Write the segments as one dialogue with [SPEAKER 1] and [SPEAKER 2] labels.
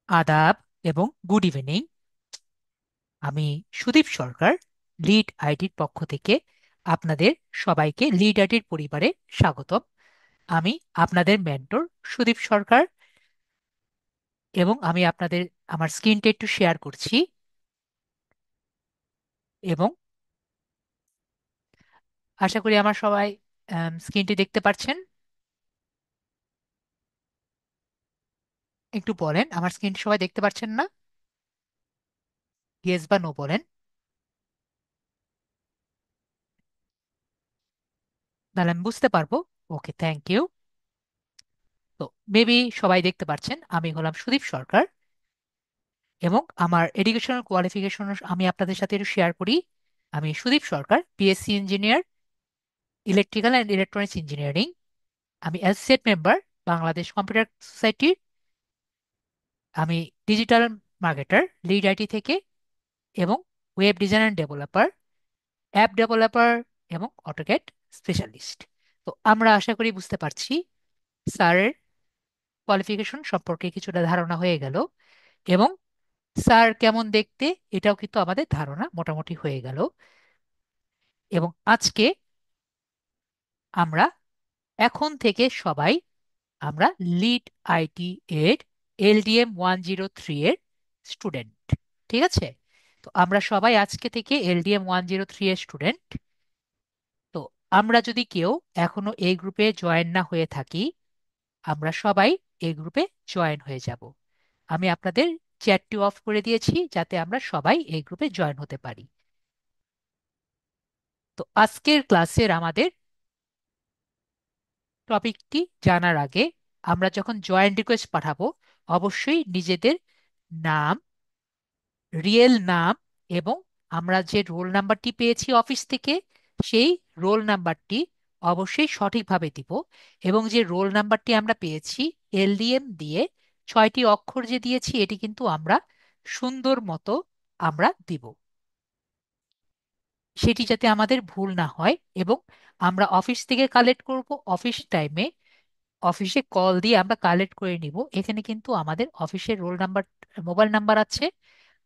[SPEAKER 1] আদাব এবং good evening. আমি সুদীপ সরকার, লিড আইটির পক্ষ থেকে আপনাদের সবাইকে লিড আইটির পরিবারে স্বাগতম। আমি আপনাদের মেন্টর সুদীপ সরকার, এবং আমি আপনাদের আমার স্ক্রিনটা একটু শেয়ার করছি। এবং আশা করি আমার সবাই স্ক্রিনটি দেখতে পাচ্ছেন। একটু বলেন, আমার স্ক্রিনটি সবাই দেখতে পাচ্ছেন না? ইয়েস বা নো বলেন, তাহলে আমি বুঝতে পারবো। ওকে, থ্যাংক ইউ। তো মেবি সবাই দেখতে পাচ্ছেন, আমি হলাম সুদীপ সরকার, এবং আমার এডুকেশনাল কোয়ালিফিকেশন আমি আপনাদের সাথে একটু শেয়ার করি। আমি Sudip Sarkar, BSc engineer, electrical and electronics engineering. আমি অ্যাসোসিয়েট মেম্বার বাংলাদেশ কম্পিউটার সোসাইটির। আমি ডিজিটাল মার্কেটার লিড আইটি থেকে, এবং web design and developer, app developer, এবং অটোক্যাড স্পেশালিস্ট। তো আমরা আশা করি বুঝতে পারছি, স্যারের কোয়ালিফিকেশন সম্পর্কে কিছুটা ধারণা হয়ে গেল, এবং স্যার কেমন দেখতে এটাও কিন্তু আমাদের ধারণা মোটামুটি হয়ে গেল। এবং আজকে আমরা এখন থেকে সবাই আমরা লিড আইটি এর LDM-103 এর স্টুডেন্ট। ঠিক আছে? তো আমরা সবাই আজকে থেকে LDM-103 এর স্টুডেন্ট। তো আমরা যদি কেউ এখনো এই গ্রুপে জয়েন না হয়ে থাকি, আমরা সবাই এই গ্রুপে জয়েন হয়ে যাব। আমি আপনাদের চ্যাটটি অফ করে দিয়েছি যাতে আমরা সবাই এই গ্রুপে জয়েন হতে পারি। তো আজকের ক্লাসের আমাদের টপিকটি জানার আগে, আমরা যখন জয়েন্ট রিকোয়েস্ট পাঠাবো, অবশ্যই নিজেদের নাম, রিয়েল নাম, এবং আমরা যে রোল নাম্বারটি পেয়েছি অফিস থেকে, সেই রোল নাম্বারটি অবশ্যই সঠিকভাবে দিব। এবং যে রোল নাম্বারটি আমরা পেয়েছি LDM দিয়ে, 6টি অক্ষর যে দিয়েছি, এটি কিন্তু আমরা সুন্দর মতো আমরা দিব, সেটি যাতে আমাদের ভুল না হয়। এবং আমরা অফিস থেকে কালেক্ট করব অফিস টাইমে, অফিসে কল দিয়ে আমরা কালেক্ট করে নিব। এখানে কিন্তু আমাদের অফিসের রোল নাম্বার, মোবাইল নাম্বার আছে।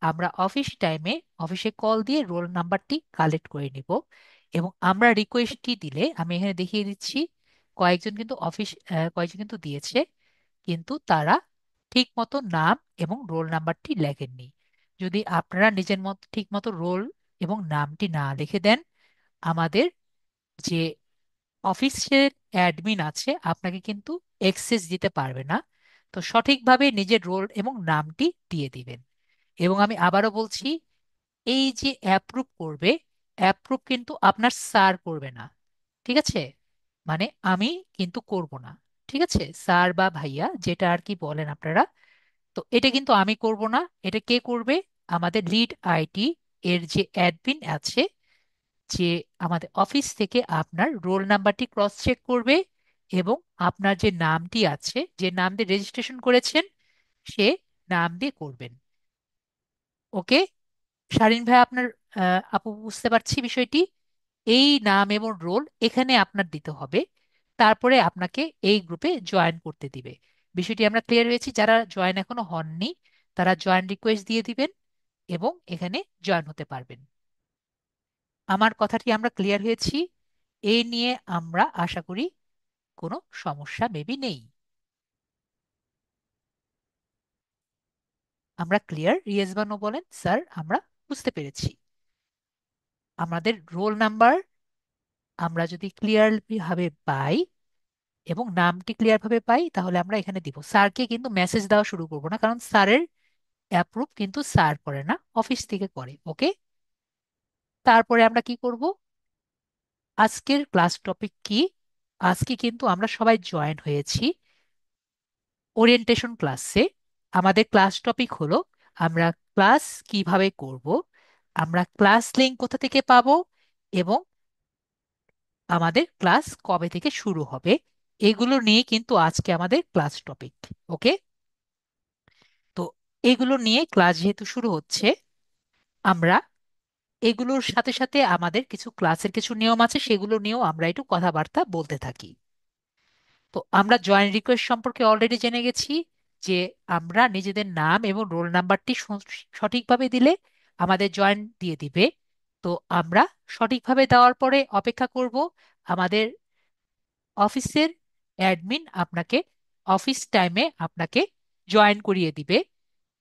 [SPEAKER 1] আমরা অফিস টাইমে অফিসে কল দিয়ে রোল নাম্বারটি কালেক্ট করে নিব। এবং আমরা রিকোয়েস্টটি দিলে, আমি এখানে দেখিয়ে দিচ্ছি, কয়েকজন কিন্তু দিয়েছে, কিন্তু তারা ঠিক মতো নাম এবং রোল নাম্বারটি লেখেননি। যদি আপনারা নিজের মতো ঠিক মতো রোল এবং নামটি না লিখে দেন, আমাদের যে অফিসের অ্যাডমিন আছে আপনাকে কিন্তু অ্যাক্সেস দিতে পারবে না। তো সঠিকভাবে নিজের রোল এবং নামটি দিয়ে দিবেন। এবং আমি আবারও বলছি, এই যে অ্যাপ্রুভ করবে, অ্যাপ্রুভ কিন্তু আপনার স্যার করবে না। ঠিক আছে? মানে আমি কিন্তু করব না। ঠিক আছে, স্যার বা ভাইয়া যেটা আর কি বলেন আপনারা। তো এটা কিন্তু আমি করব না। এটা কে করবে? আমাদের লিড আইটি এর যে অ্যাডমিন আছে, যে আমাদের অফিস থেকে আপনার রোল নাম্বারটি ক্রস চেক করবে, এবং আপনার যে নামটি আছে, যে নাম দিয়ে রেজিস্ট্রেশন করেছেন, সে নাম দিয়ে করবেন। ওকে শারীন ভাই, আপনার আপু, বুঝতে পারছি বিষয়টি। এই নাম এবং রোল এখানে আপনার দিতে হবে, তারপরে আপনাকে এই গ্রুপে জয়েন করতে দিবে। বিষয়টি আমরা ক্লিয়ার হয়েছি? যারা জয়েন এখনো হননি, তারা জয়েন রিকোয়েস্ট দিয়ে দিবেন এবং এখানে জয়েন হতে পারবেন। আমার কথাটি আমরা ক্লিয়ার হয়েছি? এই নিয়ে আমরা আশা করি কোনো সমস্যা মেবি নেই। আমরা ক্লিয়ার? ইয়েস বা নো বলেন। স্যার, আমরা বুঝতে পেরেছি। আমাদের রোল নাম্বার আমরা যদি ক্লিয়ারলি ভাবে পাই এবং নামটি ক্লিয়ার ভাবে পাই, তাহলে আমরা এখানে দিব। স্যারকে কিন্তু মেসেজ দেওয়া শুরু করব না, কারণ স্যারের অ্যাপ্রুভ কিন্তু স্যার করে না, অফিস থেকে করে। ওকে, তারপরে আমরা কি করব? আজকের ক্লাস টপিক কি? আজকে কিন্তু আমরা সবাই জয়েন হয়েছি ওরিয়েন্টেশন ক্লাসে। আমাদের ক্লাস টপিক হলো আমরা ক্লাস কিভাবে করব, আমরা ক্লাস লিংক কোথা থেকে পাবো, এবং আমাদের ক্লাস কবে থেকে শুরু হবে, এগুলো নিয়ে কিন্তু আজকে আমাদের ক্লাস টপিক। ওকে, তো এগুলো নিয়ে ক্লাস যেহেতু শুরু হচ্ছে, আমরা এগুলোর সাথে সাথে আমাদের কিছু ক্লাসের কিছু নিয়ম আছে, সেগুলো নিয়েও আমরা একটু কথাবার্তা বলতে থাকি। তো আমরা জয়েন রিকোয়েস্ট সম্পর্কে অলরেডি জেনে গেছি। যে আমরা নিজেদের নাম এবং রোল নাম্বারটি সঠিকভাবে দিলে আমাদের জয়েন দিয়ে দিবে। তো আমরা সঠিকভাবে দেওয়ার পরে অপেক্ষা করব আমাদের অফিসের অ্যাডমিন আপনাকে অফিস টাইমে আপনাকে জয়েন করিয়ে দিবে।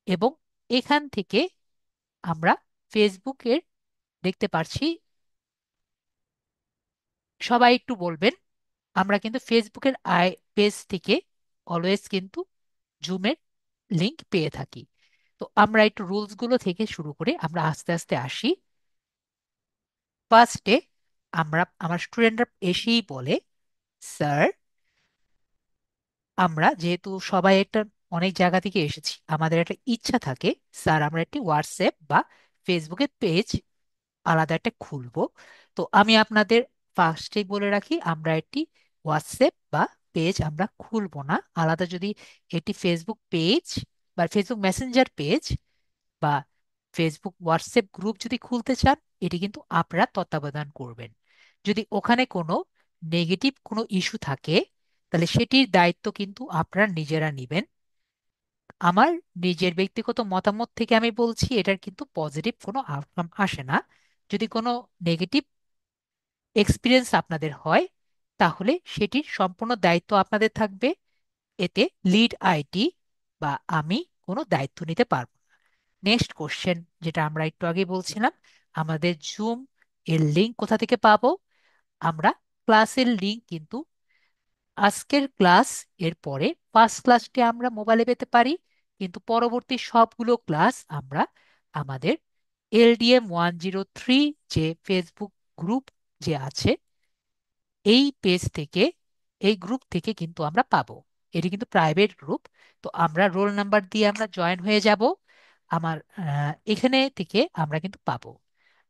[SPEAKER 1] এবং এখান থেকে আমরা ফেসবুকের দেখতে পারছি, সবাই একটু বলবেন, আমরা কিন্তু ফেসবুকের পেজ থেকে অলওয়েজ কিন্তু জুমের লিংক পেয়ে থাকি। তো আমরা একটু রুলস গুলো থেকে শুরু করে আমরা আস্তে আস্তে আসি। ফার্স্টে আমার স্টুডেন্টরা এসেই বলে, স্যার, আমরা যেহেতু সবাই একটা অনেক জায়গা থেকে এসেছি, আমাদের একটা ইচ্ছা থাকে, স্যার আমরা একটি হোয়াটসঅ্যাপ বা ফেসবুকের পেজ আলাদা একটা খুলবো। তো আমি আপনাদের ফার্স্টেই বলে রাখি, আমরা একটি হোয়াটসঅ্যাপ বা পেজ আমরা খুলবো না আলাদা। যদি একটি ফেসবুক পেজ বা ফেসবুক মেসেঞ্জার পেজ বা ফেসবুক হোয়াটসঅ্যাপ গ্রুপ যদি খুলতে চান, এটি কিন্তু আপনারা তত্ত্বাবধান করবেন। যদি ওখানে কোনো নেগেটিভ কোনো ইস্যু থাকে, তাহলে সেটির দায়িত্ব কিন্তু আপনারা নিজেরা নেবেন। আমার নিজের ব্যক্তিগত মতামত থেকে আমি বলছি, এটার কিন্তু পজিটিভ কোনো আউটকাম আসে না। যদি কোনো নেগেটিভ এক্সপিরিয়েন্স আপনাদের হয়, তাহলে সেটির সম্পূর্ণ দায়িত্ব আপনাদের থাকবে। এতে লিড আইটি বা আমি কোনো দায়িত্ব নিতে পারবো না। নেক্সট কোশ্চেন, যেটা আমরা একটু আগে বলছিলাম, আমাদের জুম এর লিংক কোথা থেকে পাবো? আমরা ক্লাসের লিংক কিন্তু আজকের ক্লাস এর পরে ফার্স্ট ক্লাসটি আমরা মোবাইলে পেতে পারি, কিন্তু পরবর্তী সবগুলো ক্লাস আমরা আমাদের LDM 103 যে ফেসবুক গ্রুপ যে আছে, এই পেজ থেকে, এই গ্রুপ থেকে কিন্তু আমরা পাবো। এটি কিন্তু প্রাইভেট গ্রুপ। তো আমরা রোল নাম্বার দিয়ে আমরা জয়েন হয়ে যাব। আমার এখানে থেকে আমরা কিন্তু পাবো।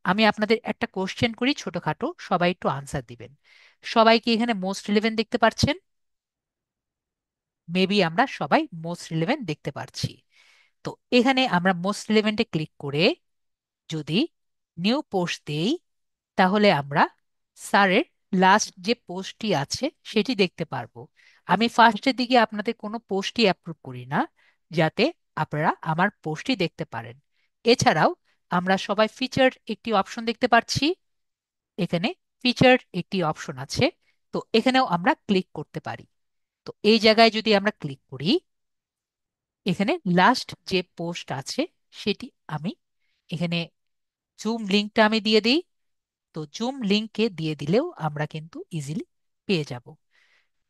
[SPEAKER 1] আমি আপনাদের একটা কোশ্চেন করি ছোটখাটো, সবাই একটু আনসার দিবেন। সবাই কি এখানে মোস্ট রিলেভেন্ট দেখতে পাচ্ছেন? মেবি আমরা সবাই মোস্ট রিলেভেন্ট দেখতে পাচ্ছি। তো এখানে আমরা মোস্ট রিলেভেন্টে ক্লিক করে যদি নিউ পোস্ট দেই, তাহলে আমরা স্যারের লাস্ট যে পোস্টটি আছে সেটি দেখতে পারবো। আমি ফার্স্টের দিকে আপনাদের কোনো পোস্টই অ্যাপ্রুভ করি না, যাতে আপনারা আমার পোস্টটি দেখতে পারেন। এছাড়াও আমরা সবাই ফিচার একটি অপশন দেখতে পাচ্ছি। এখানে ফিচার একটি অপশন আছে, তো এখানেও আমরা ক্লিক করতে পারি। তো এই জায়গায় যদি আমরা ক্লিক করি, এখানে লাস্ট যে পোস্ট আছে সেটি আমি এখানে জুম লিঙ্কটা আমি দিয়ে দিই। তো জুম লিংকে দিয়ে দিলেও আমরা কিন্তু ইজিলি পেয়ে যাব।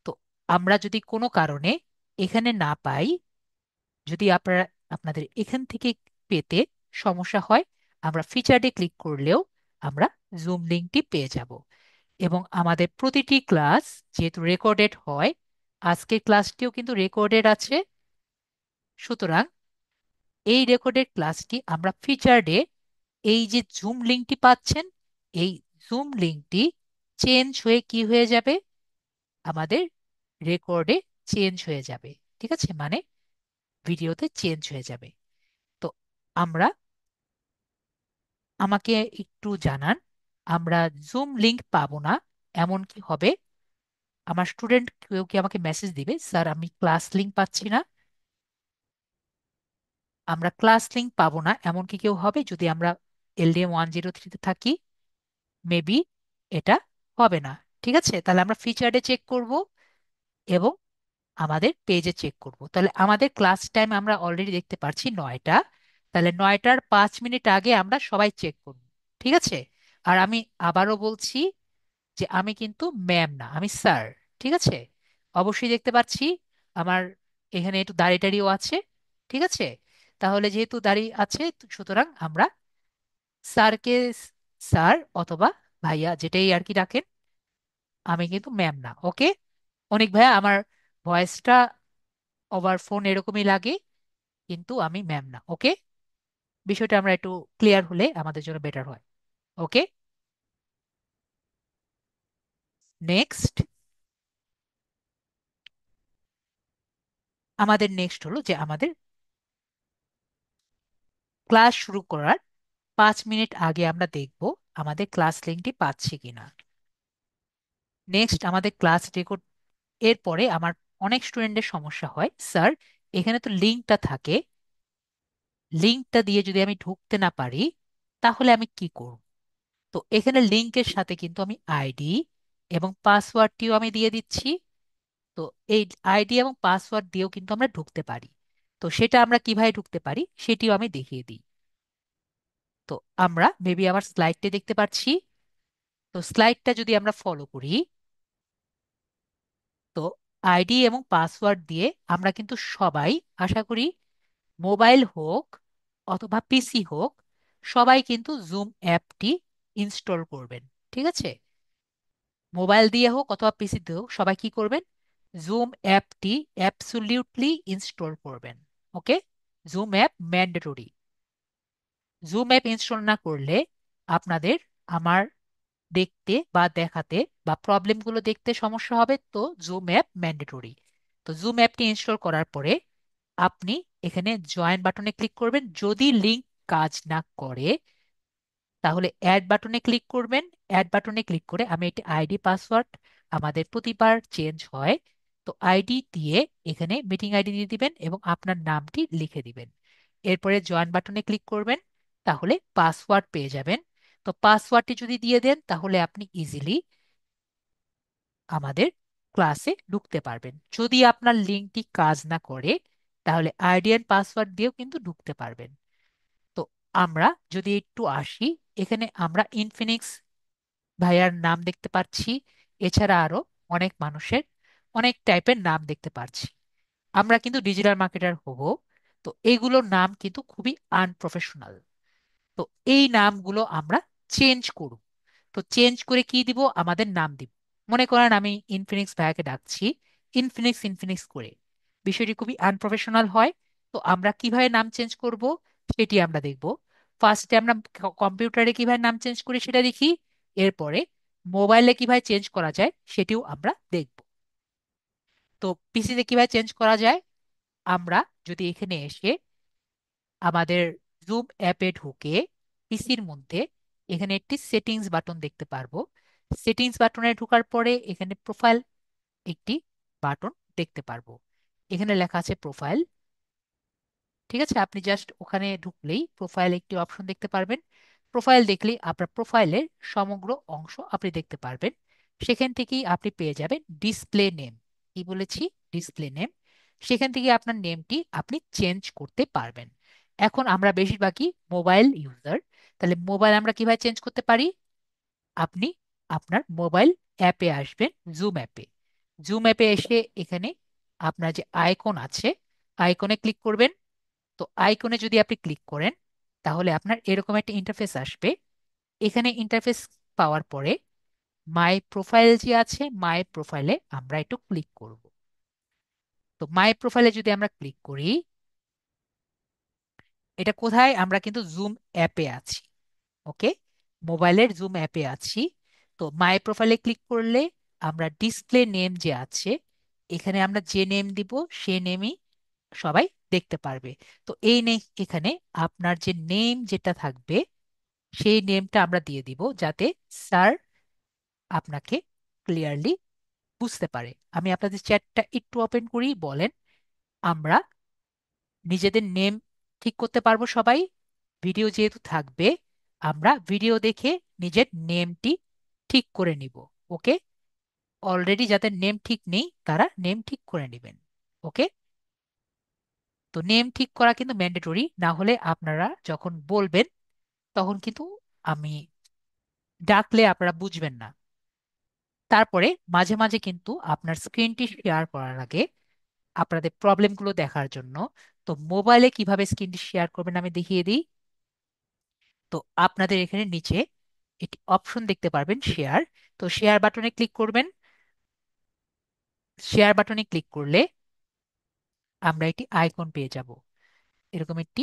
[SPEAKER 1] তো আমরা যদি কোনো কারণে এখানে না পাই, যদি আপনারা আপনাদের এখান থেকে পেতে সমস্যা হয়, আমরা ফিচারে ক্লিক করলেও আমরা জুম লিংকটি পেয়ে যাব। এবং আমাদের প্রতিটি ক্লাস যেহেতু রেকর্ডেড হয়, আজকের ক্লাসটিও কিন্তু রেকর্ডেড আছে। সুতরাং এই রেকর্ডেড ক্লাসটি আমরা ফিচারে, এই যে জুম লিংকটি পাচ্ছেন, এই জুম লিংকটি চেঞ্জ হয়ে কি হয়ে যাবে? আমাদের রেকর্ডে চেঞ্জ হয়ে যাবে। ঠিক আছে, মানে ভিডিওতে চেঞ্জ হয়ে যাবে। তো আমরা, আমাকে একটু জানান, আমরা জুম লিংক পাবো না এমন কি হবে? আমার স্টুডেন্ট কেউ কি আমাকে মেসেজ দিবে, স্যার আমি ক্লাস লিংক পাচ্ছি না? আমরা ক্লাস লিংক পাবো না এমন কি কেউ হবে যদি আমরা LDM 103-তে থাকি? মেবি এটা হবে না। ঠিক আছে, তাহলে আমরা ফিচারে চেক করব এবং আমাদের পেজে চেক করব। তাহলে আমাদের ক্লাস টাইম আমরা অলরেডি দেখতে পাচ্ছি 9টা। তাহলে 9টার 5 মিনিট আগে আমরা সবাই চেক করব। ঠিক আছে। আর আমি আবারও বলছি যে আমি কিন্তু ম্যাম না, আমি স্যার। ঠিক আছে, অবশ্যই দেখতে পাচ্ছি আমার এখানে একটু দাড়ি টাড়িও আছে। ঠিক আছে, তাহলে যেহেতু দাড়ি আছে, সুতরাং আমরা স্যারকে স্যার অথবা ভাইয়া যেটাই আর কি ডাকেন, আমি কিন্তু ম্যাম না। ওকে, অনেক ভাইয়া আমার ভয়েসটা ওভার ফোন এরকমই লাগে, কিন্তু আমি ম্যাম না। ওকে, বিষয়টা আমরা একটু ক্লিয়ার হলে আমাদের জন্য বেটার হয়। ওকে, নেক্সট, আমাদের নেক্সট হলো যে আমাদের ক্লাস শুরু করার 5 মিনিট আগে আমরা দেখব আমাদের ক্লাস লিঙ্কটি পাচ্ছি কিনা। নেক্সট আমাদের ক্লাস রেকর্ড। এরপরে আমার অনেক স্টুডেন্টের সমস্যা হয়, স্যার এখানে তো লিঙ্কটা থাকে, লিঙ্কটা দিয়ে যদি আমি ঢুকতে না পারি তাহলে আমি কি করব? তো এখানে লিঙ্কের সাথে কিন্তু আমি আইডি এবং পাসওয়ার্ডটিও আমি দিয়ে দিচ্ছি। তো এই আইডি এবং পাসওয়ার্ড দিয়েও কিন্তু আমরা ঢুকতে পারি। তো সেটা আমরা কিভাবে ঢুকতে পারি সেটিও আমি দেখিয়ে দিই। তো আমরা মেবি আমার স্লাইডটা দেখতে পাচ্ছি। তো স্লাইডটা যদি আমরা ফলো করি, তো আইডি এবং পাসওয়ার্ড দিয়ে আমরা কিন্তু সবাই, আশা করি, মোবাইল হোক অথবা পিসি হোক, সবাই কিন্তু জুম অ্যাপটি ইনস্টল করবেন। ঠিক আছে? মোবাইল দিয়ে হোক অথবা পিসি দিয়ে হোক, সবাই কি করবেন? জুম অ্যাপটি অ্যাবসলিউটলি ইনস্টল করবেন। Okay? Zoom app mandatory. Zoom app install না করলে আপনাদের আমার দেখতে বা দেখাতে বা প্রবলেমগুলো দেখতে সমস্যা হবে। তো জুম অ্যাপ ম্যান্ডেটরি। তো জুম অ্যাপটি ইনস্টল করার পরে আপনি এখানে জয়েন বাটনে ক্লিক করবেন। যদি লিংক কাজ না করে তাহলে অ্যাড বাটনে ক্লিক করবেন। অ্যাড বাটনে ক্লিক করে আমি একটি আইডি পাসওয়ার্ড, আমাদের প্রতিবার চেঞ্জ হয়, তো আইডি দিয়ে এখানে মিটিং আইডি দিয়ে দিবেন এবং আপনার নামটি লিখে দিবেন। এরপরে জয়েন বাটনে ক্লিক করবেন, তাহলে পাসওয়ার্ড পেয়ে যাবেন। তো পাসওয়ার্ডটি যদি দিয়ে দেন তাহলে আপনি ইজিলি আমাদের ক্লাসে ঢুকতে পারবেন। যদি আপনার লিঙ্কটি কাজ না করে তাহলে আইডি এন্ড পাসওয়ার্ড দিয়েও কিন্তু ঢুকতে পারবেন। তো আমরা যদি একটু আসি, এখানে আমরা ইনফিনিক্স ভাইয়ার নাম দেখতে পাচ্ছি। এছাড়া আরো অনেক মানুষের অনেক টাইপের নাম দেখতে পাচ্ছি। আমরা কিন্তু ডিজিটাল মার্কেটার হব। তো এইগুলোর নাম কিন্তু খুবই আনপ্রফেশনাল। তো এই নামগুলো আমরা চেঞ্জ করব। তো চেঞ্জ করে কি দিব? আমাদের নাম দিব। মনে করেন আমি ইনফিনিক্স ভাইয়াকে ডাকছি ইনফিনিক্স ইনফিনিক্স করে। বিষয়টি খুবই আনপ্রফেশনাল হয়। তো আমরা কিভাবে নাম চেঞ্জ করব সেটি আমরা দেখব। ফার্স্টে আমরা কম্পিউটারে কিভাবে নাম চেঞ্জ করি সেটা দেখি। এরপরে মোবাইলে কিভাবে চেঞ্জ করা যায় সেটিও আমরা দেখব। তো পিসিতে কিভাবে চেঞ্জ করা যায়, আমরা যদি এখানে এসে আমাদের জুম অ্যাপে ঢুকে পিসির মধ্যে এখানে একটি সেটিংস বাটন দেখতে পারবো। সেটিংস বাটনে ঢোকার পরে এখানে প্রোফাইল একটি বাটন দেখতে পারবো। এখানে লেখা আছে প্রোফাইল। ঠিক আছে? আপনি জাস্ট ওখানে ঢুকলেই প্রোফাইল একটি অপশন দেখতে পারবেন। প্রোফাইল দেখলেই আপনার প্রোফাইলের সমগ্র অংশ আপনি দেখতে পারবেন। সেখান থেকেই আপনি পেয়ে যাবেন ডিসপ্লে নেম। কি বলেছি? Display name. সেখান থেকে আপনার নেমটি আপনি চেঞ্জ করতে পারবেন। এখন আমরা বেশিরভাগই মোবাইল ইউজার, তাহলে মোবাইল আমরা কিভাবে চেঞ্জ করতে পারি? আপনি আপনার মোবাইল অ্যাপে আসবেন, জুম অ্যাপে। জুম অ্যাপে এসে এখানে আপনার যে আইকন আছে, আইকনে ক্লিক করবেন। তো আইকনে যদি আপনি ক্লিক করেন তাহলে আপনার এরকম একটা ইন্টারফেস আসবে। এখানে ইন্টারফেস পাওয়ার পরে মাই প্রোফাইল যে আছে, মাই প্রোফাইলে আমরা একটু ক্লিক করব। তো মাই প্রোফাইলে যদি আমরা ক্লিক করি, এটা কোথায়? আমরা কিন্তু জুম অ্যাপে আছি। ওকে? মোবাইলের জুম অ্যাপে আছি। তো মাই প্রোফাইলে ক্লিক করলে আমরা ডিসপ্লে নেম যে আছে, এখানে আমরা যে নেম দিব সে নেমই সবাই দেখতে পারবে। তো এই নেই এখানে আপনার যে নেম যেটা থাকবে সেই নেমটা আমরা দিয়ে দিব, যাতে স্যার আপনাকে ক্লিয়ারলি বুঝতে পারে। আমি আপনাদের চ্যাটটা একটু ওপেন করি, বলেন। আমরা নিজেদের নেম ঠিক করতে পারবো সবাই। ভিডিও যেহেতু থাকবে, আমরা ভিডিও দেখে নিজের নেমটি ঠিক করে নিব। ওকে? অলরেডি যাদের নেম ঠিক নেই তারা নেম ঠিক করে নেবেন। ওকে? তো নেম ঠিক করা কিন্তু ম্যান্ডেটরি, না হলে আপনারা যখন বলবেন তখন কিন্তু আমি ডাকলে আপনারা বুঝবেন না। তারপরে মাঝে মাঝে কিন্তু আপনার স্ক্রিনটি শেয়ার করার আগে আপনাদের প্রবলেমগুলো দেখার জন্য, তো মোবাইলে কিভাবে স্ক্রিনটি শেয়ার করবেন আমি দেখিয়ে দিই। তো আপনাদের এখানে নিচে একটি অপশন দেখতে পারবেন, শেয়ার। তো শেয়ার বাটনে ক্লিক করবেন। শেয়ার বাটনে ক্লিক করলে আমরা একটি আইকন পেয়ে যাব, এরকম একটি।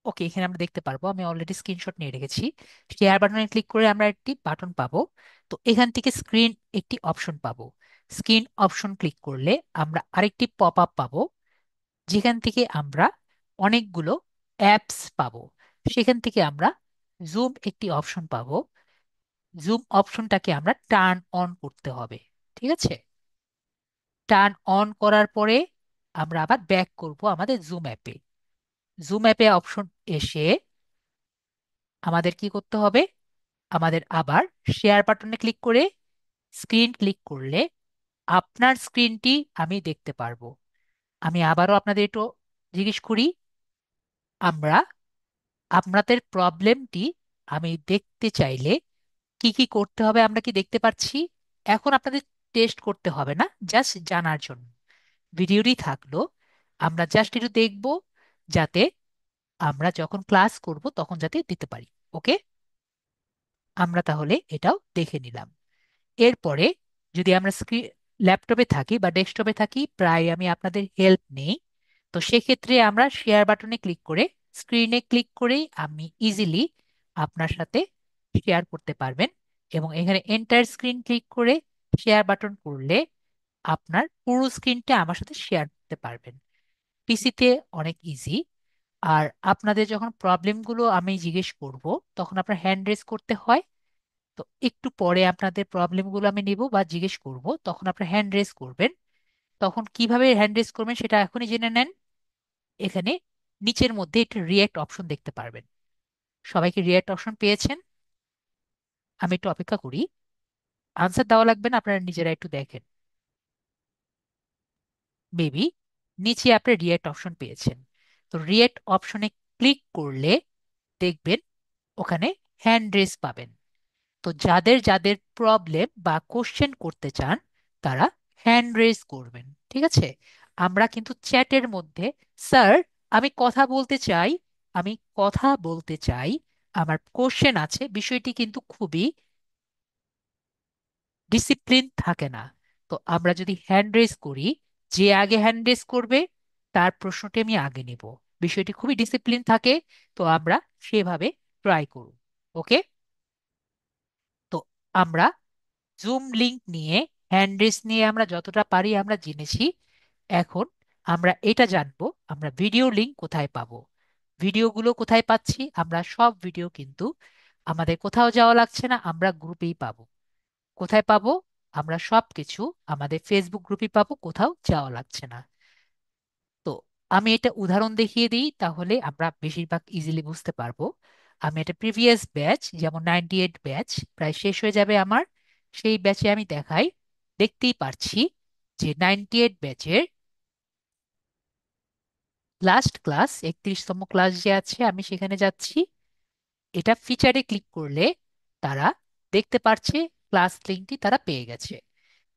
[SPEAKER 1] ওকে, এখানে আমরা দেখতে পারবো, আমি অলরেডি স্ক্রিনশট নিয়ে রেখেছি। শেয়ার বাটনে ক্লিক করে আমরা একটি বাটন পাবো। তো এখান থেকে স্ক্রিন একটি অপশন পাবো। স্ক্রিন অপশন ক্লিক করলে আমরা আরেকটি পপ আপ পাবো, যেখান থেকে আমরা অনেকগুলো অ্যাপস পাবো। সেখান থেকে আমরা জুম একটি অপশন পাবো। জুম অপশনটাকে আমরা টার্ন অন করতে হবে। ঠিক আছে? টার্ন অন করার পরে আমরা আবার ব্যাক করব আমাদের জুম অ্যাপে। জুম অ্যাপে অপশন এসে আমাদের কি করতে হবে, আমাদের আবার শেয়ার বাটনে ক্লিক করে স্ক্রিন ক্লিক করলে আপনার স্ক্রিনটি আমি দেখতে পারবো। আমি আবারও আপনাদের একটু জিজ্ঞেস করি, আমরা আপনাদের প্রবলেমটি আমি দেখতে চাইলে কি কি করতে হবে, আমরা কি দেখতে পাচ্ছি? এখন আপনাদের টেস্ট করতে হবে না, জাস্ট জানার জন্য ভিডিওটি থাকলো। আমরা জাস্ট একটু দেখব, যাতে আমরা যখন ক্লাস করব তখন যাতে দিতে পারি। ওকে, আমরা তাহলে এটাও দেখে নিলাম। এরপরে যদি আমরা ল্যাপটপে থাকি বা ডেস্কটপে থাকি, প্রায় আমি আপনাদের হেল্প নেই। তো সেক্ষেত্রে আমরা শেয়ার বাটনে ক্লিক করে স্ক্রিনে ক্লিক করেই আমি ইজিলি আপনার সাথে শেয়ার করতে পারবেন। এবং এখানে এন্টার স্ক্রিন ক্লিক করে শেয়ার বাটন করলে আপনার পুরো স্ক্রিনটা আমার সাথে শেয়ার করতে পারবেন। পিসিতে অনেক ইজি। আর আপনাদের যখন প্রবলেমগুলো আমি জিজ্ঞেস করব, তখন আপনার হ্যান্ড রেজ করতে হয়। তো একটু পরে আপনাদের প্রবলেমগুলো আমি নিব বা জিজ্ঞেস করব, তখন আপনার হ্যান্ড রেজ করবেন। তখন কিভাবে হ্যান্ড রেজ করবেন সেটা এখনই জেনে নেন। এখানে নিচের মধ্যে একটা রিয়েক্ট অপশন দেখতে পারবেন। সবাইকে রিয়েক্ট অপশন পেয়েছেন? আমি একটু অপেক্ষা করি, আনসার দেওয়া লাগবে না, আপনারা নিজেরা একটু দেখেন। মেবি নিচে আপনি রিয়েক্ট অপশন পেয়েছেন। তো রিয়েক্ট অপশনে ক্লিক করলে দেখবেন ওখানে হ্যান্ড রেজ পাবেন। তো যাদের যাদের প্রবলেম বা কোশ্চেন করতে চান তারা হ্যান্ড রেজ করবেন, ঠিক আছে? আমরা কিন্তু চ্যাটের মধ্যে, স্যার আমি কথা বলতে চাই, আমি কথা বলতে চাই, আমার কোশ্চেন আছে, বিষয়টি কিন্তু খুবই ডিসিপ্লিন থাকে না। তো আমরা যদি হ্যান্ড রেজ করি, যে আগে হ্যান্ড রেজ করবে তার প্রশ্নটি আমি আগে নিব, বিষয়টি খুবই ডিসিপ্লিন থাকে। তো আমরা সেভাবে ট্রাই করব। ওকে, তো আমরা জুম লিংক নিয়ে, হ্যান্ড রেস নিয়ে আমরা যতটা পারি আমরা জেনেছি। এখন আমরা এটা জানবো আমরা ভিডিও লিংক কোথায় পাবো। ভিডিওগুলো কোথায় পাচ্ছি? আমরা সব ভিডিও কিন্তু আমাদের কোথাও যাওয়া লাগছে না, আমরা গ্রুপেই পাবো। কোথায় পাবো? আমরা সব কিছু আমাদের ফেসবুক গ্রুপে পাবো, কোথাও যাওয়া লাগছে না। তো আমি এটা উদাহরণ দেখিয়ে দিই, তাহলে আমরা বেশিরভাগ ইজিলি বুঝতে পারবো। আমি একটা প্রিভিয়াস ব্যাচ, যেমন 98 ব্যাচ প্রায় শেষ হয়ে যাবে আমার, সেই ব্যাচে আমি দেখাই। দেখতেই পারছি যে 98 ব্যাচের লাস্ট ক্লাস 31তম ক্লাস যে আছে, আমি সেখানে যাচ্ছি। এটা ফিচারে ক্লিক করলে তারা দেখতে পারছে ক্লাস লিঙ্কটি তারা পেয়ে গেছে।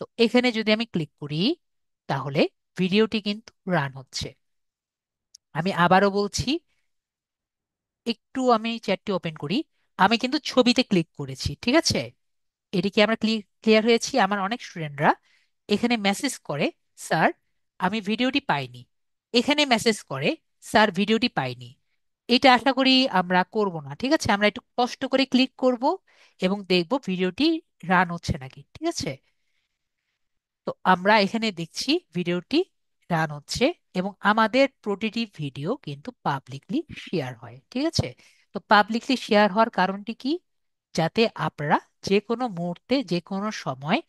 [SPEAKER 1] তো এখানে যদি আমি ক্লিক করি, তাহলে ভিডিওটি কিন্তু রান হচ্ছে। আমি আবারও বলছি, একটু আমি চ্যাটটি ওপেন করি। আমি কিন্তু ছবিতে ক্লিক করেছি, ঠিক আছে? এটি কি আমরা ক্লিয়ার হয়েছি? আমার অনেক স্টুডেন্টরা এখানে মেসেজ করে, স্যার আমি ভিডিওটি পাইনি। এখানে মেসেজ করে, স্যার ভিডিওটি পাইনি। এটা আশা করি আমরা করব না, ঠিক আছে? আমরা একটু কষ্ট করে ক্লিক করব এবং দেখব ভিডিওটি রান হচ্ছে নাকি, ঠিক আছে? তো আমরা এখানে দেখছি ভিডিওটি রান হচ্ছে এবং আমাদের প্রতিটি ভিডিও কিন্তু পাবলিকলি শেয়ার হয়, ঠিক আছে? তো পাবলিকলি শেয়ার হওয়ার কারণটি কি? যাতে আপনারা যে কোনো মুহূর্তে, যে কোনো সময়,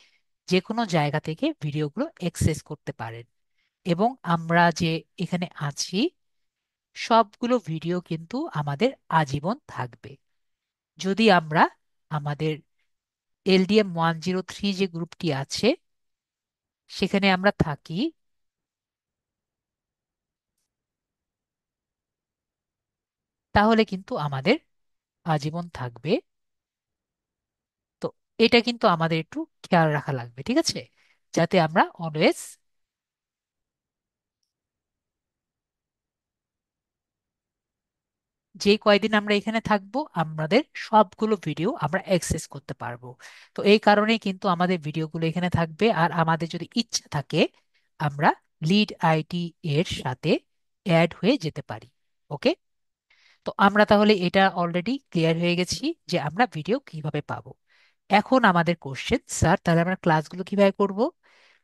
[SPEAKER 1] যে কোনো জায়গা থেকে ভিডিওগুলো অ্যাক্সেস করতে পারেন। এবং আমরা যে এখানে আছি, সবগুলো ভিডিও কিন্তু আমাদের আজীবন থাকবে। যদি আমরা আমাদের LDM 103 যে গ্রুপটি আছে সেখানে আমরা থাকি, তাহলে কিন্তু আমাদের আজীবন থাকবে। তো এটা কিন্তু আমাদের একটু খেয়াল রাখা লাগবে, ঠিক আছে? যাতে আমরা অলওয়েজ যে কয়দিন আমরা এখানে থাকবো আমাদের সবগুলো ভিডিও আমরা অ্যাক্সেস করতে পারবো। তো এই কারণেই কিন্তু আমাদের ভিডিওগুলো এখানে থাকবে। আর আমাদের যদি ইচ্ছা থাকে, আমরা লিড আইটি এর সাথে অ্যাড হয়ে যেতে পারি। ওকে, তো আমরা তাহলে এটা অলরেডি ক্লিয়ার হয়ে গেছি যে আমরা ভিডিও কিভাবে পাবো। এখন আমাদের কোশ্চেন, স্যার তাহলে আমরা ক্লাসগুলো কিভাবে করব?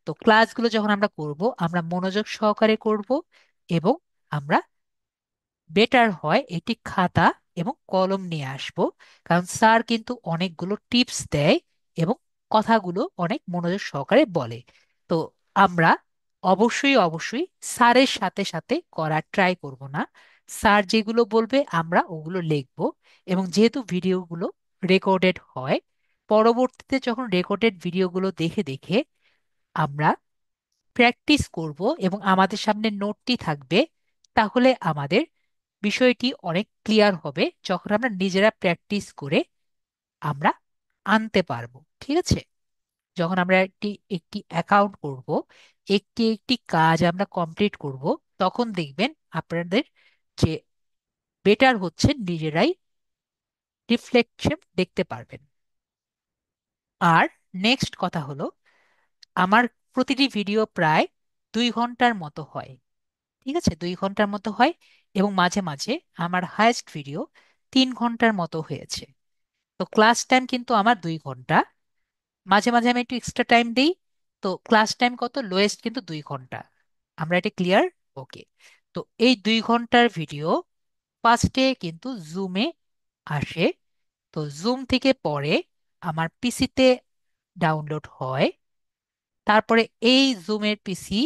[SPEAKER 1] তো ক্লাসগুলো যখন আমরা করব, আমরা মনোযোগ সহকারে করব এবং আমরা বেটার হয় একটি খাতা এবং কলম নিয়ে আসব। কারণ স্যার কিন্তু অনেকগুলো টিপস দেয় এবং কথাগুলো অনেক মনোযোগ সহকারে বলে। তো আমরা অবশ্যই অবশ্যই স্যারের সাথে সাথে করার ট্রাই করব না। স্যার যেগুলো বলবে আমরা ওগুলো লিখবো। এবং যেহেতু ভিডিওগুলো রেকর্ডেড হয়, পরবর্তীতে যখন রেকর্ডেড ভিডিওগুলো দেখে দেখে আমরা প্র্যাকটিস করব এবং আমাদের সামনে নোটটি থাকবে, তাহলে আমাদের বিষয়টি অনেক ক্লিয়ার হবে যখন আমরা নিজেরা প্র্যাকটিস করে আমরা আনতে পারবো। ঠিক আছে? যখন আমরা একটি একটি অ্যাকাউন্ট করব, একটি একটি কাজ আমরা কমপ্লিট করব, তখন দেখবেন আপনাদের যে বেটার হচ্ছে নিজেরাই রিফ্লেকশন দেখতে পারবেন। আর নেক্সট কথা হলো, আমার প্রতিটি ভিডিও প্রায় 2 ঘন্টার মতো হয়। ঠিক আছে, 2 ঘন্টার মতো হয়। এবং মাঝে মাঝে আমার হায়েস্ট ভিডিও 3 ঘন্টার মতো হয়েছে। তো ক্লাস টাইম কিন্তু আমার 2 ঘন্টা। মাঝে মাঝে আমি একটু এক্সট্রা টাইম দিই। তো ক্লাস টাইম কত, লোয়েস্ট কিন্তু 2 ঘন্টা। আমরা এটা ক্লিয়ার? ওকে। তো এই 2 ঘন্টার ভিডিও ফার্স্টে কিন্তু জুমে আসে। তো জুম থেকে পরে আমার পিসিতে ডাউনলোড হয়। তারপরে এই জুমের পিসি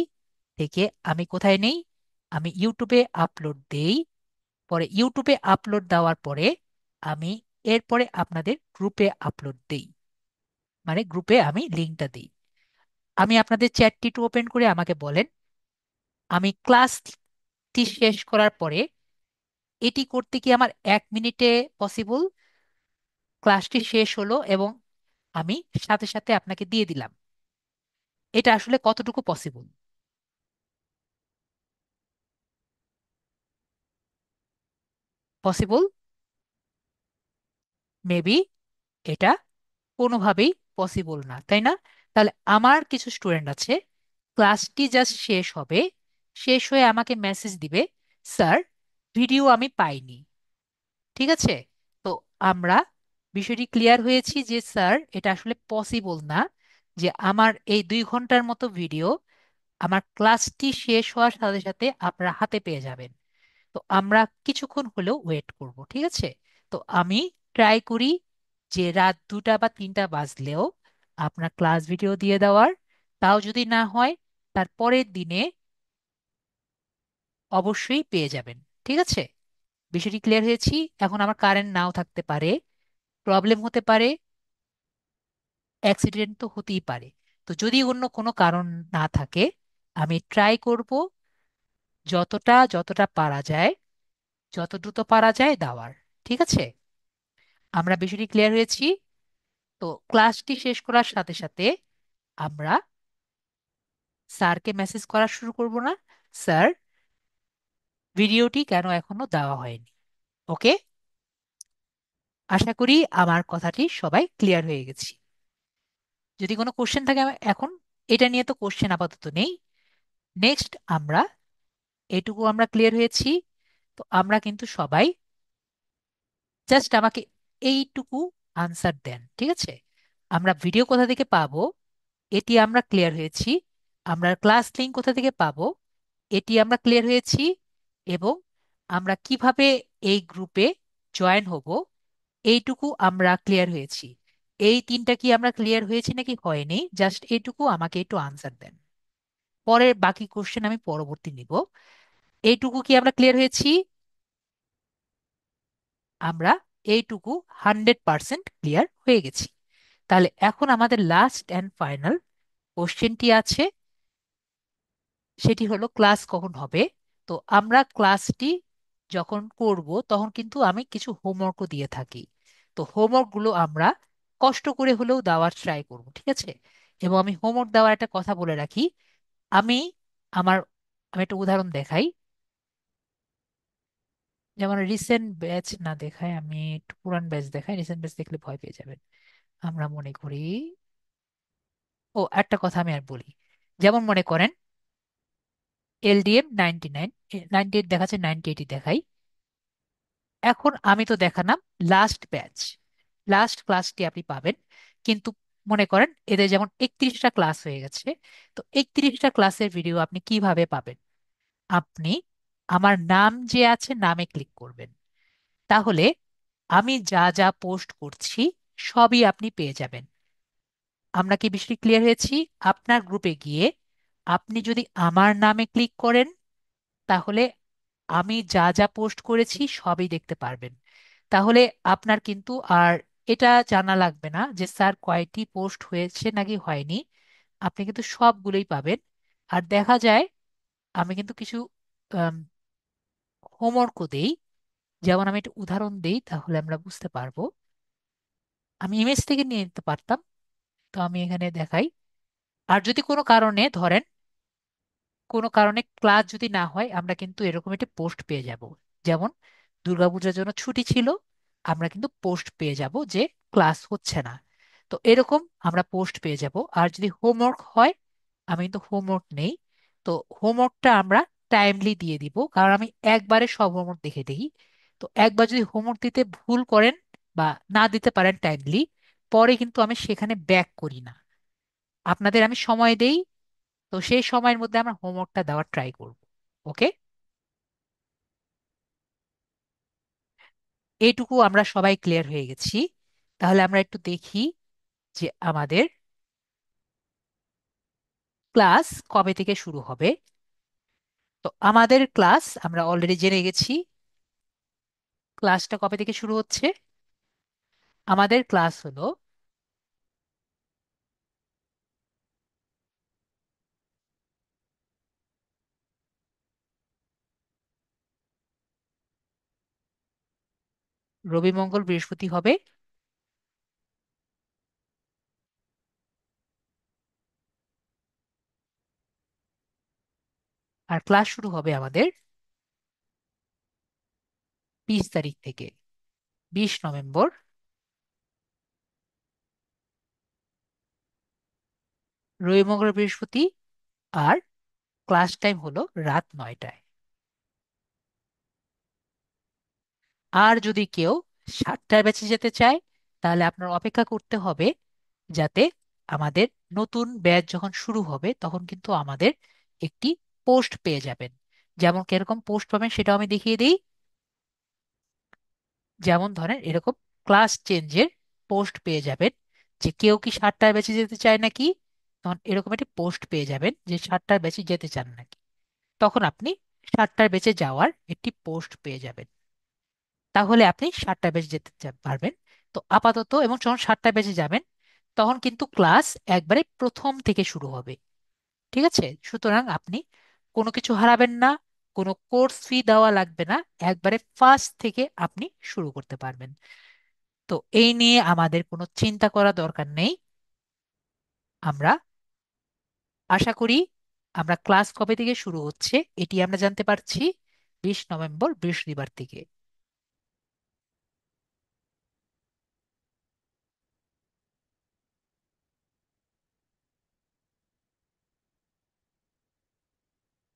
[SPEAKER 1] থেকে আমি কোথায় নেই, আমি ইউটিউবে আপলোড দেই। পরে ইউটিউবে আপলোড দেওয়ার পরে আমি এরপরে আপনাদের গ্রুপে আপলোড দেই, মানে গ্রুপে আমি লিঙ্কটা দিই। আমি আপনাদের চ্যাটটি একটু ওপেন করে আমাকে বলেন, আমি ক্লাসটি শেষ করার পরে এটি করতে কি আমার 1 মিনিটে পসিবল? ক্লাসটি শেষ হলো এবং আমি সাথে সাথে আপনাকে দিয়ে দিলাম। এটা আসলে কতটুকু পসিবল? পসিবল? মেবি এটা কোনোভাবেই পসিবল না, তাই না? তাহলে আমার কিছু স্টুডেন্ট আছে, ক্লাসটি জাস্ট শেষ হবে, শেষ হয়ে আমাকে মেসেজ দিবে, স্যার ভিডিও আমি পাইনি। ঠিক আছে? তো আমরা বিষয়টি ক্লিয়ার হয়েছি যে স্যার এটা আসলে পসিবল না যে আমার এই 2 ঘন্টার মতো ভিডিও আমার ক্লাসটি শেষ হওয়ার সাথে সাথে আপনারা হাতে পেয়ে যাবেন। তো আমরা কিছুক্ষণ হলেও ওয়েট করব। ঠিক আছে? তো আমি ট্রাই করি যে রাত 2টা বা 3টা বাজলেও আপনার ক্লাস ভিডিও দিয়ে দেওয়ার। তাও যদি না হয়, তার পরের দিনে অবশ্যই পেয়ে যাবেন। ঠিক আছে? বিষয়টি ক্লিয়ার হয়েছি। এখন আমার কারেন্ট নাও থাকতে পারে, প্রবলেম হতে পারে, অ্যাক্সিডেন্ট তো হতেই পারে। তো যদি অন্য কোনো কারণ না থাকে, আমি ট্রাই করব যতটা যতটা পারা যায়, যত দ্রুত পারা যায় দেওয়ার। ঠিক আছে? আমরা বিষয়টি ক্লিয়ার হয়েছি। তো ক্লাসটি শেষ করার সাথে সাথে আমরা স্যারকে মেসেজ করা শুরু করব না, স্যার ভিডিওটি কেন এখনো দেওয়া হয়নি? ওকে? আশা করি আমার কথাটি সবাই ক্লিয়ার হয়ে গেছি। যদি কোনো কোশ্চেন থাকে এখন, এটা নিয়ে তো কোশ্চেন আপাতত নেই। নেক্সট আমরা এটুকু আমরা ক্লিয়ার হয়েছি। তো আমরা কিন্তু সবাই জাস্ট আমাকে এইটুকু আনসার দেন। ঠিক আছে? আমরা ভিডিও কোথা থেকে পাবো, এটি আমরা ক্লিয়ার হয়েছি। আমরা ক্লাস লিঙ্ক কোথা থেকে পাবো, এটি আমরা ক্লিয়ার হয়েছি। এবং আমরা কিভাবে এই গ্রুপে জয়েন হব, এইটুকু আমরা ক্লিয়ার হয়েছি। এই তিনটা কি আমরা ক্লিয়ার হয়েছি নাকি হয়নি, জাস্ট এইটুকু আমাকে একটু আনসার দেন। পরের বাকি কোশ্চেন আমি পরবর্তী নিব। এইটুকু কি আমরা ক্লিয়ার হয়েছি? আমরা এইটুকু 100% ক্লিয়ার হয়ে গেছি। তাহলে এখন আমাদের লাস্ট অ্যান্ড ফাইনাল কোশ্চেনটি আছে, সেটি হলো ক্লাস কখন হবে। তো আমরা ক্লাসটি যখন করব তখন কিন্তু আমি কিছু হোমওয়ার্কও দিয়ে থাকি। তো হোমওয়ার্কগুলো আমরা কষ্ট করে হলেও দেওয়ার ট্রাই করব। ঠিক আছে? এবং আমি হোমওয়ার্ক দেওয়ার একটা কথা বলে রাখি। আমি আমার আমি একটা উদাহরণ দেখাই। যেমন রিসেন্ট ব্যাচ না দেখায়, আমি একটু পুরান ব্যাচ দেখাই, রিসেন্ট ব্যাচ দেখলে ভয় পেয়ে যাবেন। আমরা মনে করি, ও একটা কথা আমি আর বলি, যেমন মনে করেন LDM 99, 98 দেখাচ্ছে, 98 দেখাই। এখন আমি তো দেখালাম লাস্ট ব্যাচ, লাস্ট ক্লাসটি আপনি পাবেন। কিন্তু মনে করেন এদের যেমন 31টা ক্লাস হয়ে গেছে। তো 31টা ক্লাসের ভিডিও আপনি কিভাবে পাবেন? আপনি আমার নাম যে আছে নামে ক্লিক করবেন, তাহলে আমি যা যা পোস্ট করছি সবই আপনি পেয়ে যাবেন। আমরা কি বিষয়টি ক্লিয়ার হয়েছি? আপনার গ্রুপে গিয়ে আপনি যদি আমার নামে ক্লিক করেন তাহলে আমি যা যা পোস্ট করেছি সবই দেখতে পারবেন। তাহলে আপনার কিন্তু আর এটা জানা লাগবে না যে স্যার কয়টি পোস্ট হয়েছে নাকি হয়নি। আপনি কিন্তু সবগুলোই পাবেন। আর দেখা যায় আমি কিন্তু কিছু হোমওয়ার্কও দেই। যেমন আমি একটা উদাহরণ দেই তাহলে আমরা বুঝতে পারবো। আমি ইমেজ থেকে নিয়ে নিতে পারতাম, তো আমি এখানে দেখাই। আর যদি কোনো কারণে ধরেন কোনো কারণে ক্লাস যদি না হয় আমরা কিন্তু এরকম একটা পোস্ট পেয়ে যাব। যেমন দুর্গাপূজার জন্য ছুটি ছিল, আমরা কিন্তু পোস্ট পেয়ে যাব যে ক্লাস হচ্ছে না। তো এরকম আমরা পোস্ট পেয়ে যাব। আর যদি হোমওয়ার্ক হয়, আমি কিন্তু হোমওয়ার্ক নেই, তো হোমওয়ার্কটা আমরা টাইমলি দিয়ে দিব, কারণ আমি একবারে সব হোমওয়ার্ক দেখে দিই। তো একবার যদি হোমওয়ার্ক দিতে ভুল করেন বা না দিতে পারেন টাইমলি, পরে কিন্তু আমি সেখানে ব্যাক করি না, আপনাদের আমি সময় দেই। তো সেই সময়ের মধ্যে আমরা হোমওয়ার্কটা দেওয়ার ট্রাই করব। ওকে, এইটুকু আমরা সবাই ক্লিয়ার হয়ে গেছি। তাহলে আমরা একটু দেখি যে আমাদের ক্লাস কবে থেকে শুরু হবে। তো আমাদের ক্লাস আমরা অলরেডি জেনে গেছি। ক্লাসটা কবে থেকে শুরু হচ্ছে? আমাদের ক্লাস হলো রবি মঙ্গল বৃহস্পতি হবে। আর ক্লাস শুরু হবে আমাদের 20 তারিখ থেকে, 20 নভেম্বর। রবি মঙ্গল বৃহস্পতি। আর ক্লাস টাইম হলো রাত 9টায়। আর যদি কেউ 7টায় বেঁচে যেতে চায় তাহলে আপনার অপেক্ষা করতে হবে, যাতে আমাদের নতুন ব্যাচ যখন শুরু হবে তখন কিন্তু আমাদের একটি পোস্ট পেয়ে যাবেন। যেমন কিরকম পোস্ট পাবেন সেটাও আমি দেখিয়ে দিই। যেমন ধরেন এরকম ক্লাস চেঞ্জের পোস্ট পেয়ে যাবেন, যে কেউ কি 7টায় বেঁচে যেতে চায় নাকি। তখন এরকম একটি পোস্ট পেয়ে যাবেন যে 7টায় বেঁচে যেতে চান নাকি। তখন আপনি 7টায় বেঁচে যাওয়ার একটি পোস্ট পেয়ে যাবেন। তাহলে আপনি 7টায় বেজে যেতে পারবেন। তো আপাতত এবং যখন 7টায় বেজে যাবেন তখন কিন্তু ক্লাস একবারে প্রথম থেকে শুরু হবে। ঠিক আছে, সুতরাং আপনি কোনো কিছু হারাবেন না, কোনো কোর্স ফি দেওয়া লাগবে না, একবারে ফার্স্ট থেকে আপনি শুরু করতে পারবেন। তো এই নিয়ে আমাদের কোনো চিন্তা করা দরকার নেই। আমরা আশা করি আমরা ক্লাস কবে থেকে শুরু হচ্ছে এটি আমরা জানতে পারছি, 20 নভেম্বর বৃহস্পতিবার থেকে।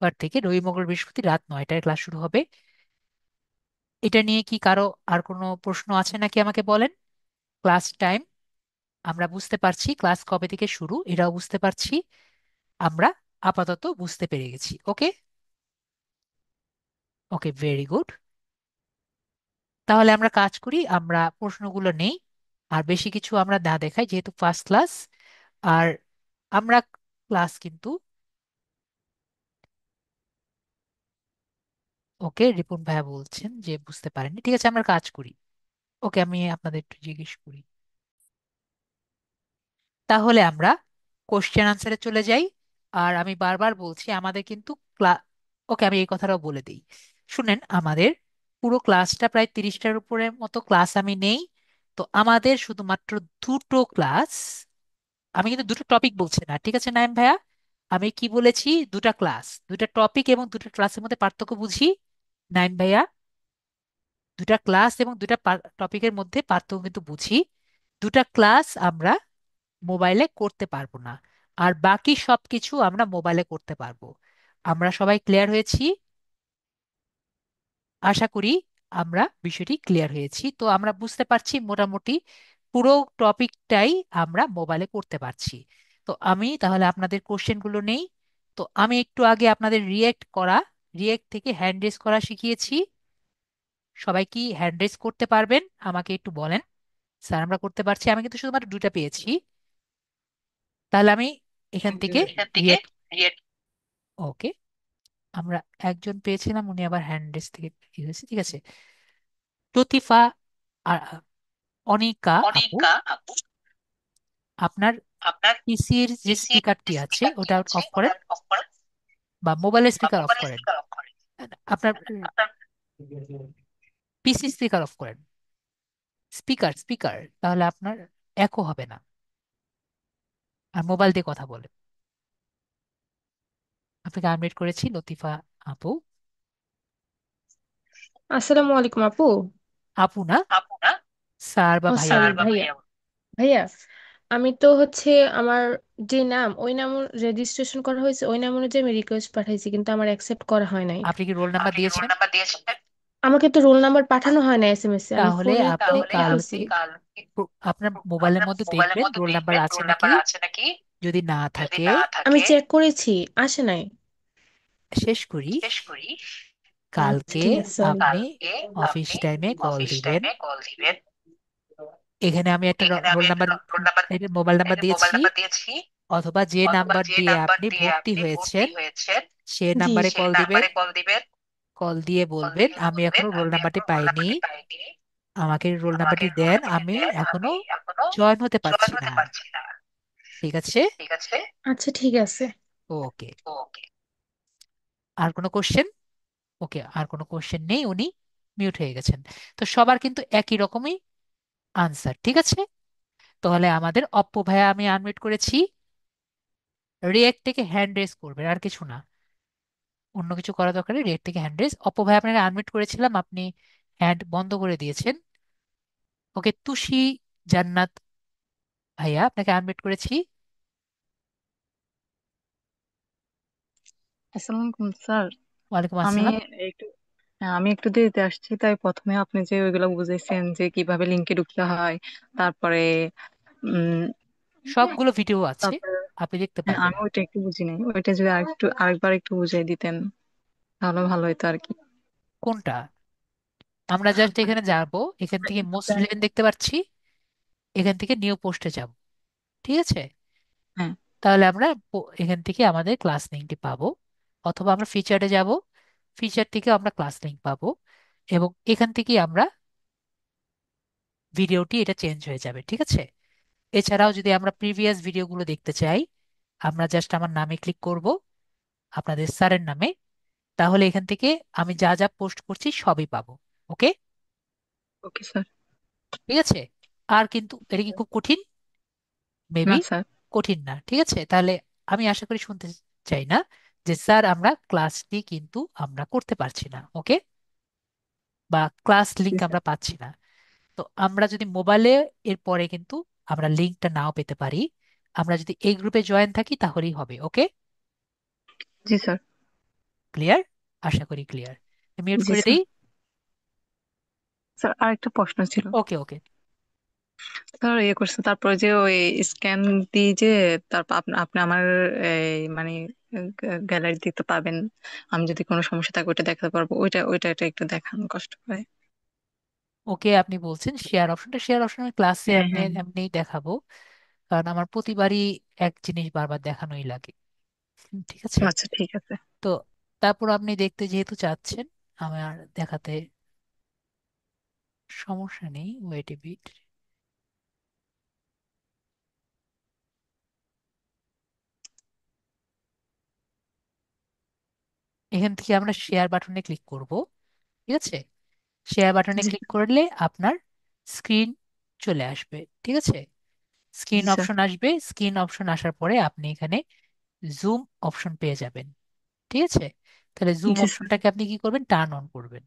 [SPEAKER 1] বার থেকে রবি মঙ্গল বৃহস্পতি রাত 9টায় ক্লাস শুরু হবে। এটা নিয়ে কি কারো আর কোনো প্রশ্ন আছে নাকি আমাকে বলেন। ক্লাস টাইম আমরা বুঝতে পারছি, ক্লাস কবে থেকে শুরু এটাও বুঝতে পারছি। আমরা আপাতত বুঝতে পেরে গেছি। ওকে, ওকে, ভেরি গুড। তাহলে আমরা কাজ করি, আমরা প্রশ্নগুলো নেই আর বেশি কিছু আমরা না দেখাই যেহেতু ফার্স্ট ক্লাস। আর আমরা ক্লাস কিন্তু, ওকে, রিপন ভাইয়া বলছেন যে বুঝতে পারেননি, ঠিক আছে আমরা কাজ করি। ওকে, আমি আপনাদের একটু জিজ্ঞেস করি। তাহলে আমরা কোশ্চেন আনসারে চলে যাই। আর আমি বারবার বলছি আমাদের কিন্তু ওকে, আমি এই কথাটাও বলে দিই। শুনেন, আমাদের পুরো ক্লাসটা প্রায় 30টার উপরে মতো ক্লাস আমি নেই। তো আমাদের শুধুমাত্র দুটো ক্লাস, আমি কিন্তু দুটো টপিক বলছি না, ঠিক আছে নাইম ভাইয়া। আমি কি বলেছি, দুটা ক্লাস, দুটা টপিক এবং দুটো ক্লাসের মধ্যে পার্থক্য বুঝি। নাইম ভাইয়া, দুটা ক্লাস এবং দুটা টপিকের মধ্যে পার্থক্য কিন্তু বুঝি। দুটা ক্লাস আমরা মোবাইলে করতে পারবো না, আর বাকি সবকিছু আমরা মোবাইলে করতে পারবো। আমরা সবাই ক্লিয়ার হয়েছি? আশা করি আমরা বিষয়টি ক্লিয়ার হয়েছি। তো আমরা বুঝতে পারছি মোটামুটি পুরো টপিকটাই আমরা মোবাইলে করতে পারছি। তো আমি তাহলে আপনাদের কোশ্চেনগুলো নেই। তো আমি একটু আগে আপনাদের রিয়েক্ট থেকে হ্যান্ড রেজ করা শিখিয়েছি। সবাই কি হ্যান্ড রেজ করতে পারবেন আমাকে একটু বলেন। স্যার আমরা করতে পারছি, আমি কিন্তু শুধুমাত্র দুটা পেয়েছি। তাহলে আমি এখান থেকে
[SPEAKER 2] এখান থেকে
[SPEAKER 1] রিয়েক্ট
[SPEAKER 2] রিয়েট
[SPEAKER 1] ওকে, আমরা একজন পেয়েছিলাম, উনি আবার হ্যান্ড রেস থেকে ইয়ে হয়েছে, ঠিক আছে। লতিফা আর অনিকা আপু,
[SPEAKER 2] অনিকা আপু,
[SPEAKER 1] আপনার
[SPEAKER 2] আপনার
[SPEAKER 1] পিসির যে
[SPEAKER 2] পিসির
[SPEAKER 1] স্পিকারটি
[SPEAKER 2] যে
[SPEAKER 1] আছে
[SPEAKER 2] স্পিকারটি
[SPEAKER 1] ওটা
[SPEAKER 2] আছে
[SPEAKER 1] অফ
[SPEAKER 2] ওটা
[SPEAKER 1] করেন,
[SPEAKER 2] অফ করেন
[SPEAKER 1] বা মোবাইলের
[SPEAKER 2] বা
[SPEAKER 1] স্পিকার অফ
[SPEAKER 2] মোবাইলের
[SPEAKER 1] করেন।
[SPEAKER 2] স্পিকার অফ করেন।
[SPEAKER 1] আপনার
[SPEAKER 2] আপনার
[SPEAKER 1] পিসি স্পিকার অফ করেন, স্পিকার স্পিকার, তাহলে আপনার একও হবে না। আর মোবাইল দিয়ে কথা বলে। আপনাকে আনমিউট করেছি, লতিফা আপু।
[SPEAKER 3] আসসালামু আলাইকুম আপু।
[SPEAKER 1] আপু না,
[SPEAKER 2] আপু না,
[SPEAKER 1] স্যার বা
[SPEAKER 3] ও
[SPEAKER 1] ভাইয়া
[SPEAKER 3] সরি
[SPEAKER 2] স্যার বা
[SPEAKER 1] বলবেন।
[SPEAKER 3] ভাইয়া।
[SPEAKER 2] ভাইয়া।
[SPEAKER 3] ভাইয়া, আমি তো হচ্ছে আমার যে নাম ওই নাম রেজিস্ট্রেশন করা হয়েছে, ওই নাম অনুযায়ী আমি রিকোয়েস্ট পাঠাইছি, কিন্তু আমার অ্যাকসেপ্ট করা হয় নাই।
[SPEAKER 1] আপনি কি রোল নাম্বার
[SPEAKER 2] আপনি কি রোল
[SPEAKER 1] দিয়েছেন?
[SPEAKER 2] নাম্বার দিয়েছেন?
[SPEAKER 3] আমাকে তো রোল নাম্বার পাঠানো হয় না এসএমএস এ, আমি
[SPEAKER 1] তাহলে
[SPEAKER 3] ফোনে
[SPEAKER 1] আপনি
[SPEAKER 3] দেখে
[SPEAKER 1] কালকে
[SPEAKER 3] ফেলছি।
[SPEAKER 1] আপনার মোবাইলের
[SPEAKER 2] আপনার
[SPEAKER 1] মধ্যে
[SPEAKER 2] মোবাইলের
[SPEAKER 1] দেখবেন
[SPEAKER 2] মধ্যে
[SPEAKER 1] রোল নাম্বার
[SPEAKER 2] দেখবেন
[SPEAKER 1] আছে
[SPEAKER 2] রোল
[SPEAKER 1] নাকি।
[SPEAKER 2] নাম্বার আছে নাকি।
[SPEAKER 1] যদি না
[SPEAKER 2] যদি
[SPEAKER 1] থাকে,
[SPEAKER 2] না
[SPEAKER 3] আমি
[SPEAKER 2] থাকে,
[SPEAKER 3] চেক করেছি, আসে নাই।
[SPEAKER 1] শেষ করি,
[SPEAKER 2] শেষ করি।
[SPEAKER 3] আচ্ছা
[SPEAKER 1] কালকে
[SPEAKER 3] ঠিক আছে, সরি।
[SPEAKER 1] আপনি
[SPEAKER 2] কালকে
[SPEAKER 1] অফিস
[SPEAKER 2] আপনি
[SPEAKER 1] টাইমে কল
[SPEAKER 2] অফিস
[SPEAKER 1] দিবেন।
[SPEAKER 2] টাইমে কল দিবেন।
[SPEAKER 1] এখানে আমি একটা
[SPEAKER 2] এখানে আমি
[SPEAKER 1] রোল
[SPEAKER 2] একটা
[SPEAKER 1] number,
[SPEAKER 2] roll number,
[SPEAKER 1] mobile number
[SPEAKER 2] একটা মোবাইল
[SPEAKER 1] দিয়েছি,
[SPEAKER 2] নাম্বার দিয়েছি,
[SPEAKER 1] অথবা যে
[SPEAKER 2] অথবা
[SPEAKER 1] নাম্বার
[SPEAKER 2] যে
[SPEAKER 1] দিয়ে
[SPEAKER 2] নাম্বার
[SPEAKER 1] আপনি
[SPEAKER 2] দিয়ে
[SPEAKER 1] ভর্তি
[SPEAKER 2] আপনি ভর্তি
[SPEAKER 1] হয়েছেন
[SPEAKER 2] হয়েছেন
[SPEAKER 1] সে
[SPEAKER 3] জি।
[SPEAKER 1] নাম্বারে
[SPEAKER 2] সেই
[SPEAKER 1] কল দিবেন।
[SPEAKER 2] নাম্বারে কল দিবেন।
[SPEAKER 1] কল দিয়ে
[SPEAKER 2] কল
[SPEAKER 1] বলবেন
[SPEAKER 2] দিয়ে
[SPEAKER 1] আমি
[SPEAKER 2] বলবেন
[SPEAKER 1] এখনো রোল
[SPEAKER 2] আমি
[SPEAKER 1] নাম্বারটি
[SPEAKER 2] এখনো রোল
[SPEAKER 1] পাইনি,
[SPEAKER 2] নাম্বারটি পাইনি,
[SPEAKER 1] আমাকে রোল
[SPEAKER 2] আমাকে
[SPEAKER 1] নাম্বারটি
[SPEAKER 2] রোল
[SPEAKER 1] দেন,
[SPEAKER 2] নাম্বারটি
[SPEAKER 1] আমি
[SPEAKER 2] দেন,
[SPEAKER 1] এখনো
[SPEAKER 2] আমি এখনো
[SPEAKER 1] জয়েন হতে
[SPEAKER 2] জয়েন
[SPEAKER 1] পারছি না।
[SPEAKER 2] হতে পারছি না।
[SPEAKER 1] ঠিক আছে।
[SPEAKER 2] ঠিক আছে।
[SPEAKER 3] আচ্ছা ঠিক আছে।
[SPEAKER 1] ওকে।
[SPEAKER 2] ওকে।
[SPEAKER 1] আর কোনো কোশ্চেন? ওকে, আর কোনো কোশ্চেন নেই, উনি মিউট হয়ে গেছেন। তো সবার কিন্তু একই রকমই আনসার, ঠিক আছে। তাহলে আমাদের অপ্পু ভাইয়া আমি আনমিউট করেছি, রিয়েক্ট থেকে হ্যান্ড রেজ করবেন, আর কিছু না। অন্য কিছু করা দরকার নেই, রিয়েক্ট থেকে হ্যান্ড রেজ। অপ্পু ভাই আপনাকে আনমিউট করেছিলাম, আপনি হ্যান্ড বন্ধ করে দিয়েছেন। ওকে, তুষি জান্নাত ভাইয়া আপনাকে আনমিউট করেছি।
[SPEAKER 4] আসসালামু আলাইকুম স্যার।
[SPEAKER 1] ওয়ালাইকুম
[SPEAKER 4] আমি
[SPEAKER 1] আসসালাম।
[SPEAKER 4] একটু আমি একটু দেরিতে আসছি, তাই প্রথমে আপনি যে ওইগুলো বুঝাইছেন যে কিভাবে লিঙ্কে ঢুকতে হয়, তারপরে উম
[SPEAKER 1] সবগুলো ভিডিও আছে,
[SPEAKER 4] তারপরে
[SPEAKER 1] আপনি দেখতে
[SPEAKER 4] হ্যাঁ,
[SPEAKER 1] পারবেন।
[SPEAKER 4] আমি ওইটা একটু বুঝি নাই, ওইটা যদি আরেকবার একটু বুঝাই দিতেন তাহলে ভালো হতো আর কি।
[SPEAKER 1] কোনটা? আমরা জাস্ট এখানে যাব, এখান থেকে মোস্ট রিলেভেন্ট দেখতে পাচ্ছি, এখান থেকে নিউ পোস্টে যাব, ঠিক আছে।
[SPEAKER 4] হ্যাঁ।
[SPEAKER 1] তাহলে আমরা এখান থেকে আমাদের ক্লাস লিঙ্কটি পাবো, অথবা আমরা ফিচারে যাব, ফিচার থেকে আমরা ক্লাস লিঙ্ক পাবো, এবং এখান থেকে আমরা ভিডিওটি এটা চেঞ্জ হয়ে যাবে, ঠিক আছে। এছাড়াও যদি আমরা প্রিভিয়াস ভিডিওগুলো দেখতে চাই, আমরা জাস্ট আমার নামে ক্লিক করব, আপনাদের স্যারের নামে, তাহলে এখান থেকে আমি যা যা পোস্ট করছি সবই পাবো। ওকে,
[SPEAKER 4] ওকে স্যার।
[SPEAKER 1] ঠিক আছে। আর কিন্তু এটা কি খুব কঠিন? মেবি
[SPEAKER 4] না স্যার।
[SPEAKER 1] কঠিন না, ঠিক আছে। তাহলে আমি আশা করি শুনতে চাই না যে স্যার আমরা ক্লাসটি কিন্তু আমরা করতে পারছি না, ওকে, বা ক্লাস
[SPEAKER 4] জি
[SPEAKER 1] লিংক
[SPEAKER 4] স্যার।
[SPEAKER 1] আমরা পাচ্ছি না। তো আমরা যদি মোবাইলে, এর পরে কিন্তু আমরা লিংকটা নাও পেতে পারি, আমরা যদি এই গ্রুপে জয়েন থাকি তাহলেই হবে। ওকে,
[SPEAKER 4] জি স্যার।
[SPEAKER 1] ক্লিয়ার? আশা করি ক্লিয়ার। মিউট
[SPEAKER 4] জি
[SPEAKER 1] করে
[SPEAKER 4] স্যার।
[SPEAKER 1] দিই।
[SPEAKER 4] স্যার আরেকটা প্রশ্ন ছিল।
[SPEAKER 1] ওকে ওকে।
[SPEAKER 4] স্যার ইয়ে করছে, তারপরে যে ওই স্ক্যান দিয়ে যে তারপর আপনি আপনি আমার এই মানে গ্যালারি দেখতে পাবেন, আমি যদি কোনো সমস্যা থাকে ওইটা দেখাতে পারবো, ওইটা এটা একটু দেখান কষ্ট করে।
[SPEAKER 1] ওকে, আপনি বলছেন শেয়ার অপশনটা, শেয়ার অপশন আমি ক্লাসে
[SPEAKER 4] হ্যাঁ
[SPEAKER 1] এমনি
[SPEAKER 4] হ্যাঁ।
[SPEAKER 1] এমনিই দেখাবো, কারণ আমার প্রতিবারই এক জিনিস বারবার দেখানোই লাগে। ঠিক আছে।
[SPEAKER 4] আচ্ছা ঠিক আছে।
[SPEAKER 1] তো তারপর আপনি দেখতে যেহেতু চাচ্ছেন, আমার দেখাতে সমস্যা নেই, ওয়েট এ বিট। এখান থেকে আমরা শেয়ার বাটনে ক্লিক করব, ঠিক আছে। শেয়ার বাটনে
[SPEAKER 4] জি
[SPEAKER 1] ক্লিক করলে আপনার স্ক্রিন চলে আসবে, ঠিক আছে। স্ক্রিন
[SPEAKER 4] জি স্যার।
[SPEAKER 1] অপশন আসবে, স্ক্রিন অপশন আসার পরে আপনি এখানে জুম অপশন পেয়ে যাবেন, ঠিক আছে। তাহলে জুম
[SPEAKER 4] জি স্যার।
[SPEAKER 1] অপশনটাকে আপনি কি করবেন, টার্ন অন করবেন।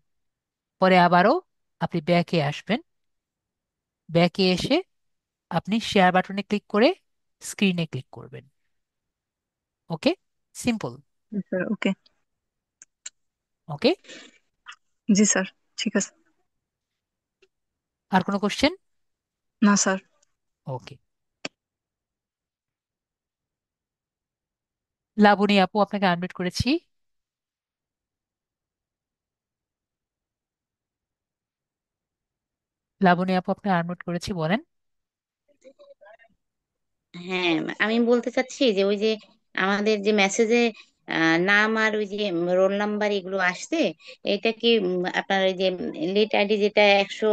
[SPEAKER 1] পরে আবারও আপনি ব্যাকে আসবেন, ব্যাকে এসে আপনি শেয়ার বাটনে ক্লিক করে স্ক্রিনে ক্লিক করবেন। ওকে, সিম্পল।
[SPEAKER 4] জি স্যার। ওকে।
[SPEAKER 1] ওকে।
[SPEAKER 4] জি স্যার। ঠিক আছে।
[SPEAKER 1] আর কোনো কোশ্চেন?
[SPEAKER 4] না স্যার।
[SPEAKER 1] ওকে। লাবণী আপু আপনাকে আনমিউট করেছি। লাবণী আপু আপনাকে আনমিউট করেছি, বলেন।
[SPEAKER 2] হ্যাঁ, আমি বলতে চাচ্ছি যে ওই যে আমাদের যে মেসেজে নাম আর ওই যে রোল নাম্বার এগুলো আসছে। এটা কি আপনার ওই যে লেট আইডি যেটা 100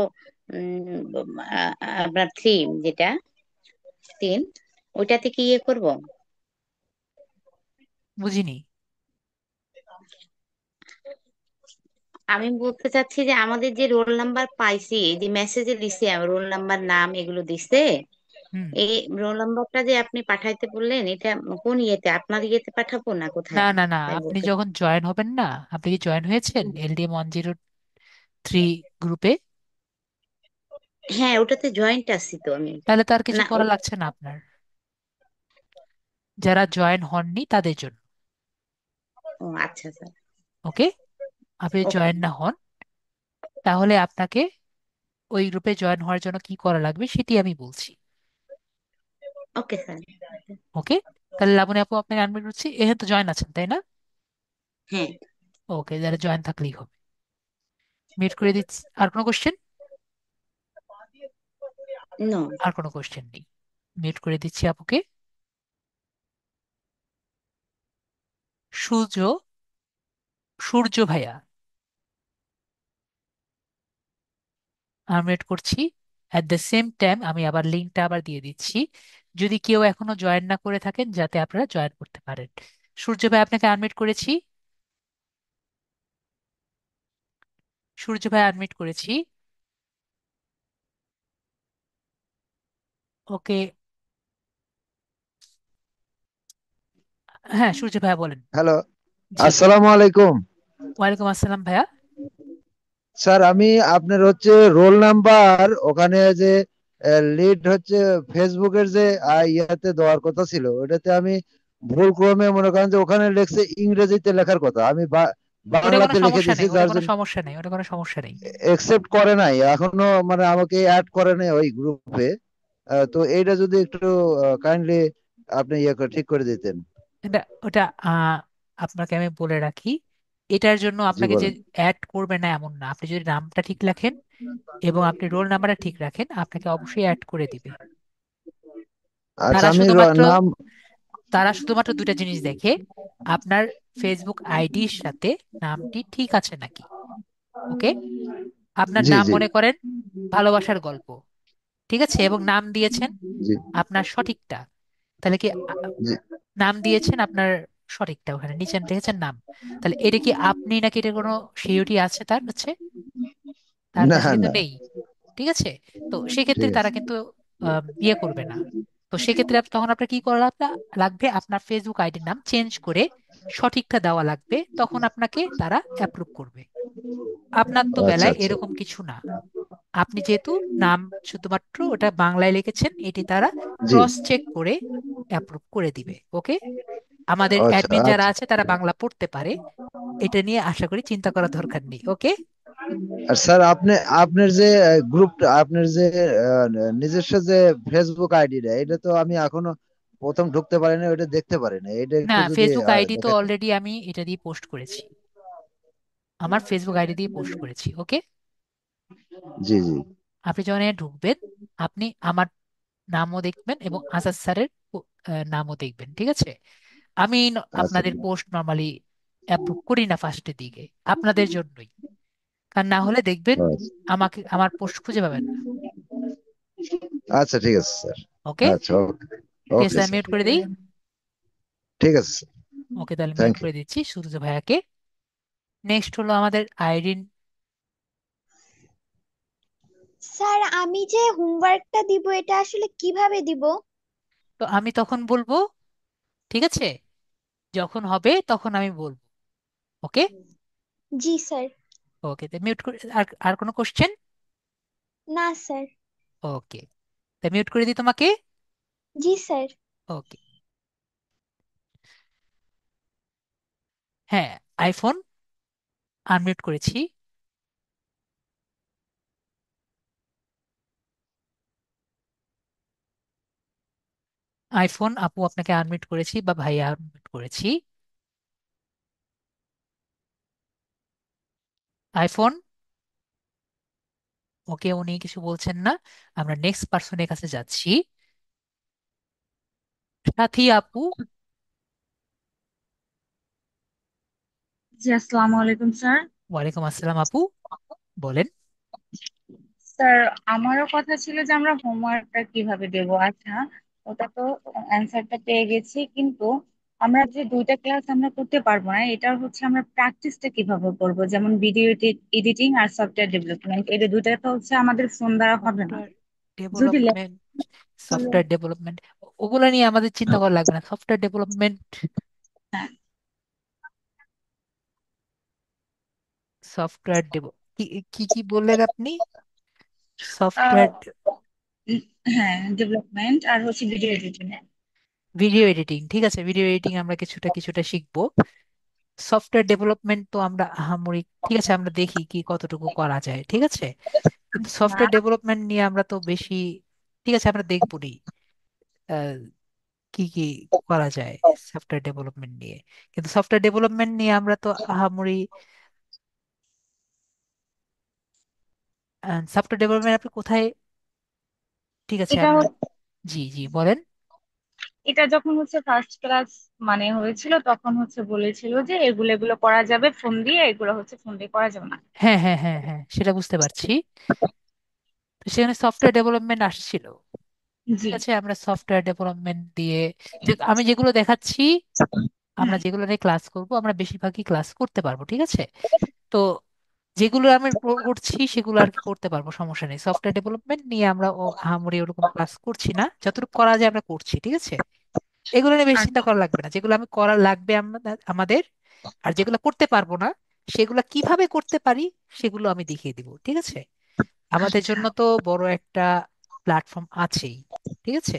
[SPEAKER 2] আপনার 3 যেটা 3, ওইটাতে কি ইয়ে করব?
[SPEAKER 1] বুঝিনি।
[SPEAKER 2] আমি বলতে চাচ্ছি যে আমাদের যে রোল নাম্বার পাইছি, এই যে মেসেজে দিছে রোল নাম্বার নাম এগুলো দিছে,
[SPEAKER 1] হুম।
[SPEAKER 2] এই রোল নাম্বারটা যে আপনি পাঠাইতে বললেন, এটা কোন ইয়েতে, আপনার ইয়েতে পাঠাবো না
[SPEAKER 1] না
[SPEAKER 2] কোথায়?
[SPEAKER 1] না না,
[SPEAKER 2] তাই
[SPEAKER 1] আপনি
[SPEAKER 2] বলতে।
[SPEAKER 1] যখন জয়েন হবেন না, আপনি কি জয়েন হয়েছেন LDM 103 গ্রুপে?
[SPEAKER 2] হ্যাঁ, ওটাতে জয়েন্ট আছি তো আমি।
[SPEAKER 1] তাহলে তো আর কিছু
[SPEAKER 2] না
[SPEAKER 1] করা লাগছে না আপনার। যারা জয়েন হননি তাদের জন্য।
[SPEAKER 2] ও আচ্ছা স্যার।
[SPEAKER 1] ওকে। আপনি
[SPEAKER 2] ওকে।
[SPEAKER 1] জয়েন না হন, তাহলে আপনাকে ওই গ্রুপে জয়েন হওয়ার জন্য কি করা লাগবে সেটি আমি বলছি।
[SPEAKER 2] Okay sir.
[SPEAKER 1] ওকে। তাহলে লাবণী আপু, আপনাকে আনমিউট করছি, এখানে তো জয়েন আছেন তাই না?
[SPEAKER 2] হ্যাঁ।
[SPEAKER 1] ওকে, যারা জয়েন থাকলেই হবে। মিউট করে দিচ্ছি। আর কোনো কোশ্চেন?
[SPEAKER 2] নো।
[SPEAKER 1] আর কোনো কোশ্চেন নেই। মিউট করে দিচ্ছি আপুকে। সূর্য, সূর্য ভাইয়া, আনমিউট করছি। অ্যাট দ্য সেম টাইম আমি আবার লিঙ্কটা আবার দিয়ে দিচ্ছি, যদি কেউ এখনো জয়েন না করে থাকেন যাতে আপনারা জয়েন করতে পারেন। সূর্য ভাই, আপনাকে আনমিউট করেছি। সূর্য ভাই, আনমিউট করেছি। ওকে। হ্যাঁ, সূর্য ভাইয়া বলেন।
[SPEAKER 5] হ্যালো,
[SPEAKER 1] জি।
[SPEAKER 5] আসসালামু আলাইকুম।
[SPEAKER 1] ওয়ালাইকুম আসসালাম ভাইয়া।
[SPEAKER 5] স্যার, আমি আপনার হচ্ছে রোল নাম্বার ওখানে যে লিড হচ্ছে ফেসবুকের যে ইয়াতে দেওয়ার কথা ছিল, ওটাতে আমি ভুল ক্রমে মনে করেন যে ওখানে লিখছে ইংরেজিতে লেখার কথা, আমি
[SPEAKER 1] ওটা কোনো
[SPEAKER 5] বাংলাতে লিখে
[SPEAKER 1] সমস্যা
[SPEAKER 5] দিছি,
[SPEAKER 1] নেই, ওটা
[SPEAKER 5] যার
[SPEAKER 1] কোনো
[SPEAKER 5] জন্য
[SPEAKER 1] সমস্যা নেই, ওটা কোনো সমস্যা নেই।
[SPEAKER 5] একসেপ্ট করে নাই এখনো, মানে আমাকে অ্যাড করে নাই ওই গ্রুপে। তো এইটা যদি একটু কাইন্ডলি আপনি ইয়ে করে ঠিক করে দিতেন।
[SPEAKER 1] এটা ওটা আপনাকে আমি বলে রাখি, এটার জন্য
[SPEAKER 5] জি
[SPEAKER 1] আপনাকে যে
[SPEAKER 5] বলেন।
[SPEAKER 1] অ্যাড করবে না এমন না। আপনি যদি নামটা ঠিক রাখেন এবং আপনি রোল নাম্বারটা ঠিক রাখেন, আপনাকে অবশ্যই অ্যাড করে দিবে।
[SPEAKER 5] আচ্ছা,
[SPEAKER 1] তারা
[SPEAKER 5] আমি
[SPEAKER 1] শুধুমাত্র
[SPEAKER 5] নাম।
[SPEAKER 1] তারা শুধুমাত্র দুইটা জিনিস দেখে: আপনার ফেসবুক আইডির সাথে নামটি ঠিক আছে নাকি। ওকে। আপনার
[SPEAKER 5] জি
[SPEAKER 1] নাম
[SPEAKER 5] জি
[SPEAKER 1] মনে করেন ভালোবাসার গল্প, ঠিক আছে, এবং নাম দিয়েছেন
[SPEAKER 5] জি
[SPEAKER 1] আপনার সঠিকটা, তাহলে কি
[SPEAKER 5] জি।
[SPEAKER 1] নাম দিয়েছেন আপনার সঠিকটা, ওখানে নিচে লিখেছেন নাম, তাহলে এটা কি আপনি নাকি, এটা কোনো সিওরিটি আছে তার কাছে? তার
[SPEAKER 5] না
[SPEAKER 1] কাছে কিন্তু
[SPEAKER 5] না।
[SPEAKER 1] নেই। ঠিক আছে। তো সেক্ষেত্রে
[SPEAKER 5] ঠিক
[SPEAKER 1] তারা
[SPEAKER 5] আছে।
[SPEAKER 1] কিন্তু বিয়ে করবে না। তো সেক্ষেত্রে তখন আপনার কি করা লাগবে, আপনার ফেসবুক আইডির নাম চেঞ্জ করে সঠিকটা দেওয়া লাগবে, তখন আপনাকে তারা অ্যাপ্রুভ করবে। আপনার তো
[SPEAKER 5] আচ্ছা
[SPEAKER 1] বেলায়
[SPEAKER 5] আচ্ছা।
[SPEAKER 1] এরকম কিছু না। আপনি যেহেতু নাম শুধুমাত্র ওটা বাংলায় লিখেছেন, এটি তারা
[SPEAKER 5] জি।
[SPEAKER 1] ক্রস চেক করে অ্যাপ্রুভ করে দিবে। ওকে। আমাদের
[SPEAKER 5] আচ্ছা
[SPEAKER 1] অ্যাডমিন যারা
[SPEAKER 5] আচ্ছা।
[SPEAKER 1] আছে তারা বাংলা পড়তে পারে, এটা নিয়ে আশা করি চিন্তা করার দরকার নেই। ওকে।
[SPEAKER 5] আর স্যার, আপনার যে গ্রুপটা, আপনার যে আহ, নিজস্ব যে ফেসবুক আইডিটা, এটা তো আমি এখনো প্রথম ঢুকতে পারি না, ওটা দেখতে পারি না, এটা
[SPEAKER 1] না,
[SPEAKER 5] একটু যদি
[SPEAKER 1] ফেসবুক আইডি তো
[SPEAKER 5] দেখাতেন।
[SPEAKER 1] অলরেডি আমি এটা দিয়ে পোস্ট করেছি, আমার ফেসবুক আইডি দিয়ে পোস্ট করেছি। ওকে।
[SPEAKER 5] জি জি।
[SPEAKER 1] আপনি যখন এখানে ঢুকবেন, আপনি আমার নামও দেখবেন এবং আসাদ স্যারের নামও দেখবেন। ঠিক আছে। আমি
[SPEAKER 5] আচ্ছা
[SPEAKER 1] আপনাদের পোস্ট নর্মালি অ্যাপ্রুভ করি না ফার্স্টের দিকে, আপনাদের জন্যই। কারণ না হলে দেখবেন
[SPEAKER 5] আচ্ছা।
[SPEAKER 1] আমাকে আমার পোস্ট খুঁজে পাবেন না।
[SPEAKER 5] আচ্ছা, ঠিক আছে স্যার।
[SPEAKER 1] ওকে।
[SPEAKER 5] আচ্ছা, ওকে।
[SPEAKER 1] ঠিক আছে,
[SPEAKER 5] ওকে
[SPEAKER 1] আমি
[SPEAKER 5] স্যার।
[SPEAKER 1] মিউট করে দিই।
[SPEAKER 5] ঠিক আছে স্যার।
[SPEAKER 1] ওকে, তাহলে মিউট
[SPEAKER 5] থ্যাংক ইউ।
[SPEAKER 1] করে দিচ্ছি সূর্য ভাইয়াকে। নেক্সট হলো আমাদের আইরিন।
[SPEAKER 6] স্যার, আমি যে হোমওয়ার্কটা দিব এটা আসলে কিভাবে দিব?
[SPEAKER 1] তো আমি তখন বলবো, ঠিক আছে, যখন হবে তখন আমি বলবো। ওকে।
[SPEAKER 6] জি স্যার।
[SPEAKER 1] ওকে, তো মিউট করে, আর আর কোনো কোশ্চেন?
[SPEAKER 6] না স্যার।
[SPEAKER 1] ওকে, তো মিউট করে দিই তোমাকে।
[SPEAKER 6] জি স্যার।
[SPEAKER 1] ওকে। হ্যাঁ, আইফোন, আনমিউট করেছি। আইফোন আপু, আপনাকে আনমিউট করেছি, বা ভাইয়া আনমিউট করেছি। আইফোন। ওকে, উনি কিছু বলছেন না। আমরা নেক্সট পার্সনের কাছে যাচ্ছি। সাথী আপু।
[SPEAKER 7] জি, আসসালামু আলাইকুম স্যার।
[SPEAKER 1] ওয়ালাইকুম আসসালাম আপু, বলেন।
[SPEAKER 7] স্যার, আমারও কথা ছিল যে আমরা হোমওয়ার্কটা কিভাবে দেবো। আচ্ছা, ওটা তো অ্যান্সারটা পেয়ে গেছি, কিন্তু আমরা যে দুইটা ক্লাস আমরা করতে পারবো না, এটা হচ্ছে আমরা প্র্যাকটিসটা কিভাবে করব, যেমন ভিডিও এডিটিং আর সফটওয়্যার ডেভেলপমেন্ট, এই দুইটা তো হচ্ছে আমাদের ফোন দ্বারা হবে না।
[SPEAKER 1] সফটওয়্যার
[SPEAKER 7] যদি
[SPEAKER 1] ডেভেলপমেন্ট, সফটওয়্যার ডেভেলপমেন্ট, ওগুলো নিয়ে আমাদের চিন্তা করা লাগবে না। সফটওয়্যার ডেভেলপমেন্ট, সফটওয়্যার কি কি কি বললেন আপনি?
[SPEAKER 7] ল্যাপটপ,
[SPEAKER 1] সফটওয়্যার,
[SPEAKER 7] হ্যাঁ, ডেভেলপমেন্ট আর হচ্ছে ভিডিও এডিটিং।
[SPEAKER 1] ভিডিও এডিটিং, ঠিক আছে, ভিডিও এডিটিং আমরা কিছুটা কিছুটা শিখবো। সফটওয়্যার ডেভেলপমেন্ট তো আমরা আহামরি, ঠিক আছে, আমরা দেখি কি কতটুকু করা যায়, ঠিক আছে। কিন্তু সফটওয়্যার ডেভেলপমেন্ট নিয়ে আমরা তো বেশি, ঠিক আছে, আমরা দেখবো নি কি কি করা যায় সফটওয়্যার ডেভেলপমেন্ট নিয়ে। কিন্তু সফটওয়্যার ডেভেলপমেন্ট নিয়ে আমরা তো আহামরি, সফটওয়্যার ডেভেলপমেন্ট আপনি কোথায়, ঠিক আছে
[SPEAKER 7] এটা
[SPEAKER 1] আমরা, জি জি বলেন।
[SPEAKER 7] এটা যখন হচ্ছে ফার্স্ট ক্লাস মানে হয়েছিল, তখন হচ্ছে বলেছিল যে এগুলো এগুলো করা যাবে ফোন দিয়ে, এগুলো হচ্ছে ফোন দিয়ে করা যাবে না।
[SPEAKER 1] হ্যাঁ হ্যাঁ হ্যাঁ হ্যাঁ, সেটা বুঝতে পারছি। তো সেখানে সফটওয়্যার ডেভেলপমেন্ট আসছিল,
[SPEAKER 7] জি।
[SPEAKER 1] ঠিক আছে, আমরা সফটওয়্যার ডেভেলপমেন্ট দিয়ে, যে আমি যেগুলো দেখাচ্ছি, আমরা
[SPEAKER 7] হ্যাঁ।
[SPEAKER 1] যেগুলো নিয়ে ক্লাস করব আমরা বেশিরভাগই ক্লাস করতে পারবো, ঠিক আছে। তো যেগুলো আমি করছি সেগুলো আর কি করতে পারবো, সমস্যা নেই। সফটওয়্যার ডেভেলপমেন্ট নিয়ে আমরা আহামরি ওরকম ক্লাস করছি না, যতটুকু করা যায় আমরা করছি, ঠিক আছে। এগুলো নিয়ে বেশি চিন্তা
[SPEAKER 7] আচ্ছা।
[SPEAKER 1] করা লাগবে না, যেগুলো আমি করা লাগবে আমাদের, আর যেগুলো করতে পারবো না সেগুলো কিভাবে করতে পারি সেগুলো আমি দেখিয়ে দিব, ঠিক আছে। আমাদের
[SPEAKER 7] আচ্ছা।
[SPEAKER 1] জন্য তো বড় একটা প্ল্যাটফর্ম আছেই, ঠিক আছে।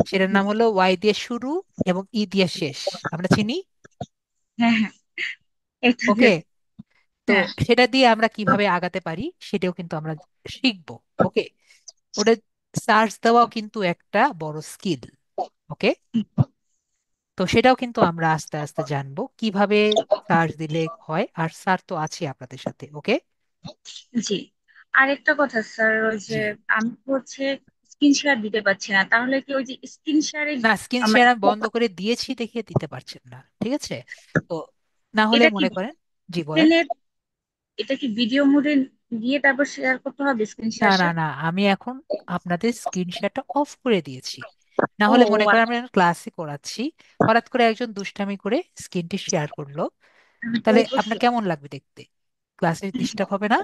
[SPEAKER 1] সেটার নাম হলো ওয়াই দিয়ে শুরু এবং ই দিয়ে শেষ, আমরা চিনি।
[SPEAKER 7] হ্যাঁ, হ্যাঁ, এটা
[SPEAKER 1] ওকে,
[SPEAKER 7] যে-
[SPEAKER 1] তো
[SPEAKER 7] হ্যাঁ।
[SPEAKER 1] সেটা দিয়ে আমরা কিভাবে আগাতে পারি সেটাও কিন্তু আমরা শিখবো। ওকে, ওটা সার্চ দেওয়াও কিন্তু একটা বড় স্কিল। ওকে, তো সেটাও কিন্তু আমরা আস্তে আস্তে জানবো কিভাবে সার্চ দিলে হয়, আর স্যার তো আছে আপনাদের সাথে। ওকে,
[SPEAKER 7] জি। আরেকটা কথা স্যার, ওই যে
[SPEAKER 1] জি।
[SPEAKER 7] আমি তো হচ্ছে স্ক্রিন শেয়ার দিতে পারছি না, তাহলে কি ওই যে স্ক্রিন শেয়ারে
[SPEAKER 1] না, স্ক্রিন শেয়ার আমি বন্ধ করে দিয়েছি দেখে দিতে পারছেন না, ঠিক আছে। তো না হলে
[SPEAKER 7] এটা কি
[SPEAKER 1] মনে করেন, জি বলেন।
[SPEAKER 7] স্ক্রিনে, এটা কি ভিডিও মোডে দিয়ে তারপর শেয়ার করতে হবে স্ক্রিন
[SPEAKER 1] না না
[SPEAKER 7] শেয়ার?
[SPEAKER 1] না, আমি এখন আপনাদের স্ক্রিন শেয়ারটা অফ করে দিয়েছি। না
[SPEAKER 7] ও
[SPEAKER 1] হলে
[SPEAKER 7] ও
[SPEAKER 1] মনে করেন
[SPEAKER 7] আচ্ছা,
[SPEAKER 1] আমরা ক্লাসে করাচ্ছি, হঠাৎ করে একজন দুষ্টামি করে স্ক্রিনটি শেয়ার করলো,
[SPEAKER 7] আমি তো
[SPEAKER 1] তাহলে আপনার
[SPEAKER 7] বুঝলাম।
[SPEAKER 1] কেমন লাগবে দেখতে? ক্লাসে ডিস্টার্ব হবে না?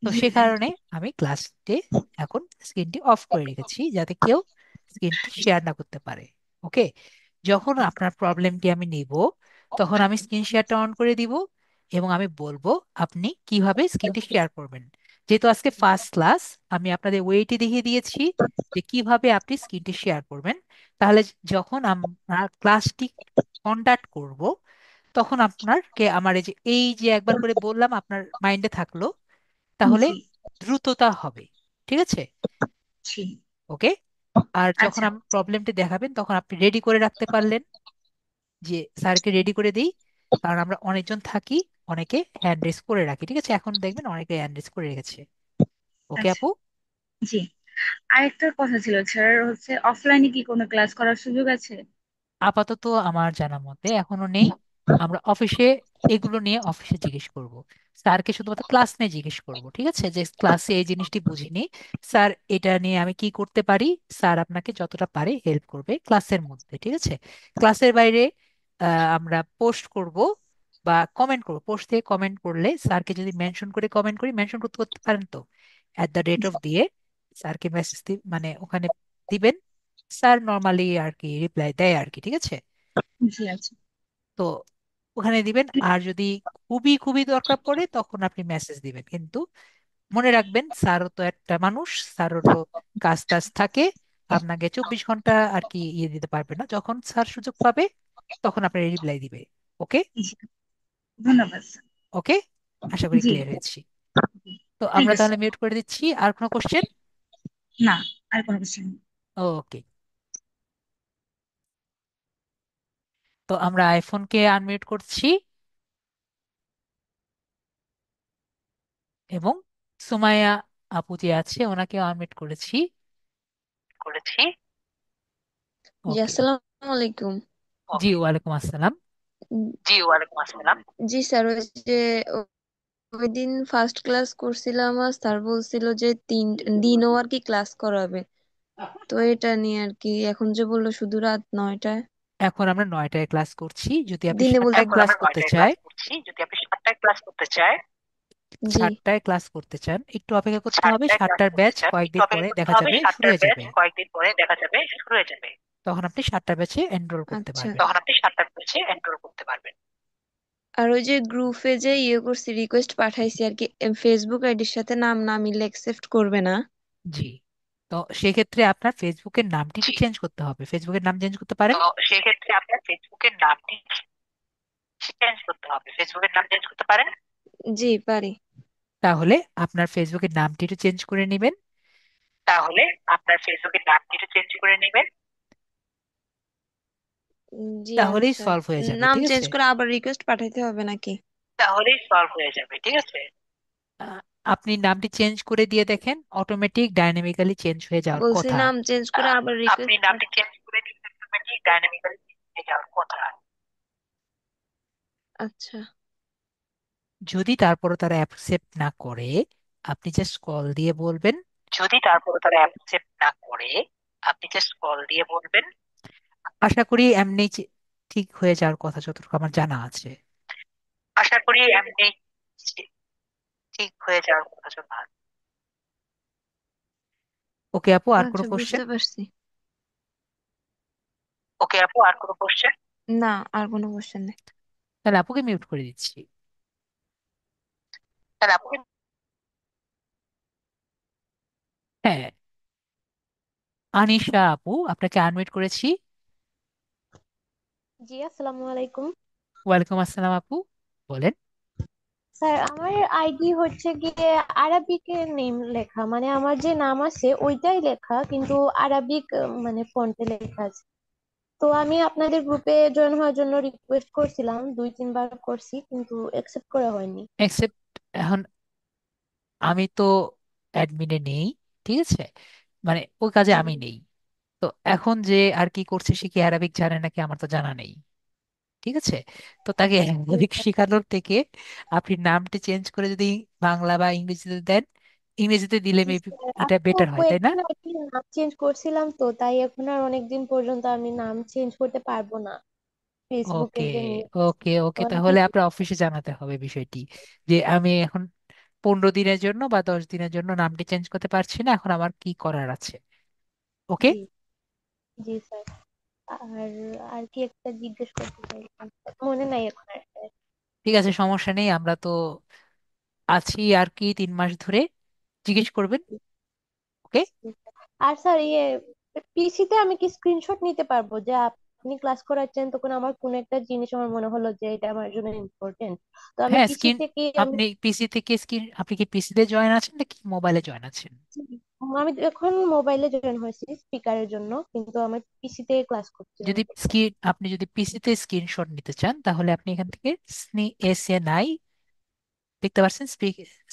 [SPEAKER 1] তো
[SPEAKER 7] জি,
[SPEAKER 1] সে
[SPEAKER 7] জি।
[SPEAKER 1] কারণে আমি ক্লাসে এখন স্ক্রিনটি অফ করে রেখেছি যাতে কেউ স্ক্রিনটি শেয়ার না করতে পারে। ওকে, যখন আপনার প্রবলেমটি আমি নিব তখন আমি স্ক্রিন শেয়ারটা অন করে দিব এবং আমি বলবো আপনি কিভাবে স্ক্রিনটি শেয়ার করবেন। যেহেতু আজকে ফার্স্ট ক্লাস, আমি আপনাদের ওয়েটি দেখিয়ে দিয়েছি যে কিভাবে আপনি স্ক্রিনটি শেয়ার করবেন। তাহলে যখন আমরা ক্লাসটি কন্ডাক্ট করব তখন আপনাকে আমার এই যে একবার করে বললাম আপনার মাইন্ডে থাকলো, তাহলে
[SPEAKER 7] জি,
[SPEAKER 1] দ্রুততা হবে, ঠিক আছে।
[SPEAKER 7] জি।
[SPEAKER 1] ওকে, আর যখন
[SPEAKER 7] আচ্ছা।
[SPEAKER 1] আপনি প্রবলেমটি দেখাবেন তখন আপনি রেডি করে রাখতে পারলেন যে স্যারকে রেডি করে দিই, কারণ আমরা অনেকজন থাকি, অনেকে হ্যান্ড রেস করে রাখি, ঠিক আছে, এখন দেখবেন অনেকে হ্যান্ড রেস করে রেখেছে। ওকে
[SPEAKER 7] আচ্ছা।
[SPEAKER 1] আপু,
[SPEAKER 7] জি। আরেকটা কথা ছিল স্যার, হচ্ছে অফলাইনে কি কোনো ক্লাস করার সুযোগ আছে?
[SPEAKER 1] আপাতত আমার জানা মতে এখনো নেই। আমরা অফিসে এগুলো নিয়ে অফিসে জিজ্ঞেস করব, স্যারকে শুধুমাত্র ক্লাস নিয়ে জিজ্ঞেস করব, ঠিক আছে, যে ক্লাসে এই জিনিসটি বুঝিনি স্যার, এটা নিয়ে আমি কি করতে পারি। স্যার আপনাকে যতটা পারে হেল্প করবে ক্লাসের মধ্যে, ঠিক আছে। ক্লাসের বাইরে আমরা পোস্ট করব বা কমেন্ট করব, পোস্ট থেকে কমেন্ট করলে স্যারকে যদি মেনশন করে কমেন্ট করি, মেনশন করতে করতে পারেন তো, @, দিয়ে স্যারকে মেসেজ মানে ওখানে দিবেন, স্যার নর্মালি আর কি রিপ্লাই দেয় আর কি, ঠিক আছে।
[SPEAKER 7] জি, আচ্ছা।
[SPEAKER 1] তো ওখানে দিবেন, আর যদি খুবই খুবই দরকার পড়ে তখন আপনি মেসেজ দিবেন, কিন্তু মনে রাখবেন স্যারও তো একটা মানুষ, স্যারেরও কাজ টাজ থাকে, আপনাকে 24 ঘন্টা আর কি ইয়ে দিতে পারবে না, যখন স্যার সুযোগ পাবে তখন আপনার রিপ্লাই দিবে। ওকে,
[SPEAKER 7] জি, ধন্যবাদ স্যার।
[SPEAKER 1] ওকে, আশা করি
[SPEAKER 7] জি।
[SPEAKER 1] ক্লিয়ার হয়েছি। তো
[SPEAKER 7] ঠিক
[SPEAKER 1] আমরা
[SPEAKER 7] আছে।
[SPEAKER 1] তাহলে মিউট করে দিচ্ছি, আর কোনো কোশ্চেন?
[SPEAKER 7] না, আর কোনো কিছু নেই।
[SPEAKER 1] ওকে, তো আমরা আইফোনকে আনমিউট করছি এবং সুমাইয়া আপু যে আছে ওনাকে আনমিউট করেছি।
[SPEAKER 8] করেছি।
[SPEAKER 3] জি,
[SPEAKER 1] ওকে,
[SPEAKER 3] আসসালামু আলাইকুম।
[SPEAKER 1] জি ওয়ালাইকুম আসসালাম।
[SPEAKER 8] উম,
[SPEAKER 1] জি, ওয়ালাইকুম আসসালাম।
[SPEAKER 8] জি স্যার, ওই যে ওই দিন ফার্স্ট ক্লাস করছিলাম আর স্যার বলছিল যে দিনও আর কি ক্লাস করাবে। তো এটা নিয়ে আর কি, এখন যে বললো শুধু রাত 9টায়,
[SPEAKER 1] এখন আমরা 9টায় ক্লাস করছি, যদি আপনি
[SPEAKER 8] দিনে বলতে।
[SPEAKER 1] 7টায়
[SPEAKER 8] এখন
[SPEAKER 1] ক্লাস
[SPEAKER 8] আমরা
[SPEAKER 1] করতে
[SPEAKER 8] 9টায়
[SPEAKER 1] চাই,
[SPEAKER 8] ক্লাস করছি, যদি আপনি 7টায় ক্লাস করতে চান। জি।
[SPEAKER 1] 7টায় ক্লাস করতে চান, একটু অপেক্ষা করতে হবে,
[SPEAKER 8] 7টায় ক্লাস
[SPEAKER 1] 7টার
[SPEAKER 8] করতে
[SPEAKER 1] ব্যাচ
[SPEAKER 8] চান, একটু
[SPEAKER 1] কয়েকদিন পরে
[SPEAKER 8] অপেক্ষা করতে
[SPEAKER 1] দেখা
[SPEAKER 8] হবে,
[SPEAKER 1] যাবে শুরু
[SPEAKER 8] 7টার
[SPEAKER 1] হয়ে
[SPEAKER 8] ব্যাচ
[SPEAKER 1] যাবে।
[SPEAKER 8] কয়েকদিন পরে দেখা যাবে শুরু হয়ে যাবে।
[SPEAKER 1] তখন আপনি 7টার ব্যাচে এনরোল করতে
[SPEAKER 8] আচ্ছা,
[SPEAKER 1] পারবেন।
[SPEAKER 8] তখন আপনি 7টার ব্যাচে এনরোল করতে পারবেন। আর ওই যে গ্রুপে যে করছি, রিকোয়েস্ট পাঠাইছি আর কি, ফেসবুক আইডির সাথে নাম না মিললে অ্যাকসেপ্ট করবে না।
[SPEAKER 1] জি, তো সেক্ষেত্রে আপনার ফেসবুকের নামটি একটু
[SPEAKER 8] জি।
[SPEAKER 1] চেঞ্জ করতে হবে। ফেসবুকের নাম চেঞ্জ করতে
[SPEAKER 8] তো
[SPEAKER 1] পারেন?
[SPEAKER 8] সেক্ষেত্রে আপনার ফেসবুকের নামটি চেঞ্জ করতে হবে। ফেসবুকের নাম চেঞ্জ করতে পারেন? জি, পারি।
[SPEAKER 1] তাহলে আপনার ফেসবুকের নামটি একটু চেঞ্জ করে নেবেন।
[SPEAKER 8] তাহলে আপনার ফেসবুকের নামটি একটু চেঞ্জ করে নেবেন। জি
[SPEAKER 1] তাহলেই
[SPEAKER 8] আচ্ছা।
[SPEAKER 1] সলভ হয়ে যাবে,
[SPEAKER 8] নাম
[SPEAKER 1] ঠিক
[SPEAKER 8] চেঞ্জ
[SPEAKER 1] আছে?
[SPEAKER 8] করে আবার রিকোয়েস্ট পাঠাইতে হবে নাকি? তাহলেই সলভ হয়ে যাবে, ঠিক আছে।
[SPEAKER 1] আহ, আপনি নামটি চেঞ্জ করে দিয়ে দেখেন, অটোমেটিক ডাইনামিক্যালি চেঞ্জ হয়ে যাওয়ার
[SPEAKER 8] বলছি
[SPEAKER 1] কথা।
[SPEAKER 8] নাম চেঞ্জ করে আবার আপনি নামটি চেঞ্জ করে দিলে অটোমেটিক ডাইনামিক্যালি হয়ে যাওয়ার কথা। আচ্ছা।
[SPEAKER 1] যদি তারপরও তারা অ্যাকসেপ্ট না করে, আপনি জাস্ট কল দিয়ে বলবেন,
[SPEAKER 8] যদি তারপরে তারা অ্যাকসেপ্ট না করে, আপনি জাস্ট কল দিয়ে বলবেন।
[SPEAKER 1] আশা করি এমনি ঠিক হয়ে যাওয়ার কথা যতটুকু আমার জানা আছে।
[SPEAKER 8] আশা করি এমনি ঠিক হয়ে যাওয়ার কথা শোনা।
[SPEAKER 1] ওকে আপু, আর কোনো
[SPEAKER 8] আচ্ছা,
[SPEAKER 1] কোশ্চেন?
[SPEAKER 8] বুঝতে পারছি। ওকে আপু, আর কোনো কোশ্চেন? না, আর কোনো কোশ্চেন নেই।
[SPEAKER 1] তাহলে আপুকে মিউট করে দিচ্ছি।
[SPEAKER 8] তাহলে আপু।
[SPEAKER 1] হ্যাঁ, আনিশা আপু, আপনাকে আনমিউট করেছি।
[SPEAKER 9] জি, আসসালামু আলাইকুম।
[SPEAKER 1] ওয়ালাইকুম আসসালাম আপু, বলেন।
[SPEAKER 9] স্যার, আমার আইডি হচ্ছে গিয়ে আরবিকের নেম লেখা, মানে আমার যে নাম আছে ওইটাই লেখা, কিন্তু আরবিক মানে ফন্টে লেখা আছে। তো আমি আপনাদের গ্রুপে জয়েন হওয়ার জন্য রিকোয়েস্ট করছিলাম, 2-3 বার করছি, কিন্তু একসেপ্ট করা হয়নি।
[SPEAKER 1] অ্যাকসেপ্ট, এখন আমি তো অ্যাডমিনে নেই, ঠিক আছে, মানে ওই কাজে
[SPEAKER 9] জি।
[SPEAKER 1] আমি নেই। তো এখন যে আর কি করছে, সে কি অ্যারাবিক জানে নাকি আমার তো জানা নেই, ঠিক আছে। তো তাকে
[SPEAKER 9] জি
[SPEAKER 1] অ্যারাবিক
[SPEAKER 9] স্যার।
[SPEAKER 1] শেখানোর থেকে আপনি নামটি চেঞ্জ করে যদি বাংলা বা ইংরেজিতে দেন, ইংরেজিতে দিলে
[SPEAKER 9] জি
[SPEAKER 1] মেবি
[SPEAKER 9] স্যার,
[SPEAKER 1] এটা
[SPEAKER 9] আমি তো
[SPEAKER 1] বেটার হয়, তাই না?
[SPEAKER 9] কয়েকদিন আগে নাম চেঞ্জ করছিলাম, তো তাই এখন আর অনেকদিন পর্যন্ত আমি নাম চেঞ্জ করতে পারবো না,
[SPEAKER 1] ওকে,
[SPEAKER 9] ফেসবুকের যে নিয়ম আছে।
[SPEAKER 1] ওকে,
[SPEAKER 9] তো
[SPEAKER 1] ওকে,
[SPEAKER 9] আমি
[SPEAKER 1] তাহলে আপনার অফিসে জানাতে হবে বিষয়টি, যে আমি এখন 15 দিনের জন্য বা 10 দিনের জন্য নামটি চেঞ্জ করতে পারছি না, এখন আমার কি করার আছে। ওকে,
[SPEAKER 9] জি, জি স্যার। আর আর কি একটা জিজ্ঞেস করতে চাইছিলাম, মনে নাই এখন আর।
[SPEAKER 1] ঠিক আছে, সমস্যা নেই, আমরা তো আছি আর কি 3 মাস ধরে, জিজ্ঞেস করবেন। ওকে,
[SPEAKER 9] আর স্যার, পিসিতে আমি কি স্ক্রিনশট নিতে পারবো, যে আপনি ক্লাস করাচ্ছেন তখন আমার কোন একটা জিনিস আমার মনে হলো যে এটা আমার জন্য ইম্পর্টেন্ট, তো আমি
[SPEAKER 1] হ্যাঁ,
[SPEAKER 9] পিসি
[SPEAKER 1] স্ক্রিন,
[SPEAKER 9] থেকে আমি
[SPEAKER 1] আপনি পিসি থেকে স্ক্রিন, আপনি কি পিসিতে জয়েন আছেন নাকি মোবাইলে জয়েন আছেন?
[SPEAKER 9] আমি এখন মোবাইলে জয়েন হয়েছি স্পিকারের জন্য, কিন্তু আমি পিসিতে ক্লাস করছিলাম
[SPEAKER 1] যদি
[SPEAKER 9] তখন।
[SPEAKER 1] স্ক্রিন, আপনি যদি পিসিতে স্ক্রিনশট নিতে চান, তাহলে আপনি এখান থেকে SNI দেখতে পাচ্ছেন,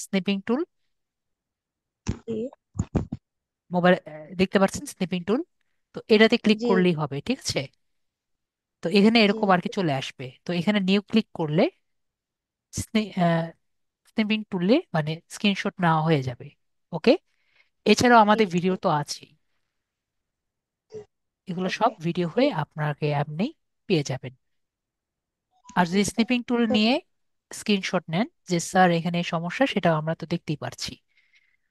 [SPEAKER 1] স্নিপিং টুল,
[SPEAKER 9] জি,
[SPEAKER 1] মোবাইল দেখতে পাচ্ছেন স্নিপিং টুল, তো এটাতে ক্লিক
[SPEAKER 9] জি,
[SPEAKER 1] করলেই হবে, ঠিক আছে। তো এখানে
[SPEAKER 9] জি,
[SPEAKER 1] এরকম আর কি চলে আসবে, তো এখানে নিউ ক্লিক করলে স্নিপিং টুলে মানে স্ক্রিনশট নেওয়া হয়ে যাবে। ওকে, এছাড়াও আমাদের
[SPEAKER 9] ঠিক
[SPEAKER 1] ভিডিও
[SPEAKER 9] আছে।
[SPEAKER 1] তো আছেই, এগুলো সব
[SPEAKER 9] ওকে,
[SPEAKER 1] ভিডিও হয়ে
[SPEAKER 9] ঠিক।
[SPEAKER 1] আপনাকে আপনি পেয়ে যাবেন। আর
[SPEAKER 9] জি
[SPEAKER 1] যদি
[SPEAKER 9] স্যার।
[SPEAKER 1] স্নিপিং টুল
[SPEAKER 9] তো
[SPEAKER 1] নিয়ে স্ক্রিনশট নেন যে স্যার এখানে এই সমস্যা, সেটা আমরা তো দেখতেই পারছি।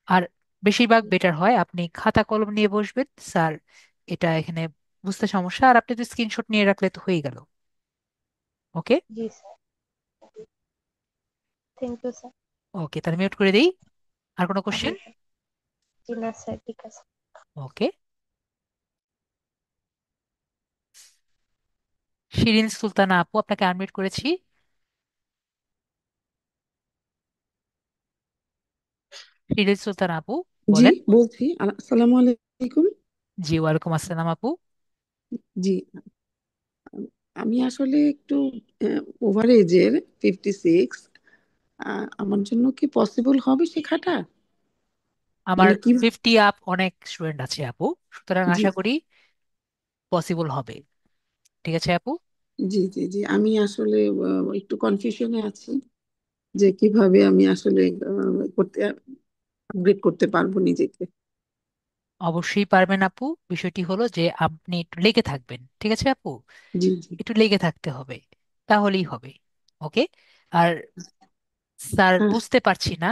[SPEAKER 1] আর বেশিরভাগ বেটার হয় আপনি খাতা কলম নিয়ে বসবেন, স্যার এটা এখানে বুঝতে সমস্যা, আর আপনি তো স্ক্রিনশট নিয়ে রাখলে তো হয়ে গেল। ওকে,
[SPEAKER 9] জি sir, thank you sir.
[SPEAKER 1] Okay, তাহলে মিউট করে দিই। আর কোনো
[SPEAKER 9] জি
[SPEAKER 1] কোশ্চেন?
[SPEAKER 9] স্যার। জি না স্যার, ঠিক আছে।
[SPEAKER 1] ওকে, শিরিন সুলতানা আপু, আপনাকে আনমিউট করেছি। শিরিন সুলতানা আপু,
[SPEAKER 10] জি,
[SPEAKER 1] বলেন।
[SPEAKER 10] বলছি। আসসালামু আলাইকুম।
[SPEAKER 1] জি, ওয়ালাইকুম আসসালাম আপু।
[SPEAKER 10] জি, আমি আসলে একটু ওভার এজের, 56। আমার জন্য কি পসিবল হবে শেখাটা?
[SPEAKER 1] আমার
[SPEAKER 10] মানে কি?
[SPEAKER 1] 50 আপ অনেক স্টুডেন্ট আছে আপু, সুতরাং
[SPEAKER 10] জি,
[SPEAKER 1] আশা করি পসিবল হবে। ঠিক আছে আপু।
[SPEAKER 10] জি জি জি, আমি আসলে একটু কনফিউশনে আছি যে কিভাবে আমি আসলে করতে আপগ্রেড করতে পারবো নিজেকে।
[SPEAKER 1] অবশ্যই পারবেন আপু। বিষয়টি হলো যে আপনি একটু লেগে থাকবেন, ঠিক আছে আপু?
[SPEAKER 10] জি জি।
[SPEAKER 1] একটু লেগে থাকতে হবে, তাহলেই হবে। ওকে। আর স্যার
[SPEAKER 10] হ্যাঁ
[SPEAKER 1] বুঝতে পারছি না,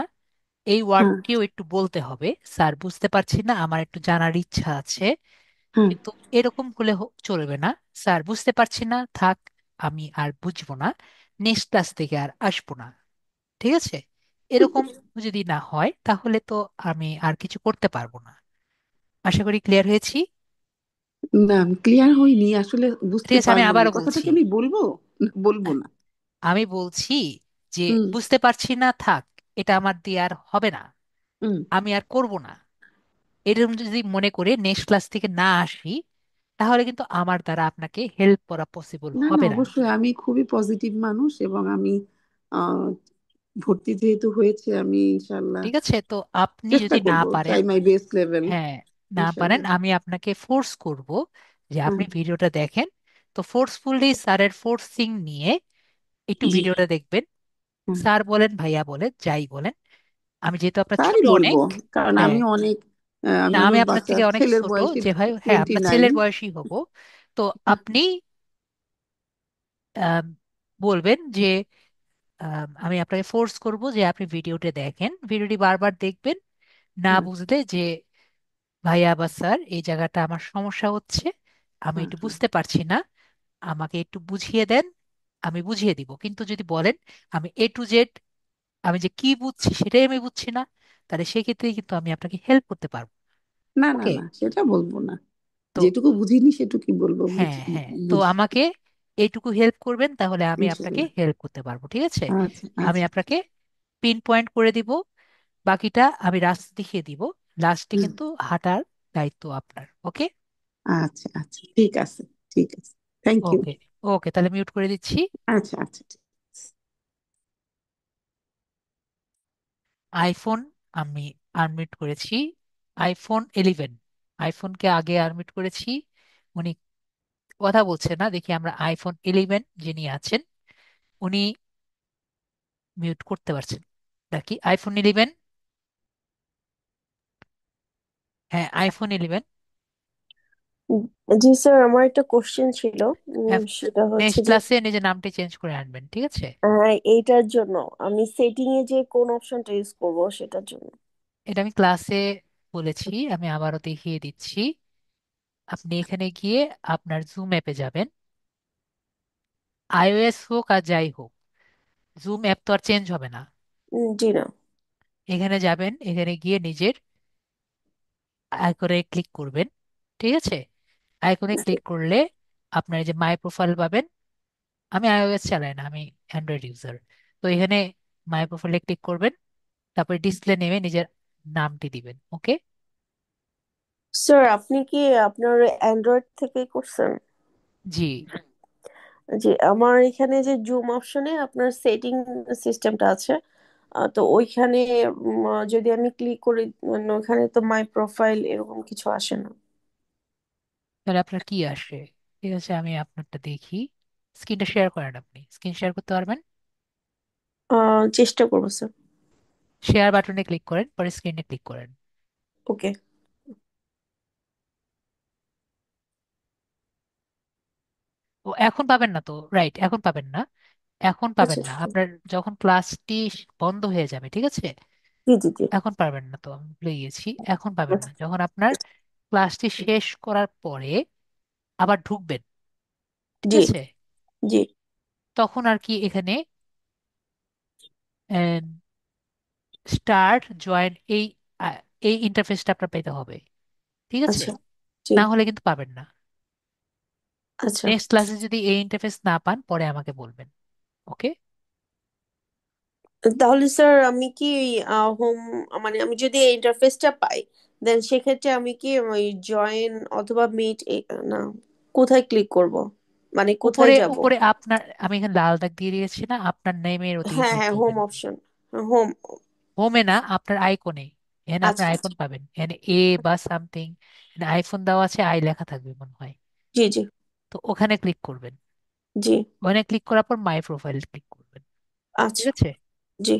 [SPEAKER 1] এই
[SPEAKER 10] হ্যাঁ
[SPEAKER 1] ওয়ার্ডটিও একটু বলতে হবে, স্যার বুঝতে পারছি না, আমার একটু জানার ইচ্ছা আছে।
[SPEAKER 10] হ্যাঁ।
[SPEAKER 1] কিন্তু এরকম হলে চলবে না। স্যার বুঝতে পারছি না, থাক, আমি আর বুঝবো না, নেক্সট ক্লাস থেকে আর আসবো না, ঠিক আছে? এরকম যদি না হয় তাহলে তো আমি আর কিছু করতে পারবো না। আশা করি ক্লিয়ার হয়েছি।
[SPEAKER 10] না, ক্লিয়ার হয়নি আসলে, বুঝতে
[SPEAKER 1] ঠিক আছে, আমি
[SPEAKER 10] পারলাম না
[SPEAKER 1] আবারও
[SPEAKER 10] কথাটা
[SPEAKER 1] বলছি।
[SPEAKER 10] কি আমি বলবো না বলবো না।
[SPEAKER 1] আমি বলছি যে
[SPEAKER 10] হুম
[SPEAKER 1] বুঝতে পারছি না, থাক, এটা আমার দিয়ে আর হবে না,
[SPEAKER 10] হুম।
[SPEAKER 1] আমি আর করব না। এরকম যদি মনে করে নেক্সট ক্লাস থেকে না আসি, তাহলে কিন্তু আমার দ্বারা আপনাকে হেল্প করা পসিবল
[SPEAKER 10] না না,
[SPEAKER 1] হবে না।
[SPEAKER 10] অবশ্যই আমি খুবই পজিটিভ মানুষ, এবং আমি আহ ভর্তি যেহেতু হয়েছে আমি ইনশাল্লাহ
[SPEAKER 1] ঠিক আছে, তো আপনি
[SPEAKER 10] চেষ্টা
[SPEAKER 1] যদি না
[SPEAKER 10] করব,
[SPEAKER 1] পারেন,
[SPEAKER 10] ট্রাই মাই বেস্ট লেভেল
[SPEAKER 1] হ্যাঁ, না পারেন,
[SPEAKER 10] ইনশাল্লাহ।
[SPEAKER 1] আমি আপনাকে ফোর্স করব যে
[SPEAKER 10] হ্যাঁ
[SPEAKER 1] আপনি ভিডিওটা দেখেন। তো ফোর্সফুলি স্যারের ফোর্সিং নিয়ে একটু
[SPEAKER 10] জি।
[SPEAKER 1] ভিডিওটা দেখবেন।
[SPEAKER 10] হ্যাঁ,
[SPEAKER 1] স্যার বলেন, ভাইয়া বলেন, যাই বলেন, আমি যেহেতু আপনার
[SPEAKER 10] তারই
[SPEAKER 1] ছোট
[SPEAKER 10] বলবো,
[SPEAKER 1] অনেক।
[SPEAKER 10] কারণ
[SPEAKER 1] হ্যাঁ,
[SPEAKER 10] আমি অনেক
[SPEAKER 1] না,
[SPEAKER 10] আমি
[SPEAKER 1] আমি
[SPEAKER 10] আমার
[SPEAKER 1] আপনার
[SPEAKER 10] বাচ্চা
[SPEAKER 1] থেকে অনেক
[SPEAKER 10] ছেলের
[SPEAKER 1] ছোট,
[SPEAKER 10] বয়সী
[SPEAKER 1] যে ভাই, হ্যাঁ,
[SPEAKER 10] টোয়েন্টি
[SPEAKER 1] আপনার
[SPEAKER 10] নাইন
[SPEAKER 1] ছেলের বয়সী হব। তো আপনি আম, বলবেন যে আমি আপনাকে ফোর্স করব যে আপনি ভিডিওটা দেখেন, ভিডিওটি বারবার দেখবেন। না
[SPEAKER 10] হ্যাঁ
[SPEAKER 1] বুঝলে যে ভাইয়া বা স্যার, এই জায়গাটা আমার সমস্যা হচ্ছে, আমি
[SPEAKER 10] হ্যাঁ
[SPEAKER 1] একটু
[SPEAKER 10] হ্যাঁ।
[SPEAKER 1] বুঝতে পারছি না, আমাকে একটু বুঝিয়ে দেন, আমি বুঝিয়ে দিব। কিন্তু যদি বলেন আমি A to Z, আমি যে কি বুঝছি সেটাই আমি বুঝছি না, তাহলে সেক্ষেত্রে কিন্তু আমি আপনাকে হেল্প করতে পারবো।
[SPEAKER 10] না না
[SPEAKER 1] ওকে।
[SPEAKER 10] না, সেটা বলবো না,
[SPEAKER 1] তো
[SPEAKER 10] যেটুকু বুঝিনি সেটুকুই বলবো,
[SPEAKER 1] হ্যাঁ, হ্যাঁ, তো
[SPEAKER 10] বুঝ
[SPEAKER 1] আমাকে এইটুকু হেল্প করবেন, তাহলে আমি আপনাকে
[SPEAKER 10] ইনশাল্লাহ।
[SPEAKER 1] হেল্প করতে পারবো, ঠিক আছে?
[SPEAKER 10] আচ্ছা
[SPEAKER 1] আমি
[SPEAKER 10] আচ্ছা।
[SPEAKER 1] আপনাকে পিন পয়েন্ট করে দিব, বাকিটা আমি রাস্তা দেখিয়ে দিব। লাস্টে
[SPEAKER 10] হুম,
[SPEAKER 1] কিন্তু হাঁটার দায়িত্ব আপনার। ওকে।
[SPEAKER 10] আচ্ছা আচ্ছা, ঠিক আছে, ঠিক আছে, থ্যাংক ইউ।
[SPEAKER 1] ওকে। ওকে, তাহলে মিউট করে দিচ্ছি।
[SPEAKER 10] আচ্ছা আচ্ছা ঠিক আছে।
[SPEAKER 1] আইফোন আমি আনমিউট করেছি। iPhone 11, আইফোনকে আগে আনমিউট করেছি, উনি কথা বলছে না। দেখি আমরা iPhone 11 যিনি আছেন, উনি মিউট করতে পারছেন নাকি? iPhone 11, হ্যাঁ, iPhone 11।
[SPEAKER 11] উম, জি স্যার, আমার একটা কোশ্চেন ছিল। সেটা হচ্ছে
[SPEAKER 1] নেক্সট
[SPEAKER 11] যে
[SPEAKER 1] ক্লাসে নিজের নামটি চেঞ্জ করে আনবেন, ঠিক আছে?
[SPEAKER 11] এইটার জন্য আমি সেটিং এ যে কোন অপশনটা ইউজ করব সেটার জন্য।
[SPEAKER 1] এটা আমি ক্লাসে বলেছি, আমি আবারও দেখিয়ে দিচ্ছি। আপনি এখানে গিয়ে আপনার জুম অ্যাপে যাবেন, iOS হোক আর যাই হোক, জুম অ্যাপ তো আর চেঞ্জ হবে না।
[SPEAKER 11] জি না।
[SPEAKER 1] এখানে যাবেন, এখানে গিয়ে নিজের আইকনে ক্লিক করবেন, ঠিক আছে? আইকনে
[SPEAKER 11] জি।
[SPEAKER 1] ক্লিক করলে আপনার এই যে মাই প্রোফাইল পাবেন। আমি iOS চালাই না, আমি অ্যান্ড্রয়েড ইউজার। তো এখানে মাই প্রোফাইলে ক্লিক করবেন, তারপরে ডিসপ্লে নেমে নিজের নামটি দিবেন। ওকে।
[SPEAKER 11] স্যার, আপনি কি আপনার অ্যান্ড্রয়েড থেকে করছেন?
[SPEAKER 1] জি।
[SPEAKER 11] জি, আমার এখানে যে জুম অপশনে আপনার সেটিং সিস্টেমটা আছে। তো ওইখানে যদি আমি ক্লিক করি, মানে ওখানে তো মাই প্রোফাইল এরকম কিছু আসে না।
[SPEAKER 1] তাহলে আপনার কি আসে? ঠিক আছে, আমি আপনারটা দেখি। স্ক্রিনটা শেয়ার করেন, আপনি স্ক্রিন শেয়ার করতে পারবেন?
[SPEAKER 11] চেষ্টা করবো স্যার।
[SPEAKER 1] শেয়ার বাটনে ক্লিক করেন, পরে স্ক্রিনে ক্লিক করেন।
[SPEAKER 11] ওকে।
[SPEAKER 1] ও, এখন পাবেন না তো, রাইট, এখন পাবেন না। এখন পাবেন
[SPEAKER 11] আচ্ছা।
[SPEAKER 1] না আপনার, যখন ক্লাসটি বন্ধ হয়ে যাবে, ঠিক আছে?
[SPEAKER 11] জি জি জি।
[SPEAKER 1] এখন পারবেন না, তো আমি ভুলে গিয়েছি। এখন পাবেন না, যখন আপনার ক্লাসটি শেষ করার পরে আবার ঢুকবেন, ঠিক
[SPEAKER 11] জি
[SPEAKER 1] আছে?
[SPEAKER 11] জি।
[SPEAKER 1] তখন আর কি এখানে স্টার্ট জয়েন, আহ, এই ইন্টারফেসটা আপনার পেতে হবে, ঠিক আছে?
[SPEAKER 11] আচ্ছা। জি।
[SPEAKER 1] না হলে কিন্তু পাবেন না।
[SPEAKER 11] আচ্ছা।
[SPEAKER 1] নেক্সট ক্লাসে যদি এই ইন্টারফেস না পান, পরে আমাকে বলবেন। ওকে।
[SPEAKER 11] তাহলে স্যার আমি কি হোম, মানে আমি যদি এই ইন্টারফেসটা পাই, দেন সেক্ষেত্রে আমি কি ওই জয়েন অথবা মিট, না, কোথায় ক্লিক করব, মানে কোথায়
[SPEAKER 1] উপরে
[SPEAKER 11] যাব?
[SPEAKER 1] উপরে আপনার, আমি এখানে লাল দাগ দিয়ে দিয়েছি না, আপনার নেমের ওদিকে
[SPEAKER 11] হ্যাঁ
[SPEAKER 1] ক্লিক
[SPEAKER 11] হ্যাঁ, হোম
[SPEAKER 1] করবেন।
[SPEAKER 11] Option, home.
[SPEAKER 1] হোমে না, আপনার আইকনে। এখানে আপনার
[SPEAKER 11] আচ্ছা
[SPEAKER 1] আইকন
[SPEAKER 11] আচ্ছা।
[SPEAKER 1] পাবেন, এখানে বা সামথিং, আইফোন দেওয়া আছে, আই লেখা থাকবে মনে হয়।
[SPEAKER 11] জি জি।
[SPEAKER 1] তো ওখানে ক্লিক করবেন।
[SPEAKER 11] জি।
[SPEAKER 1] ওখানে ক্লিক করার পর মাই প্রোফাইল ক্লিক করবেন। ঠিক
[SPEAKER 11] আচ্ছা।
[SPEAKER 1] আছে,
[SPEAKER 11] জি।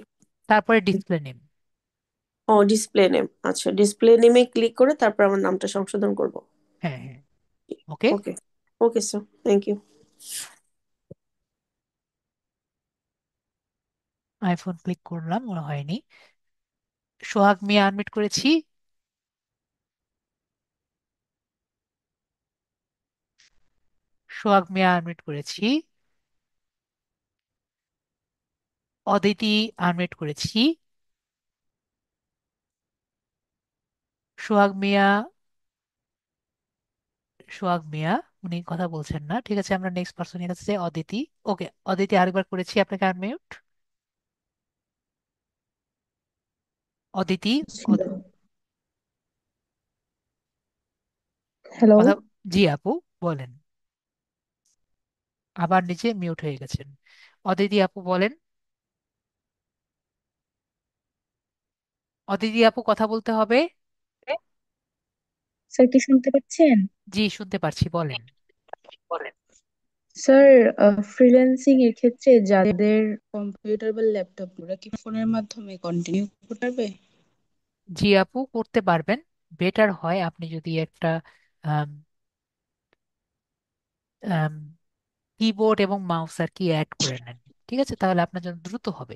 [SPEAKER 1] তারপরে ডিসপ্লে নেম।
[SPEAKER 11] ও, ডিসপ্লে নেম। আচ্ছা, ডিসপ্লে নেমে ক্লিক করে তারপর আমার নামটা সংশোধন করব।
[SPEAKER 1] হ্যাঁ হ্যাঁ, okay.
[SPEAKER 11] Okay. Okay sir, thank you.
[SPEAKER 1] IPhone click করলাম, মনে হয়নি। সোহাগ মিয়া আনমিট করেছি। সোহাগ মিয়া আনমিট করেছি। অদিতি আনমিট করেছি। সোহাগ মিয়া, সোহাগ মিয়া উনি কথা বলছেন না, ঠিক আছে, আমরা নেক্সট পার্সনের কাছে যাই, অদিতি। ওকে, অদিতি আরেকবার করেছি, আপনাকে আনমিউট। অদিতি
[SPEAKER 12] হ্যালো।
[SPEAKER 1] কথা। জি আপু, বলেন। আবার নিচে মিউট হয়ে গেছেন। অদিতি আপু বলেন। অদিতি আপু কথা বলতে হবে।
[SPEAKER 12] স্যার কি শুনতে পাচ্ছেন?
[SPEAKER 1] জি শুনতে পারছি, বলেন।
[SPEAKER 12] স্যার, ফ্রিল্যান্সিং এর ক্ষেত্রে যাদের কম্পিউটার বা ল্যাপটপ, ওরা কি ফোনের মাধ্যমে কন্টিনিউ করতে পারবে?
[SPEAKER 1] জি আপু, করতে পারবেন। বেটার হয় আপনি যদি একটা কিবোর্ড এবং মাউস আর কি অ্যাড করে নেন, ঠিক আছে, তাহলে আপনার জন্য দ্রুত হবে।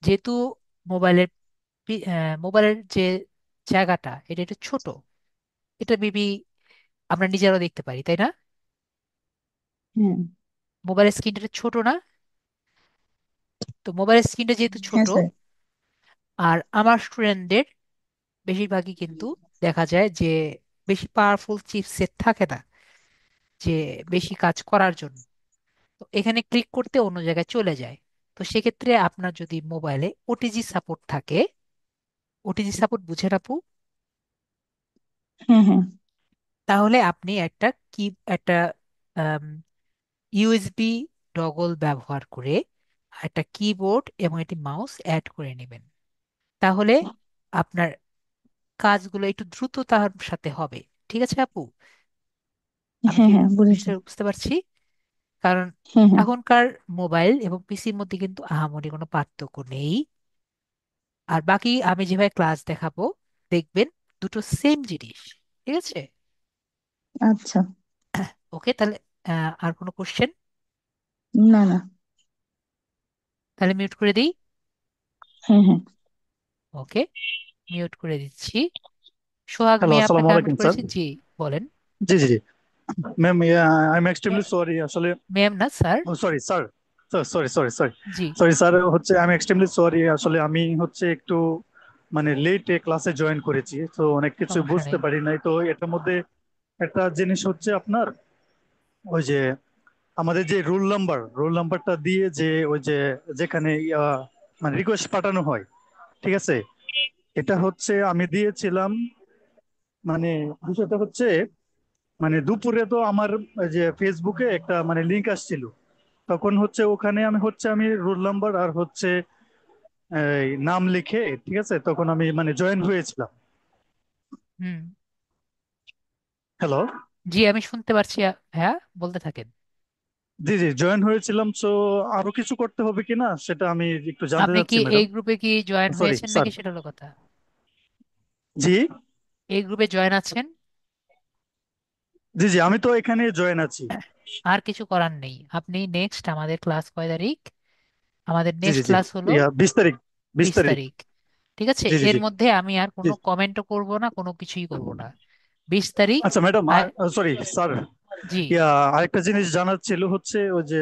[SPEAKER 1] যেহেতু মোবাইলের মোবাইলের যে জায়গাটা এটা একটু ছোট, এটা মেবি আমরা নিজেরাও দেখতে পারি, তাই না?
[SPEAKER 12] হ্যাঁ।
[SPEAKER 1] মোবাইলের স্ক্রিনটা ছোট না? তো মোবাইলের স্ক্রিনটা যেহেতু ছোট,
[SPEAKER 12] হ্যাঁ স্যার।
[SPEAKER 1] আর আমার স্টুডেন্টদের বেশিরভাগই কিন্তু দেখা যায় যে বেশি পাওয়ারফুল চিপসেট থাকে না যে বেশি কাজ করার জন্য, তো এখানে ক্লিক করতে অন্য জায়গায় চলে যায়। তো সেক্ষেত্রে আপনার যদি মোবাইলে ওটিজি সাপোর্ট থাকে, ওটিজি সাপোর্ট বুঝেন আপু?
[SPEAKER 12] হ্যাঁ হ্যাঁ।
[SPEAKER 1] তাহলে আপনি একটা ইউএসবি ডগল ব্যবহার করে একটা কিবোর্ড এবং একটি মাউস অ্যাড করে নেবেন। তাহলে আপনার কাজগুলো একটু দ্রুততার সাথে হবে। ঠিক আছে আপু, আমি
[SPEAKER 12] হ্যাঁ
[SPEAKER 1] কি
[SPEAKER 12] হ্যাঁ, বুঝেছি।
[SPEAKER 1] বিষয়টা বুঝতে পারছি? কারণ
[SPEAKER 12] হ্যাঁ হ্যাঁ।
[SPEAKER 1] এখনকার মোবাইল এবং পিসির মধ্যে কিন্তু আহামরি কোনো পার্থক্য নেই। আর বাকি আমি যেভাবে ক্লাস দেখাবো দেখবেন দুটো সেম জিনিস। ঠিক আছে,
[SPEAKER 12] আচ্ছা।
[SPEAKER 1] ওকে তাহলে। আর কোনো কোশ্চেন?
[SPEAKER 12] না না।
[SPEAKER 1] তাহলে মিউট করে দিই।
[SPEAKER 12] হ্যাঁ হ্যাঁ।
[SPEAKER 1] ওকে, মিউট করে দিচ্ছি। সোহাগ
[SPEAKER 13] হ্যালো,
[SPEAKER 1] মিয়া
[SPEAKER 13] আসসালামু
[SPEAKER 1] আপনাকে আনমিউট
[SPEAKER 13] আলাইকুম স্যার।
[SPEAKER 1] করেছি, জি বলেন।
[SPEAKER 13] জি জি জি ma'am, I am extremely sorry আসলে।
[SPEAKER 1] ম্যাম না sir.
[SPEAKER 13] Sorry sir, sorry sorry sorry
[SPEAKER 1] জি,
[SPEAKER 13] সরি স্যার, হচ্ছে আই এম এক্সট্রিমলি সরি আসলে। আমি হচ্ছে একটু মানে লেট ক্লাসে জয়েন করেছি, তো অনেক কিছু
[SPEAKER 1] সমস্যা
[SPEAKER 13] বুঝতে
[SPEAKER 1] নেই।
[SPEAKER 13] পারি নাই। তো এটার মধ্যে একটা জিনিস হচ্ছে আপনার ওই যে আমাদের যে রোল নাম্বারটা দিয়ে যে ওই যে যেখানে মানে রিকোয়েস্ট পাঠানো হয়, ঠিক আছে, এটা হচ্ছে আমি দিয়েছিলাম। মানে বিষয়টা হচ্ছে মানে দুপুরে তো আমার ওই যে ফেসবুকে একটা মানে লিংক আসছিল, তখন হচ্ছে ওখানে আমি রোল নাম্বার আর হচ্ছে এই নাম লিখে, ঠিক আছে, তখন আমি মানে জয়েন হয়েছিলাম।
[SPEAKER 1] হুম,
[SPEAKER 13] হ্যালো।
[SPEAKER 1] জি আমি শুনতে পারছি, হ্যাঁ বলতে থাকেন।
[SPEAKER 13] জি জি, জয়েন হয়েছিলাম। সো আরো কিছু করতে হবে কিনা সেটা আমি একটু জানতে
[SPEAKER 1] আপনি কি
[SPEAKER 13] চাচ্ছি
[SPEAKER 1] এই
[SPEAKER 13] ম্যাডাম।
[SPEAKER 1] গ্রুপে কি জয়েন
[SPEAKER 13] সরি
[SPEAKER 1] হয়েছেন
[SPEAKER 13] স্যার।
[SPEAKER 1] নাকি, সেটা হলো কথা।
[SPEAKER 13] জি
[SPEAKER 1] এই গ্রুপে জয়েন আছেন?
[SPEAKER 13] জি জি, আমি তো এখানে জয়েন আছি।
[SPEAKER 1] আর কিছু করার নেই, আপনি নেক্সট আমাদের ক্লাস কয় তারিখ? আমাদের
[SPEAKER 13] জি জি
[SPEAKER 1] নেক্সট
[SPEAKER 13] জি,
[SPEAKER 1] ক্লাস হলো
[SPEAKER 13] 20 তারিখ, বিশ
[SPEAKER 1] 20
[SPEAKER 13] তারিখ
[SPEAKER 1] তারিখ। ঠিক আছে,
[SPEAKER 13] জি জি
[SPEAKER 1] এর
[SPEAKER 13] জি
[SPEAKER 1] মধ্যে আমি আর
[SPEAKER 13] জি।
[SPEAKER 1] কোনো কমেন্টও করব না, কোনো কিছুই করব না। 20 তারিখ।
[SPEAKER 13] আচ্ছা ম্যাডাম,
[SPEAKER 1] আ-
[SPEAKER 13] সরি স্যার,
[SPEAKER 1] জি,
[SPEAKER 13] আরেকটা জিনিস জানার ছিল হচ্ছে ওই যে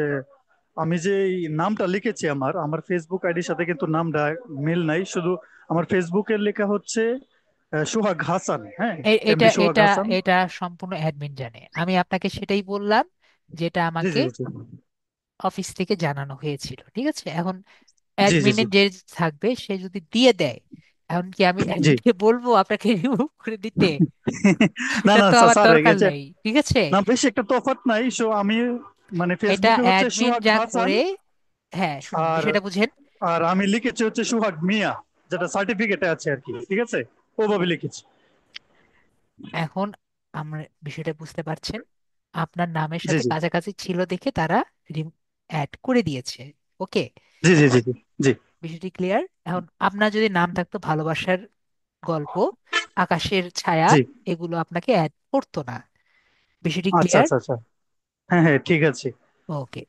[SPEAKER 13] আমি যে এই নামটা লিখেছি, আমার আমার ফেসবুক আইডির সাথে কিন্তু নামটা মিল নাই। শুধু আমার ফেসবুকের লেখা হচ্ছে সোহাগ হাসান, হ্যাঁ,
[SPEAKER 1] এটা
[SPEAKER 13] এমডি সোহাগ
[SPEAKER 1] এটা
[SPEAKER 13] হাসান।
[SPEAKER 1] এটা সম্পূর্ণ অ্যাডমিন জানে, আমি আপনাকে সেটাই বললাম যেটা
[SPEAKER 13] জি
[SPEAKER 1] আমাকে
[SPEAKER 13] জি জি
[SPEAKER 1] অফিস থেকে জানানো হয়েছিল। ঠিক আছে, এখন
[SPEAKER 13] জি জি জি
[SPEAKER 1] অ্যাডমিনের যে থাকবে সে যদি দিয়ে দেয়, এখন কি আমি
[SPEAKER 13] জি।
[SPEAKER 1] অ্যাডমিনকে বলবো আপনাকে রিমুভ করে দিতে?
[SPEAKER 13] না
[SPEAKER 1] এটা
[SPEAKER 13] না
[SPEAKER 1] তো
[SPEAKER 13] স্যার
[SPEAKER 1] আমার
[SPEAKER 13] স্যার,
[SPEAKER 1] দরকার
[SPEAKER 13] গেছে
[SPEAKER 1] নাই, ঠিক আছে।
[SPEAKER 13] না, বেশি একটা তফাৎ নাই। সো আমি মানে
[SPEAKER 1] এটা
[SPEAKER 13] ফেসবুকে হচ্ছে
[SPEAKER 1] অ্যাডমিন
[SPEAKER 13] সোহাগ
[SPEAKER 1] যা
[SPEAKER 13] হাসান,
[SPEAKER 1] করে, হ্যাঁ শুনুন
[SPEAKER 13] আর
[SPEAKER 1] বিষয়টা বুঝেন।
[SPEAKER 13] আর আমি লিখেছি হচ্ছে সোহাগ মিয়া, যেটা সার্টিফিকেটে আছে আর কি, ঠিক আছে, ওভাবে লিখেছি।
[SPEAKER 1] এখন আমরা বিষয়টা বুঝতে পারছেন। আপনার নামের
[SPEAKER 13] জি
[SPEAKER 1] সাথে
[SPEAKER 13] জি
[SPEAKER 1] কাছাকাছি ছিল দেখে তারা অ্যাড করে দিয়েছে। ওকে,
[SPEAKER 13] জি জি জি জি জি।
[SPEAKER 1] বিষয়টি ক্লিয়ার? এখন আপনার যদি নাম থাকতো ভালোবাসার গল্প, আকাশের ছায়া,
[SPEAKER 13] জি
[SPEAKER 1] এগুলো আপনাকে অ্যাড করতো না। বিষয়টি
[SPEAKER 13] আচ্ছা
[SPEAKER 1] ক্লিয়ার?
[SPEAKER 13] আচ্ছা আচ্ছা। হ্যাঁ হ্যাঁ ঠিক আছে।
[SPEAKER 1] Okay.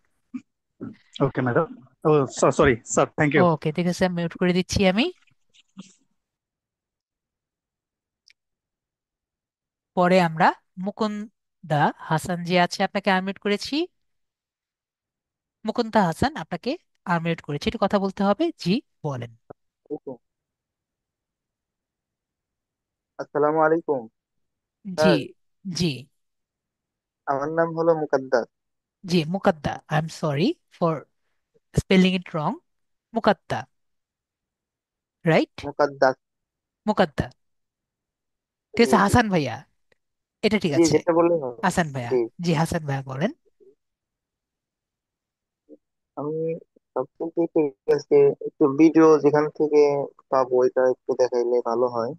[SPEAKER 13] Okay madam. Oh sorry sir, thank you.
[SPEAKER 1] Okay, ঠিক আছে, মিউট করে দিচ্ছি আমি। পরে আমরা মুকুন্দা হাসান যে আছে, আপনাকে আনমিউট করেছি। মুকুন্দা হাসান, আপনাকে আনমিউট করেছি, একটু কথা বলতে হবে। জি, বলেন।
[SPEAKER 14] ওকে। আসসালামু আলাইকুম
[SPEAKER 1] জি,
[SPEAKER 14] স্যার।
[SPEAKER 1] জি,
[SPEAKER 14] আমার নাম হলো মুকাদ্দাস।
[SPEAKER 1] জি Mukadda, I am sorry for spelling it wrong. Mukadda, right?
[SPEAKER 14] Mukaddas.
[SPEAKER 1] Mukadda, ঠিক
[SPEAKER 14] জি
[SPEAKER 1] আছে।
[SPEAKER 14] জি
[SPEAKER 1] হাসান ভাইয়া, এটা ঠিক
[SPEAKER 14] জি,
[SPEAKER 1] আছে।
[SPEAKER 14] যেটা বললেই হবে।
[SPEAKER 1] হাসান ভাইয়া,
[SPEAKER 14] জি।
[SPEAKER 1] জি হাসান ভাইয়া বলেন।
[SPEAKER 14] আমি সবকিছু ঠিক আছে, একটু ভিডিও যেখান থেকে পাবো এটা একটু দেখাইলে ভালো হয়।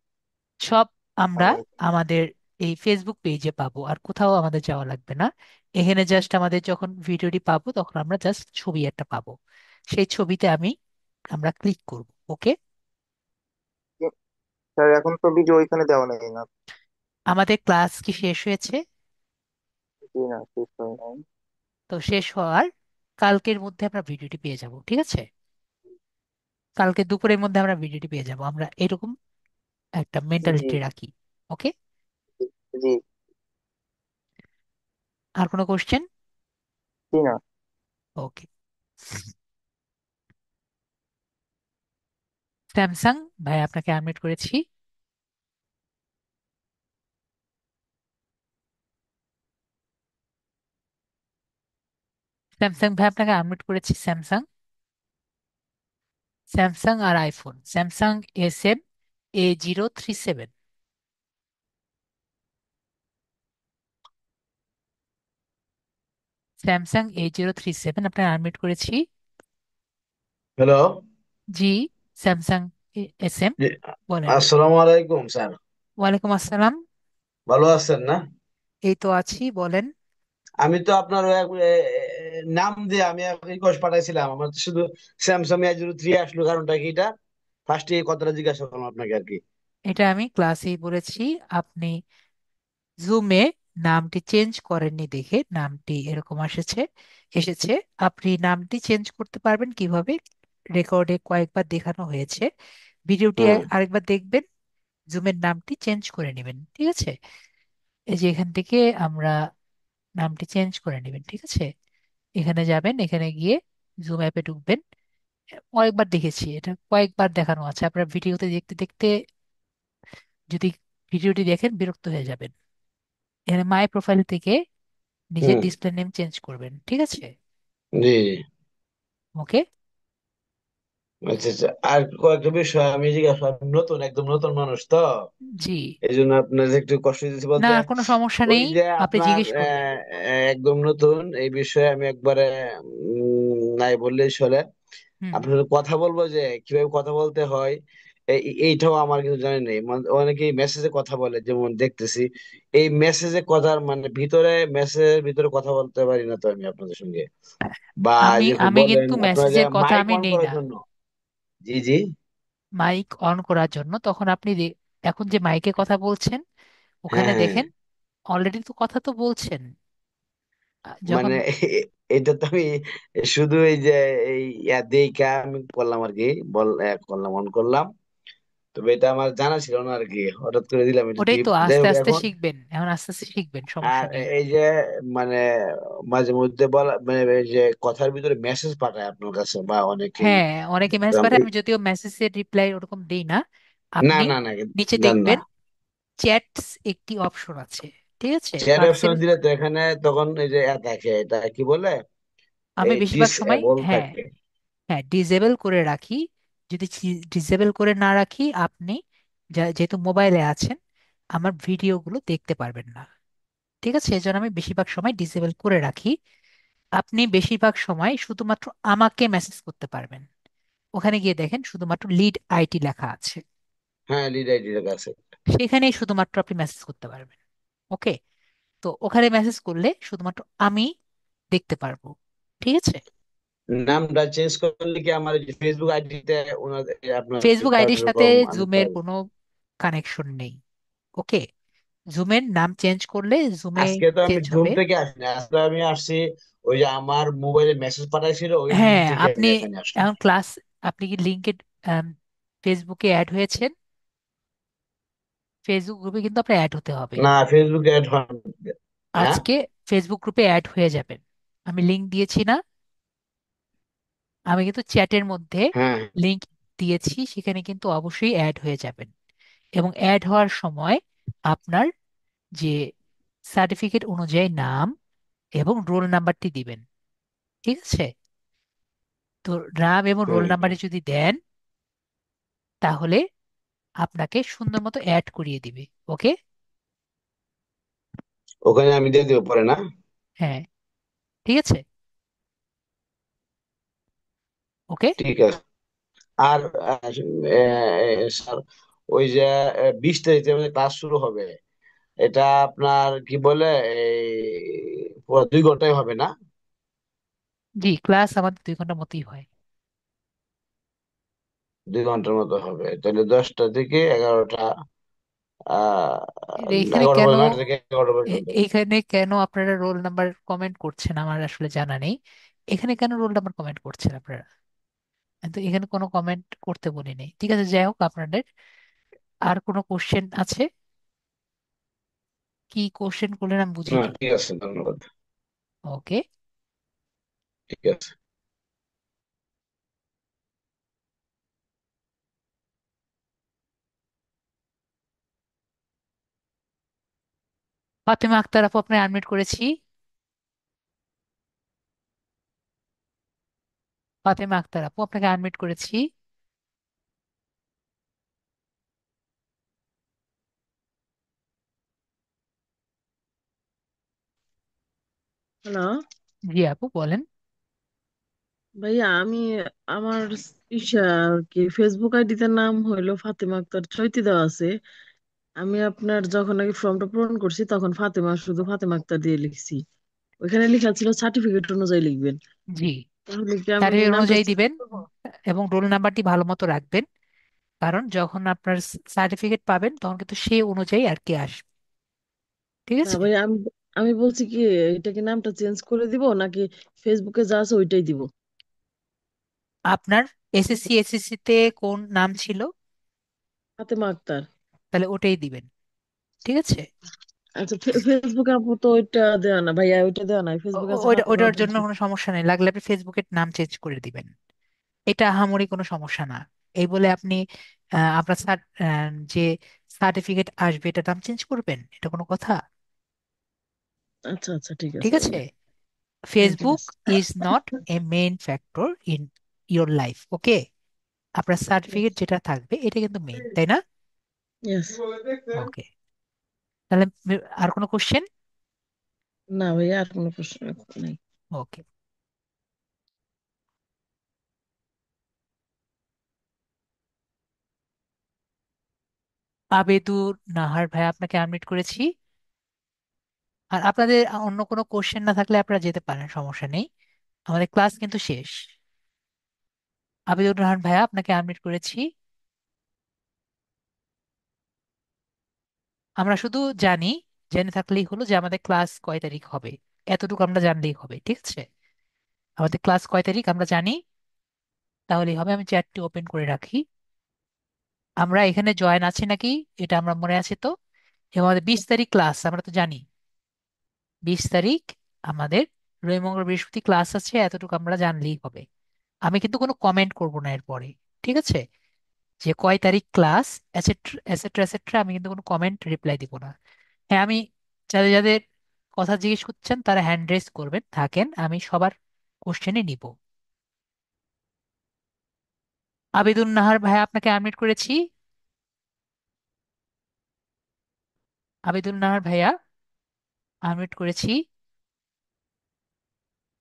[SPEAKER 1] সব আমরা
[SPEAKER 14] আর
[SPEAKER 1] আমাদের এই ফেসবুক পেজে পাবো, আর কোথাও আমাদের যাওয়া লাগবে না। এখানে জাস্ট আমাদের যখন ভিডিওটি পাবো তখন আমরা জাস্ট ছবি একটা পাবো, সেই ছবিতে আমরা ক্লিক করব। ওকে,
[SPEAKER 14] স্যার এখন তো ভিডিও ওইখানে দেওয়া নেই না।
[SPEAKER 1] আমাদের ক্লাস কি শেষ হয়েছে?
[SPEAKER 14] জি না, শেষ হয় নাই।
[SPEAKER 1] তো শেষ হওয়ার কালকের মধ্যে আমরা ভিডিওটি পেয়ে যাব, ঠিক আছে? কালকে দুপুরের মধ্যে আমরা ভিডিওটি পেয়ে যাব, আমরা এরকম একটা
[SPEAKER 14] জি
[SPEAKER 1] মেন্টালিটি রাখি। ওকে,
[SPEAKER 14] জি জি
[SPEAKER 1] আর কোনো কোশ্চেন?
[SPEAKER 14] জি না।
[SPEAKER 1] ওকে। স্যামসাং ভাই, আপনাকে আনমিউট করেছি। স্যামসাং ভাই, আপনাকে আনমিউট করেছি। স্যামসাং, স্যামসাং আর iPhone, Samsung SM A037। Samsung A037, আপনাকে আনমিউট করেছি।
[SPEAKER 15] হ্যালো।
[SPEAKER 1] জি, স্যামসাং SM,
[SPEAKER 15] জি,
[SPEAKER 1] বলেন।
[SPEAKER 15] আসসালামু আলাইকুম স্যার।
[SPEAKER 1] ওয়ালাইকুম আসসালাম।
[SPEAKER 15] ভালো আছেন না?
[SPEAKER 1] এই তো আছি, বলেন।
[SPEAKER 15] আমি তো আপনার ওই নাম দিয়ে আমি রিকোয়েস্ট পাঠাইছিলাম, আমার তো শুধু স্যামসাং A03 আসলো, কারণটা কি এটা? ফার্স্টে এই কথাটা জিজ্ঞাসা করলাম আপনাকে আর কি।
[SPEAKER 1] এটা আমি ক্লাসেই বলেছি, আপনি জুমে নামটি চেঞ্জ করেননি দেখে নামটি এরকম এসেছে। আপনি নামটি চেঞ্জ করতে পারবেন কিভাবে? রেকর্ডে কয়েকবার দেখানো হয়েছে, ভিডিওটি
[SPEAKER 15] হুম
[SPEAKER 1] আরেকবার দেখবেন, জুমের নামটি চেঞ্জ করে নেবেন, ঠিক আছে? এই যে এখান থেকে আমরা নামটি চেঞ্জ করে নেবেন, ঠিক আছে? এখানে যাবেন, এখানে গিয়ে জুম অ্যাপে ঢুকবেন। কয়েকবার দেখেছি, এটা কয়েকবার দেখানো আছে, আপনার ভিডিওতে দেখতে দেখতে যদি ভিডিওটি দেখেন বিরক্ত হয়ে যাবেন। এখানে মাই প্রোফাইল থেকে নিজের
[SPEAKER 15] হুম।
[SPEAKER 1] ডিসপ্লে নেম চেঞ্জ করবেন, ঠিক আছে?
[SPEAKER 15] জি জি।
[SPEAKER 1] ওকে,
[SPEAKER 15] আচ্ছা আচ্ছা, আর কয়েকটা বিষয় আমি জিজ্ঞাসা, আমি নতুন, একদম নতুন মানুষ তো,
[SPEAKER 1] জি,
[SPEAKER 15] এই জন্য আপনার একটু কষ্ট দিতে
[SPEAKER 1] না
[SPEAKER 15] বলতে।
[SPEAKER 1] কোনো সমস্যা
[SPEAKER 15] ওই
[SPEAKER 1] নেই,
[SPEAKER 15] যে
[SPEAKER 1] আপনি
[SPEAKER 15] আপনার
[SPEAKER 1] জিজ্ঞেস করবেন।
[SPEAKER 15] একদম নতুন এই বিষয়ে আমি একবারে নাই বললেই চলে।
[SPEAKER 1] হুম।
[SPEAKER 15] আপনার সাথে কথা বলবো যে কিভাবে কথা বলতে হয়, এইটাও আমার কিন্তু জানি নেই। অনেকেই মেসেজে কথা বলে, যেমন দেখতেছি এই মেসেজে কথার মানে ভিতরে, মেসেজের ভিতরে কথা বলতে পারি না তো আমি আপনাদের সঙ্গে, বা
[SPEAKER 1] আমি
[SPEAKER 15] যেরকম
[SPEAKER 1] আমি
[SPEAKER 15] বলেন
[SPEAKER 1] কিন্তু
[SPEAKER 15] আপনারা যে
[SPEAKER 1] মেসেজের কথা
[SPEAKER 15] মাইক
[SPEAKER 1] আমি
[SPEAKER 15] অন
[SPEAKER 1] নেই
[SPEAKER 15] করার
[SPEAKER 1] না।
[SPEAKER 15] জন্য। জি জি।
[SPEAKER 1] মাইক অন করার জন্য তখন আপনি এখন যে মাইকে কথা বলছেন
[SPEAKER 15] হ্যাঁ
[SPEAKER 1] ওখানে
[SPEAKER 15] হ্যাঁ।
[SPEAKER 1] দেখেন, অলরেডি তো কথা তো বলছেন। যখন
[SPEAKER 15] মানে এটা তো আমি শুধু এই যে এই দেখা আমি করলাম আর কি, করলাম, অন করলাম। তবে এটা আমার জানা ছিল না আর কি, হঠাৎ করে দিলাম এটা
[SPEAKER 1] ওটাই
[SPEAKER 15] টিপ,
[SPEAKER 1] তো,
[SPEAKER 15] যাই
[SPEAKER 1] আস্তে
[SPEAKER 15] হোক
[SPEAKER 1] আস্তে
[SPEAKER 15] এখন।
[SPEAKER 1] শিখবেন, এখন আস্তে আস্তে শিখবেন,
[SPEAKER 15] আর
[SPEAKER 1] সমস্যা নেই।
[SPEAKER 15] এই যে মানে মাঝে মধ্যে বলা মানে এই যে কথার ভিতরে মেসেজ পাঠায় আপনার কাছে বা অনেকেই,
[SPEAKER 1] হ্যাঁ, অনেকে মেসেজ
[SPEAKER 15] দেখলাম
[SPEAKER 1] পাঠায়, আমি যদিও মেসেজের রিপ্লাই ওরকম দেই না।
[SPEAKER 15] না
[SPEAKER 1] আপনি
[SPEAKER 15] না না,
[SPEAKER 1] নিচে
[SPEAKER 15] দেন না।
[SPEAKER 1] দেখবেন চ্যাটস একটি অপশন আছে, ঠিক আছে?
[SPEAKER 15] Chat option
[SPEAKER 1] WhatsApp.
[SPEAKER 15] দিলে তো এখানে তখন এই যে থাকে, এটা কি বলে,
[SPEAKER 1] আমি
[SPEAKER 15] এই
[SPEAKER 1] বেশিরভাগ সময়,
[SPEAKER 15] ডিসএবল
[SPEAKER 1] হ্যাঁ,
[SPEAKER 15] থাকে।
[SPEAKER 1] হ্যাঁ ডিসেবল করে রাখি। যদি ডিসেবল করে না রাখি, আপনি যেহেতু মোবাইলে আছেন, আমার ভিডিওগুলো দেখতে পারবেন না, ঠিক আছে? এই জন্য আমি বেশিরভাগ সময় ডিসেবল করে রাখি। আপনি বেশিরভাগ সময় শুধুমাত্র আমাকে মেসেজ করতে পারবেন। ওখানে গিয়ে দেখেন শুধুমাত্র লিড আইটি লেখা আছে,
[SPEAKER 15] হ্যাঁ, লিড আইডি আছে।
[SPEAKER 1] সেখানেই শুধুমাত্র আপনি মেসেজ করতে পারবেন। ওকে, তো ওখানে মেসেজ করলে শুধুমাত্র আমি দেখতে পারবো। ঠিক আছে?
[SPEAKER 15] নামটা চেঞ্জ করলে কি আমার ফেসবুক আইডিতে ওনাদের আপনার
[SPEAKER 1] ফেসবুক আইডির সাথে
[SPEAKER 15] কার্যক্রম আনতে
[SPEAKER 1] জুমের
[SPEAKER 15] হবে?
[SPEAKER 1] কোনো কানেকশন নেই। ওকে, জুমের নাম চেঞ্জ করলে জুমে
[SPEAKER 15] আজকে তো আমি
[SPEAKER 1] চেঞ্জ
[SPEAKER 15] জুম
[SPEAKER 1] হবে।
[SPEAKER 15] থেকে আসিনি, আজকে আমি আসছি ওই যে আমার মোবাইলে মেসেজ পাঠাইছিল ওই লিঙ্ক
[SPEAKER 1] হ্যাঁ,
[SPEAKER 15] থেকে
[SPEAKER 1] আপনি
[SPEAKER 15] আমি এখানে আসলাম।
[SPEAKER 1] এখন ক্লাস, আপনি কি লিঙ্কে ফেসবুকে অ্যাড হয়েছেন? ফেসবুক গ্রুপে কিন্তু আপনার অ্যাড হতে হবে
[SPEAKER 15] না, ফেসবুকে অ্যাড হয়নি। হ্যাঁ,
[SPEAKER 1] আজকে। ফেসবুক গ্রুপে অ্যাড হয়ে যাবেন। আমি লিংক দিয়েছি না? আমি কিন্তু চ্যাটের মধ্যে
[SPEAKER 15] হ্যাঁ,
[SPEAKER 1] লিংক দিয়েছি, সেখানে কিন্তু অবশ্যই অ্যাড হয়ে যাবেন। এবং অ্যাড হওয়ার সময় আপনার যে সার্টিফিকেট অনুযায়ী নাম এবং রোল নাম্বারটি দিবেন। ঠিক আছে? তো নাম এবং রোল
[SPEAKER 15] হুম।
[SPEAKER 1] নাম্বারটি যদি দেন, তাহলে আপনাকে সুন্দর মতো অ্যাড করিয়ে দিবে। ওকে?
[SPEAKER 15] ওখানে আমি দিয়ে দেবো পরে, না?
[SPEAKER 1] হ্যাঁ, ঠিক আছে। ওকে।
[SPEAKER 15] ঠিক আছে। আর স্যার, ওই যে 20 তারিখে আমাদের ক্লাস শুরু হবে, এটা আপনার কি বলে এই পুরো 2 ঘন্টায় হবে, না?
[SPEAKER 1] জি, ক্লাস আমাদের 2 ঘন্টা মতোই হয়।
[SPEAKER 15] 2 ঘন্টার মতো হবে, তাহলে 10টা থেকে 11টা। আহ
[SPEAKER 1] এখানে
[SPEAKER 15] 11টা
[SPEAKER 1] কেন,
[SPEAKER 15] 9টা থেকে 11টা পর্যন্ত।
[SPEAKER 1] এইখানে কেন আপনারা রোল নাম্বার কমেন্ট করছেন আমার আসলে জানা নেই। এখানে কেন রোল নাম্বার কমেন্ট করছেন আপনারা? কিন্তু এখানে কোনো কমেন্ট করতে বলি নেই। ঠিক আছে, যাই হোক, আপনাদের আর কোনো কোশ্চেন আছে? কি কোশ্চেন করলেন আমি
[SPEAKER 15] না,
[SPEAKER 1] বুঝিনি।
[SPEAKER 15] ঠিক আছে, ধন্যবাদ।
[SPEAKER 1] ওকে।
[SPEAKER 15] ঠিক আছে।
[SPEAKER 1] ফাতেমা আক্তার আপু, আপনার আনমিউট করেছি। ফাতেমা আক্তার আপু, আপনাকে আনমিউট করেছি।
[SPEAKER 16] হ্যালো
[SPEAKER 1] জি আপু, বলেন।
[SPEAKER 16] ভাইয়া, আমি আমার ইসা আর কি ফেসবুক আইডিতে নাম হইলো ফাতেমা আক্তার চৈতি দেওয়া আছে। আমি আপনার যখন আগে ফর্মটা পূরণ করছি তখন ফাতেমা, শুধু ফাতেমা আক্তার দিয়ে লিখছি। ওইখানে লেখা ছিল সার্টিফিকেট অনুযায়ী লিখবেন।
[SPEAKER 1] জি,
[SPEAKER 16] তাহলে কি আমি
[SPEAKER 1] সার্টিফিকেট
[SPEAKER 16] নামটা
[SPEAKER 1] অনুযায়ী
[SPEAKER 16] চেঞ্জ
[SPEAKER 1] দিবেন
[SPEAKER 16] করবো?
[SPEAKER 1] এবং রোল নাম্বারটি ভালো মতো রাখবেন। কারণ যখন আপনার সার্টিফিকেট পাবেন তখন কিন্তু সেই অনুযায়ী আর কি আসবে। ঠিক
[SPEAKER 16] না
[SPEAKER 1] আছে?
[SPEAKER 16] ভাই, আমি আমি বলছি কি, এটা কি নামটা চেঞ্জ করে দিব নাকি ফেসবুকে যা আছে ওইটাই দিব?
[SPEAKER 1] আপনার এসএসসি তে কোন নাম ছিল?
[SPEAKER 16] ফাতেমা আক্তার।
[SPEAKER 1] তাহলে ওটাই দিবেন। ঠিক আছে?
[SPEAKER 16] আচ্ছা, ফেসবুকে আপু তো ওইটা দেওয়া না ভাইয়া, ওইটা দেওয়া নাই, ফেসবুকে আছে ফাতেমা
[SPEAKER 1] ওইটার
[SPEAKER 16] আক্তার।
[SPEAKER 1] জন্য কোনো সমস্যা নেই, লাগলে আপনি ফেসবুকের নাম চেঞ্জ করে দিবেন। এটা আহামরি কোনো সমস্যা না। এই বলে আপনি আপনার যে সার্টিফিকেট আসবে এটা নাম চেঞ্জ করবেন, এটা কোনো কথা?
[SPEAKER 16] আচ্ছা আচ্ছা, ঠিক
[SPEAKER 1] ঠিক
[SPEAKER 16] আছে
[SPEAKER 1] আছে?
[SPEAKER 16] ভাইয়া। হ্যাঁ, ঠিক
[SPEAKER 1] ফেসবুক
[SPEAKER 16] আছে।
[SPEAKER 1] Is not a main factor in your life. Okay? আপনার সার্টিফিকেট যেটা থাকবে এটা কিন্তু মেইন, তাই না?
[SPEAKER 16] ইয়েস।
[SPEAKER 1] ওকে, তাহলে আর কোনো কোশ্চেন?
[SPEAKER 16] না ভাইয়া, আর কোনো প্রশ্ন নেই।
[SPEAKER 1] ওকে। আবেদুর নাহার ভাই, আপনাকে আনমিউট করেছি। আর আপনাদের অন্য কোনো কোশ্চেন না থাকলে আপনারা যেতে পারেন, সমস্যা নেই, আমাদের ক্লাস কিন্তু শেষ। আবিদুর রহমান ভাইয়া, আপনাকে আনমিউট করেছি। আমরা শুধু জানি, জেনে থাকলেই হলো যে আমাদের ক্লাস কয় তারিখ হবে, এতটুকু আমরা জানলেই হবে। ঠিক আছে? আমাদের ক্লাস কয় তারিখ আমরা জানি, তাহলেই হবে। আমি চ্যাটটি ওপেন করে রাখি। আমরা এখানে জয়েন আছি নাকি এটা আমরা মনে আছে তো? এবং আমাদের 20 তারিখ ক্লাস, আমরা তো জানি 20 তারিখ আমাদের রবি মঙ্গল বৃহস্পতি ক্লাস আছে, এতটুকু আমরা জানলেই হবে। আমি কিন্তু কোনো কমেন্ট করব না এরপরে। ঠিক আছে? যে কয় তারিখ ক্লাস, এসেট্রা এসেট্রা এসেট্রা, আমি কিন্তু কোনো কমেন্ট রিপ্লাই দিব না। হ্যাঁ, আমি যাদের যাদের কথা জিজ্ঞেস করছেন তারা হ্যান্ড রেজ করবেন, থাকেন, আমি সবার কোশ্চেনই নিব। আবিদুল নাহার ভাই, আপনাকে আনমিউট করেছি। আবিদুল নাহার ভাইয়া, আনমিউট করেছি।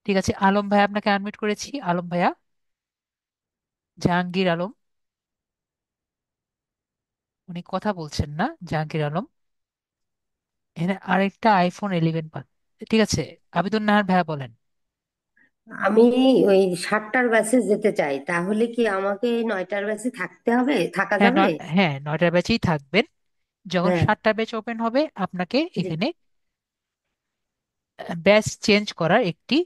[SPEAKER 1] ঠিক আছে, আলম ভাই, আপনাকে আনমিউট করেছি। আলম ভাইয়া, জাহাঙ্গীর আলম, উনি কথা বলছেন না, জাহাঙ্গীর আলম। এখানে আরেকটা iPhone 11 ঠিক আছে, আবেদন নাহার ভাইয়া বলেন।
[SPEAKER 17] আমি ওই 7টার ব্যাচে যেতে চাই, তাহলে কি আমাকে 9টার ব্যাচে থাকতে হবে, থাকা
[SPEAKER 1] হ্যাঁ
[SPEAKER 17] যাবে?
[SPEAKER 1] হ্যাঁ, 9টার ব্যাচেই থাকবেন। যখন
[SPEAKER 17] হ্যাঁ।
[SPEAKER 1] 7টার ব্যাচ ওপেন হবে আপনাকে
[SPEAKER 17] জি।
[SPEAKER 1] এখানে ব্যাচ চেঞ্জ করার একটি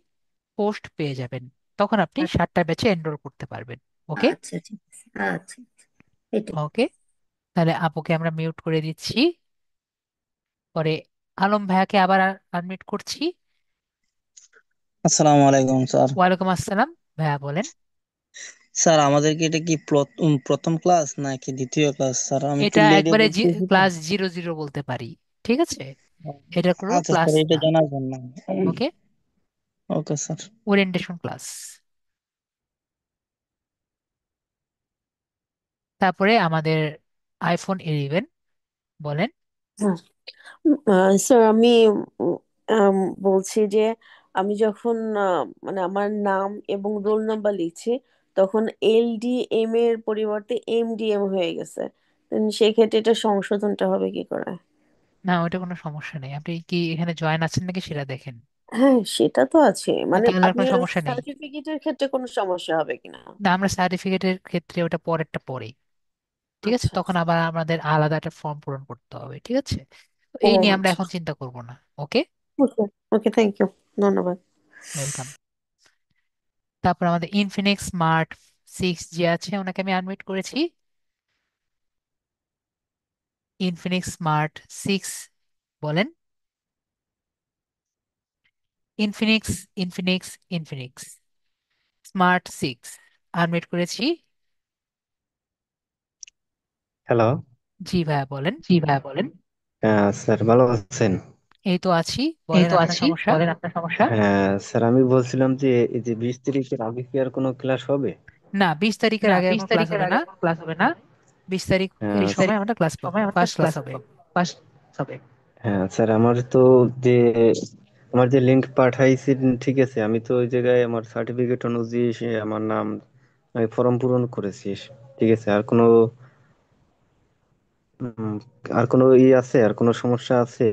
[SPEAKER 1] পোস্ট পেয়ে যাবেন, তখন আপনি
[SPEAKER 17] আচ্ছা
[SPEAKER 1] 7টার ব্যাচে এনরোল করতে পারবেন। ওকে।
[SPEAKER 17] আচ্ছা, ঠিক আছে। আচ্ছা আচ্ছা, এটাই।
[SPEAKER 1] ওকে, তাহলে আপুকে আমরা মিউট করে দিচ্ছি। পরে আলম ভাইয়াকে আবার আনমিউট করছি।
[SPEAKER 18] আসসালামু আলাইকুম স্যার।
[SPEAKER 1] ওয়ালাইকুম আসসালাম, ভাইয়া বলেন।
[SPEAKER 18] স্যার আমাদের কি এটা কি প্রথম ক্লাস নাকি দ্বিতীয় ক্লাস স্যার? আমি একটু
[SPEAKER 1] এটা
[SPEAKER 18] লেটে
[SPEAKER 1] একবারে
[SPEAKER 18] বুঝতেছি তো।
[SPEAKER 1] ক্লাস 0-0 বলতে পারি, ঠিক আছে, এটা কোনো
[SPEAKER 18] আচ্ছা
[SPEAKER 1] ক্লাস
[SPEAKER 18] স্যার, এটা
[SPEAKER 1] না।
[SPEAKER 18] জানার জন্য।
[SPEAKER 1] ওকে,
[SPEAKER 18] ওকে স্যার।
[SPEAKER 1] Orientation class. তারপরে আমাদের iPhone 11 বলেন।
[SPEAKER 11] হ্যাঁ। স্যার আমি উম, আম, বলছি যে আমি যখন মানে আমার নাম এবং রোল নাম্বার লিখছি, তখন LDM এর পরিবর্তে MDM হয়ে গেছে। সেক্ষেত্রে এটা সংশোধনটা হবে কি করে?
[SPEAKER 1] না, ওটা কোনো সমস্যা নেই, আপনি কি এখানে জয়েন আছেন নাকি সেটা দেখেন।
[SPEAKER 11] হ্যাঁ, সেটা তো আছে, মানে
[SPEAKER 1] তাহলে আর
[SPEAKER 11] আপনি
[SPEAKER 1] কোনো সমস্যা নেই।
[SPEAKER 11] সার্টিফিকেটের ক্ষেত্রে কোনো সমস্যা হবে কিনা?
[SPEAKER 1] না, আমরা সার্টিফিকেটের ক্ষেত্রে ওটা পরেরটা পরে, ঠিক আছে,
[SPEAKER 11] আচ্ছা
[SPEAKER 1] তখন
[SPEAKER 11] আচ্ছা।
[SPEAKER 1] আবার আমাদের আলাদা একটা ফর্ম পূরণ করতে হবে, ঠিক আছে। তো
[SPEAKER 11] ও
[SPEAKER 1] এই নিয়ে আমরা
[SPEAKER 11] আচ্ছা।
[SPEAKER 1] এখন চিন্তা করব না। ওকে,
[SPEAKER 11] ওকে। Okay, thank you. ধন্যবাদ।
[SPEAKER 1] ওয়েলকাম। তারপর আমাদের ইনফিনিক্স স্মার্ট 6 যে আছে ওনাকে আমি আনমিউট করেছি। ইনফিনিক্স স্মার্ট 6 বলেন। ইনফিনিক্স স্মার্ট 6 আনমিউট করেছি।
[SPEAKER 19] হ্যালো।
[SPEAKER 1] জি ভাইয়া বলেন।
[SPEAKER 19] জি ভাইয়া বলেন। হ্যাঁ স্যার, ভালো আছেন?
[SPEAKER 1] এই তো আছি,
[SPEAKER 19] এই
[SPEAKER 1] বলেন
[SPEAKER 19] তো
[SPEAKER 1] আপনার
[SPEAKER 19] আছি,
[SPEAKER 1] সমস্যা।
[SPEAKER 19] বলেন আপনার সমস্যা। হ্যাঁ স্যার, আমি বলছিলাম যে এই যে 20 তারিখের আগে কি আর কোনো ক্লাস হবে?
[SPEAKER 1] না, 20 তারিখের
[SPEAKER 19] না,
[SPEAKER 1] আগে
[SPEAKER 19] বিশ
[SPEAKER 1] কোনো ক্লাস
[SPEAKER 19] তারিখের
[SPEAKER 1] হবে
[SPEAKER 19] আগে
[SPEAKER 1] না।
[SPEAKER 19] কোনো ক্লাস হবে না।
[SPEAKER 1] 20 তারিখের
[SPEAKER 19] হ্যাঁ
[SPEAKER 1] সময় আমরা ক্লাস পাবো,
[SPEAKER 19] সময় আমাদের
[SPEAKER 1] ফার্স্ট ক্লাস
[SPEAKER 19] ক্লাস
[SPEAKER 1] হবে।
[SPEAKER 19] ফার্স্ট হবে। হ্যাঁ স্যার, যে আমার যে লিংক পাঠাইছেন, ঠিক আছে, আমি তো ওই জায়গায় আমার সার্টিফিকেট অনুযায়ী আমার নাম আমি ফর্ম পূরণ করেছি, ঠিক আছে। উম, আর কোনো আছে, আর কোনো সমস্যা আছে?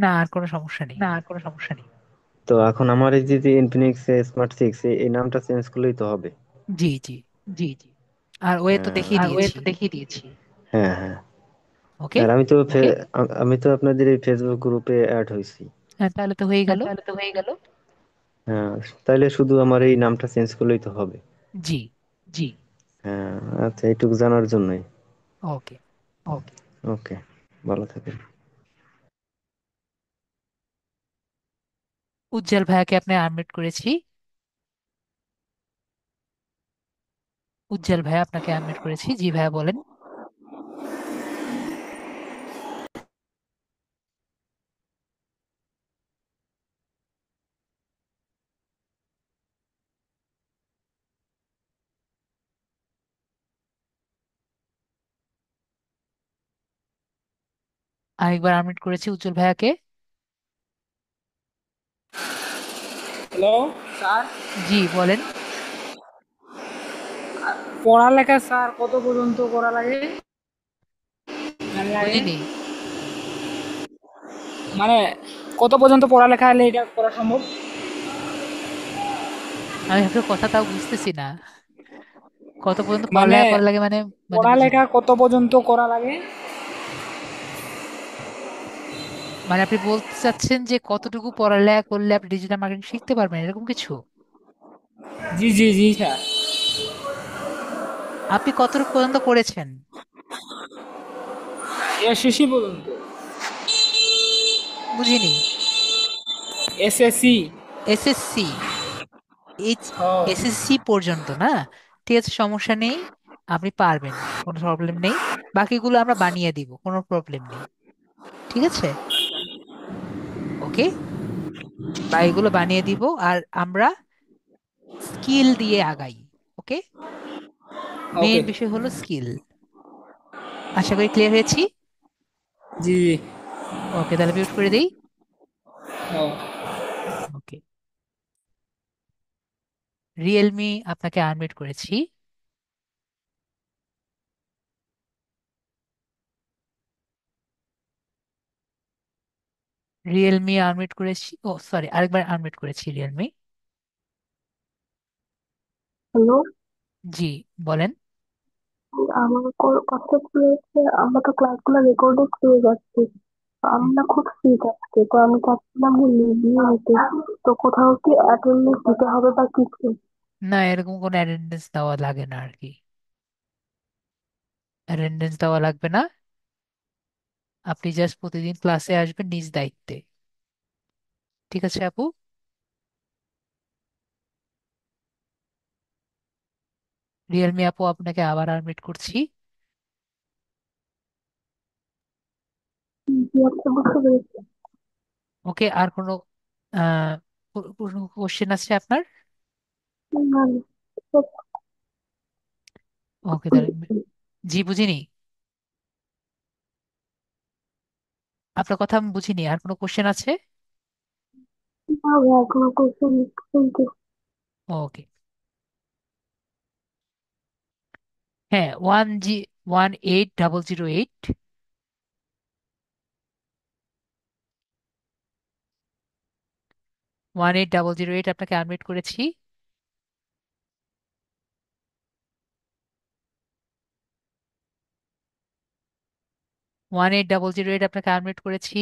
[SPEAKER 1] না, আর কোনো সমস্যা নেই।
[SPEAKER 19] না, আর কোনো সমস্যা নেই। তো এখন আমার এই যে ইনফিনিক্স স্মার্ট 6 এই নামটা চেঞ্জ করলেই তো হবে?
[SPEAKER 1] জি জি,
[SPEAKER 19] জি জি।
[SPEAKER 1] আর ওয়ে তো
[SPEAKER 19] হ্যাঁ,
[SPEAKER 1] দেখিয়ে
[SPEAKER 19] আর ওয়ে
[SPEAKER 1] দিয়েছি।
[SPEAKER 19] তো দেখিয়ে দিয়েছি। হ্যাঁ হ্যাঁ।
[SPEAKER 1] ওকে।
[SPEAKER 19] আর আমি তো আপনাদের এই ফেসবুক গ্রুপে অ্যাড হয়েছি।
[SPEAKER 1] হ্যাঁ, তাহলে তো হয়ে
[SPEAKER 19] হ্যাঁ,
[SPEAKER 1] গেল।
[SPEAKER 19] তাহলে তো হয়ে গেল। হ্যাঁ, তাইলে শুধু আমার এই নামটা চেঞ্জ করলেই তো হবে?
[SPEAKER 1] জি।
[SPEAKER 19] জি। হ্যাঁ, আচ্ছা, এইটুকু জানার জন্যই।
[SPEAKER 1] ওকে।
[SPEAKER 19] ওকে। ওকে, ভালো থাকেন।
[SPEAKER 1] উজ্জ্বল ভাইয়াকে আপনি আনমিউট করেছি। উজ্জ্বল ভাইয়া আপনাকে আনমিউট করেছি, জি ভাইয়া বলেন। আরেকবার আনমিউট করেছি উজ্জ্বল ভাইয়াকে।
[SPEAKER 20] Hello sir.
[SPEAKER 1] জি বলেন।
[SPEAKER 20] পড়ালেখা স্যার কত পর্যন্ত করা লাগে? লাগে
[SPEAKER 1] বুঝিনি।
[SPEAKER 20] মানে কত পর্যন্ত পড়ালেখা হলে এটা করা সম্ভব?
[SPEAKER 1] আমি আপনার কথা তাও বুঝতেছি না, কত পর্যন্ত
[SPEAKER 20] মানে
[SPEAKER 1] পড়ালেখা করা লাগে মানে, মানে বুঝিনি।
[SPEAKER 20] পড়ালেখা কত পর্যন্ত করা লাগে?
[SPEAKER 1] মানে আপনি বলতে চাচ্ছেন যে কতটুকু পড়ালেখা করলে আপনি ডিজিটাল মার্কেটিং শিখতে পারবেন, এরকম কিছু?
[SPEAKER 20] জি জি জি স্যার।
[SPEAKER 1] আপনি কতটুকু পর্যন্ত করেছেন?
[SPEAKER 20] এসএসসি পর্যন্ত।
[SPEAKER 1] বুঝিনি।
[SPEAKER 20] এসএসসি।
[SPEAKER 1] এসএসসি? এইচ
[SPEAKER 20] ও
[SPEAKER 1] এসএসসি পর্যন্ত না? ঠিক আছে, সমস্যা নেই, আপনি পারবেন, কোনো প্রবলেম নেই। বাকিগুলো আমরা বানিয়ে দিব, কোনো প্রবলেম নেই, ঠিক আছে। ওকে, বাকিগুলো বানিয়ে দিব, আর আমরা স্কিল দিয়ে আগাই। ওকে, মেইন
[SPEAKER 20] ওকে।
[SPEAKER 1] বিষয় হলো স্কিল। আশা করি ক্লিয়ার হয়েছি।
[SPEAKER 20] জি জি।
[SPEAKER 1] ওকে, তাহলে মিউট করে দেই।
[SPEAKER 20] ও
[SPEAKER 1] ওকে, রিয়েলমি আপনাকে আনমিউট করেছি। রিয়েলমি আনমিউট করেছি, ও সরি, আরেকবার আনমিউট করেছি রিয়েলমি।
[SPEAKER 21] হ্যালো।
[SPEAKER 1] জি, বলেন।
[SPEAKER 21] আমার কথা হচ্ছে আমরা তো ক্লাসগুলো রেকর্ডেড পেয়ে যাচ্ছি। তো আমি না খুব ফিট আজকে, তো আমি চাচ্ছিলাম যে লিভ নিয়ে নিতে। তো কোথাও কি অ্যাটেন্ডেন্স দিতে হবে বা কিছু?
[SPEAKER 1] না, এরকম কোনো অ্যাটেন্ডেন্স দেওয়া লাগে না আর কি, অ্যাটেন্ডেন্স দেওয়া লাগবে না। আপনি জাস্ট প্রতিদিন ক্লাসে আসবেন নিজ দায়িত্বে। ঠিক আছে আপু? রিয়েলমি আপু, আপনাকে আবার আনমিউট করছি।
[SPEAKER 21] জি, আচ্ছা, বুঝতে পেরেছি।
[SPEAKER 1] ওকে, আর কোনো আহ কোনো কোশ্চেন আছে আপনার?
[SPEAKER 21] না, না, সব
[SPEAKER 1] ওকে তাহলে,
[SPEAKER 21] বুঝেছি।
[SPEAKER 1] জি বুঝিনি, আপনার কথা আমি বুঝিনি। আর কোনো কোশ্চেন আছে?
[SPEAKER 21] না ভাইয়া, কোনো কোশ্চেন নেই। Thank you.
[SPEAKER 1] ওকে। হ্যাঁ, 18008, 18008 আপনাকে আনমিউট করেছি। 18008 আপনাকে আনমিউট করেছি।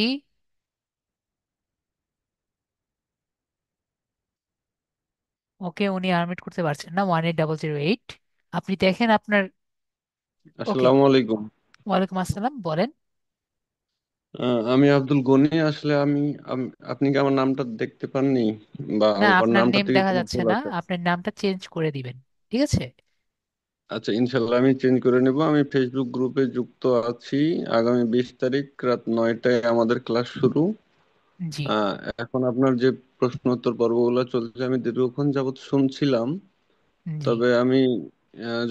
[SPEAKER 1] ওকে, উনি আনমিউট করতে পারছেন না, 18008। আপনি দেখেন আপনার। ওকে,
[SPEAKER 22] আসসালামু আলাইকুম।
[SPEAKER 1] ওয়ালাইকুম আসসালাম, বলেন।
[SPEAKER 22] আমি আব্দুল গনি। আসলে আপনি কি আমার নামটা দেখতে পাননি, বা
[SPEAKER 1] না,
[SPEAKER 22] আমার
[SPEAKER 1] আপনার
[SPEAKER 22] নামটা
[SPEAKER 1] নেম
[SPEAKER 22] থেকে
[SPEAKER 1] দেখা
[SPEAKER 22] কোনো
[SPEAKER 1] যাচ্ছে
[SPEAKER 22] ভুল
[SPEAKER 1] না,
[SPEAKER 22] আছে?
[SPEAKER 1] আপনার নামটা চেঞ্জ করে দিবেন। ঠিক আছে?
[SPEAKER 22] আচ্ছা, ইনশাল্লাহ আমি চেঞ্জ করে নেব। আমি ফেসবুক গ্রুপে যুক্ত আছি। আগামী 20 তারিখ রাত 9টায় আমাদের ক্লাস শুরু।
[SPEAKER 1] জি।
[SPEAKER 22] আহ, এখন আপনার যে প্রশ্ন উত্তর পর্বগুলো চলছে আমি দীর্ঘক্ষণ যাবত শুনছিলাম।
[SPEAKER 1] জি।
[SPEAKER 22] তবে আমি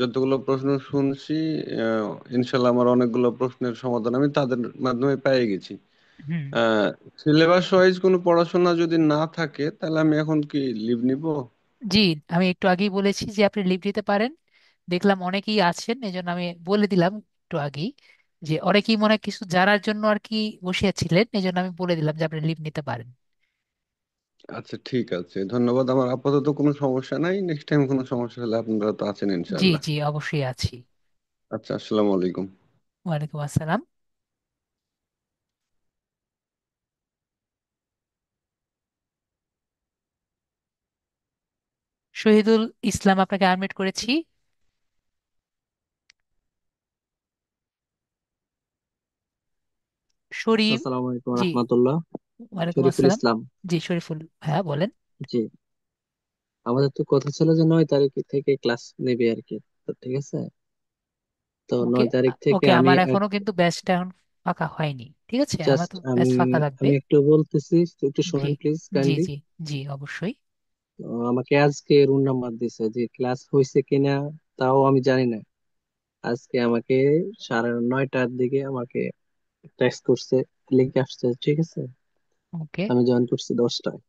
[SPEAKER 22] যতগুলো প্রশ্ন শুনছি, আহ, ইনশাল্লাহ আমার অনেকগুলো প্রশ্নের সমাধান আমি তাদের মাধ্যমে পেয়ে গেছি।
[SPEAKER 1] হুম।
[SPEAKER 22] সিলেবাস ওয়াইজ কোনো পড়াশোনা যদি না থাকে তাহলে আমি এখন কি লিভ নিব?
[SPEAKER 1] জি, আমি একটু আগেই বলেছি যে আপনি লিভ দিতে পারেন। দেখলাম অনেকেই আছেন, এই জন্য আমি বলে দিলাম একটু আগেই, যে অনেকেই মনে হয় কিছু জানার জন্য আর কি বসিয়েছিলেন, এই জন্য আমি বলে দিলাম যে আপনি লিভ নিতে পারেন।
[SPEAKER 22] আচ্ছা, ঠিক আছে, ধন্যবাদ। আমার আপাতত কোনো সমস্যা নাই। নেক্সট টাইম কোনো সমস্যা হলে আপনারা তো আছেন
[SPEAKER 1] জি
[SPEAKER 22] ইনশাআল্লাহ।
[SPEAKER 1] জি, অবশ্যই আছি।
[SPEAKER 22] আচ্ছা, আসসালামু আলাইকুম।
[SPEAKER 1] ওয়ালাইকুম আসসালাম। শহীদুল ইসলাম আপনাকে আনমিউট করেছি। শরীফ।
[SPEAKER 23] আসসালামু আলাইকুম
[SPEAKER 1] জি।
[SPEAKER 23] রহমতুল্লাহ।
[SPEAKER 1] ওয়ালাইকুম
[SPEAKER 23] শরীফুল
[SPEAKER 1] আসসালাম।
[SPEAKER 23] ইসলাম।
[SPEAKER 1] জি, শরীফুল, হ্যাঁ বলেন।
[SPEAKER 23] জি, আমাদের তো কথা ছিল যে 9 তারিখ থেকে ক্লাস নেবে আর কি। তো ঠিক আছে, তো
[SPEAKER 1] ওকে।
[SPEAKER 23] 9 তারিখ থেকে
[SPEAKER 1] ওকে,
[SPEAKER 23] আমি
[SPEAKER 1] আমার এখনো কিন্তু ব্যাচটা এখন ফাঁকা হয়নি। ঠিক আছে, আমার
[SPEAKER 23] জাস্ট
[SPEAKER 1] তো ব্যাচ
[SPEAKER 23] আমি
[SPEAKER 1] ফাঁকা লাগবে।
[SPEAKER 23] আমি একটু বলতেছি, একটু
[SPEAKER 1] জি
[SPEAKER 23] শুনেন প্লিজ
[SPEAKER 1] জি
[SPEAKER 23] কাইন্ডলি।
[SPEAKER 1] জি। জি, অবশ্যই।
[SPEAKER 23] আমাকে আজকে রুল নাম্বার দিছে যে ক্লাস হয়েছে কিনা, তাও আমি জানি না। আজকে আমাকে 9:30টার দিকে আমাকে টেক্সট করছে, লিঙ্ক আসছে, ঠিক আছে।
[SPEAKER 1] ওকে।
[SPEAKER 23] আমি জয়েন করছি 10টায়।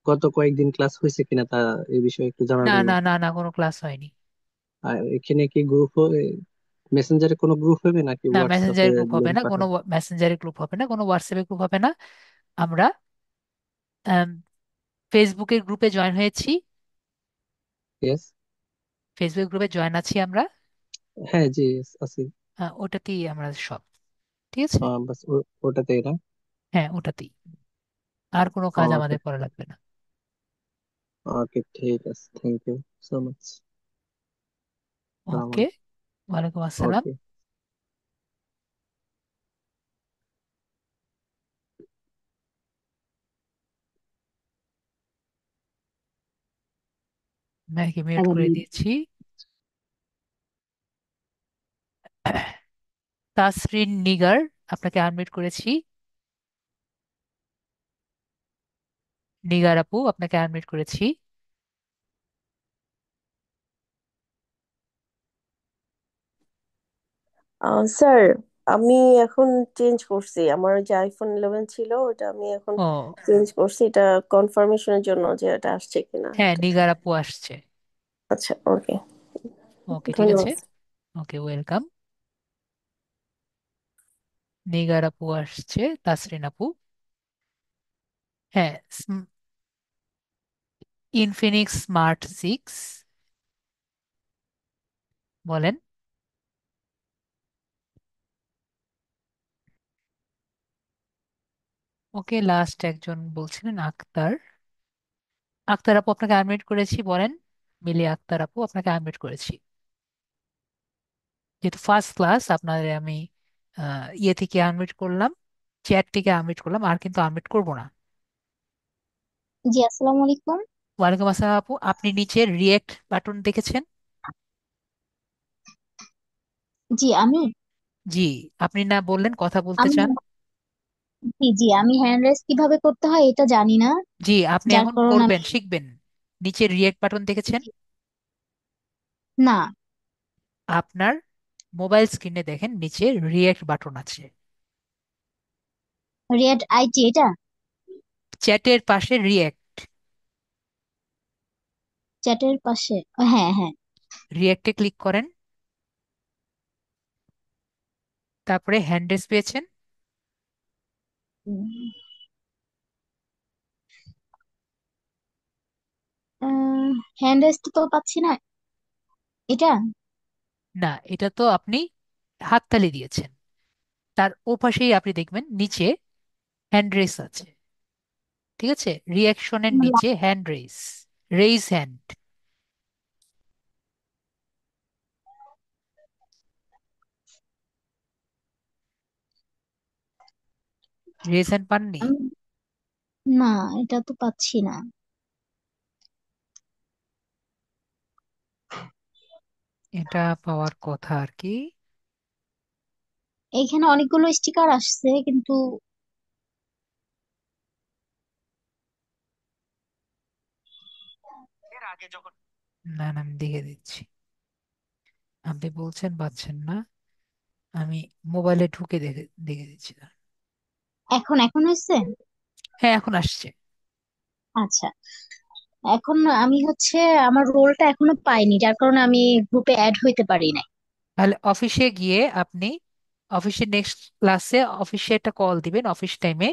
[SPEAKER 23] গত কয়েকদিন ক্লাস হয়েছে কিনা তা এই বিষয়ে একটু জানার
[SPEAKER 1] না
[SPEAKER 23] জন্য।
[SPEAKER 1] না না না, কোনো ক্লাস হয়নি।
[SPEAKER 23] আর এখানে কি গ্রুপ, মেসেঞ্জারে কোনো গ্রুপ হবে নাকি
[SPEAKER 1] না,
[SPEAKER 23] হোয়াটসঅ্যাপে
[SPEAKER 1] মেসেঞ্জার গ্রুপ হবে
[SPEAKER 23] লিঙ্ক
[SPEAKER 1] না, কোনো
[SPEAKER 23] পাঠাবো?
[SPEAKER 1] মেসেঞ্জারে গ্রুপ হবে না, কোনো হোয়াটসঅ্যাপে গ্রুপ হবে না। আমরা ফেসবুকের গ্রুপে জয়েন হয়েছি।
[SPEAKER 23] ইয়েস।
[SPEAKER 1] ফেসবুক গ্রুপে জয়েন আছি আমরা।
[SPEAKER 23] হ্যাঁ, জি, yes, আছি।
[SPEAKER 1] ওটাতেই আমরা সব। ঠিক আছে।
[SPEAKER 23] বাস ওটাতেই না?
[SPEAKER 1] হ্যাঁ, ওটাতেই। আর কোনো কাজ
[SPEAKER 23] ওকে।
[SPEAKER 1] আমাদের করা লাগবে না।
[SPEAKER 23] ওকে, ঠিক আছে, থ্যাংক ইউ সো মাচ।
[SPEAKER 1] ওকে। ওয়ালাইকুম আসসালাম।
[SPEAKER 23] ওকে।
[SPEAKER 1] ম্যাকে মিউট করে দিয়েছি। তাসরিন নিগার আপনাকে আনমিউট করেছি। নিগার আপু, আপনাকে আনমিউট করেছি।
[SPEAKER 11] স্যার, আমি এখন চেঞ্জ করছি। আমার যে iPhone 11 ছিল ওটা আমি এখন
[SPEAKER 1] ও,
[SPEAKER 11] চেঞ্জ করছি। এটা কনফার্মেশনের জন্য যে এটা আসছে কিনা।
[SPEAKER 1] হ্যাঁ,
[SPEAKER 11] ওকে।
[SPEAKER 1] নিগার আপু আসছে।
[SPEAKER 11] আচ্ছা, ওকে,
[SPEAKER 1] ওকে, ঠিক আছে।
[SPEAKER 11] ধন্যবাদ।
[SPEAKER 1] ওকে, ওয়েলকাম। নিগার আপু আসছে, তাসরিন আপু। হ্যাঁ, ইনফিনিক্স স্মার্ট 6 বলেন। ওকে, লাস্ট একজন বলছিলেন আক্তার। আক্তার আপু আপনাকে আনমিউট করেছি, বলেন। মিলি আক্তার আপু আপনাকে আনমিউট করেছি। যেহেতু ফার্স্ট ক্লাস, আপনাদের আমি ইয়ে থেকে আনমিউট করলাম, চ্যাট থেকে আনমিউট করলাম, আর কিন্তু আনমিউট করব না।
[SPEAKER 2] জি, আসসালামু আলাইকুম।
[SPEAKER 1] ওয়ালাইকুম আসসালাম আপু, আপনি নিচে রিয়েক্ট বাটন দেখেছেন?
[SPEAKER 2] জি আমি
[SPEAKER 1] জি, আপনি না বললেন কথা বলতে
[SPEAKER 2] আমি
[SPEAKER 1] চান?
[SPEAKER 2] জি আমি হ্যান্ড রেস কিভাবে করতে হয় এটা জানি না,
[SPEAKER 1] জি, আপনি
[SPEAKER 2] যার
[SPEAKER 1] এখন
[SPEAKER 2] কারণে আমি
[SPEAKER 1] করবেন, শিখবেন। নিচে রিয়েক্ট বাটন দেখেছেন?
[SPEAKER 2] না।
[SPEAKER 1] আপনার মোবাইল স্ক্রিনে দেখেন নিচে রিয়েক্ট বাটন আছে।
[SPEAKER 2] রেড আইটি এটা?
[SPEAKER 1] চ্যাটের পাশে রিয়েক্ট,
[SPEAKER 2] চ্যাটের পাশে? হ্যাঁ হ্যাঁ।
[SPEAKER 1] রিয়েক্টে ক্লিক করেন। তারপরে হ্যান্ড রেস পেয়েছেন।
[SPEAKER 2] হ্যান্ড রেস তো পাচ্ছি না এটা।
[SPEAKER 1] না, এটা তো আপনি হাততালি দিয়েছেন, তার ওপাশেই আপনি দেখবেন নিচে হ্যান্ড রেস আছে। ঠিক আছে, রিয়াকশনের নিচে hand race, raise hand. Raise hand পাননি?
[SPEAKER 2] না, এটা তো পাচ্ছি না।
[SPEAKER 1] এটা পাওয়ার কথা আর কি।
[SPEAKER 2] এখানে অনেকগুলো স্টিকার আসছে কিন্তু
[SPEAKER 1] না না, আমি দেখে দিচ্ছি। আপনি বলছেন পাচ্ছেন না, আমি মোবাইলে ঢুকে দেখে দেখে দিচ্ছি।
[SPEAKER 2] এখন এখন হয়েছে।
[SPEAKER 1] হ্যাঁ, এখন আসছে।
[SPEAKER 2] আচ্ছা, এখন আমি আমার রোলটা এখনো পাইনি, যার কারণে আমি গ্রুপে অ্যাড হইতে পারি নাই।
[SPEAKER 1] তাহলে অফিসে গিয়ে আপনি, অফিসে নেক্সট ক্লাসে অফিসে একটা কল দিবেন অফিস টাইমে।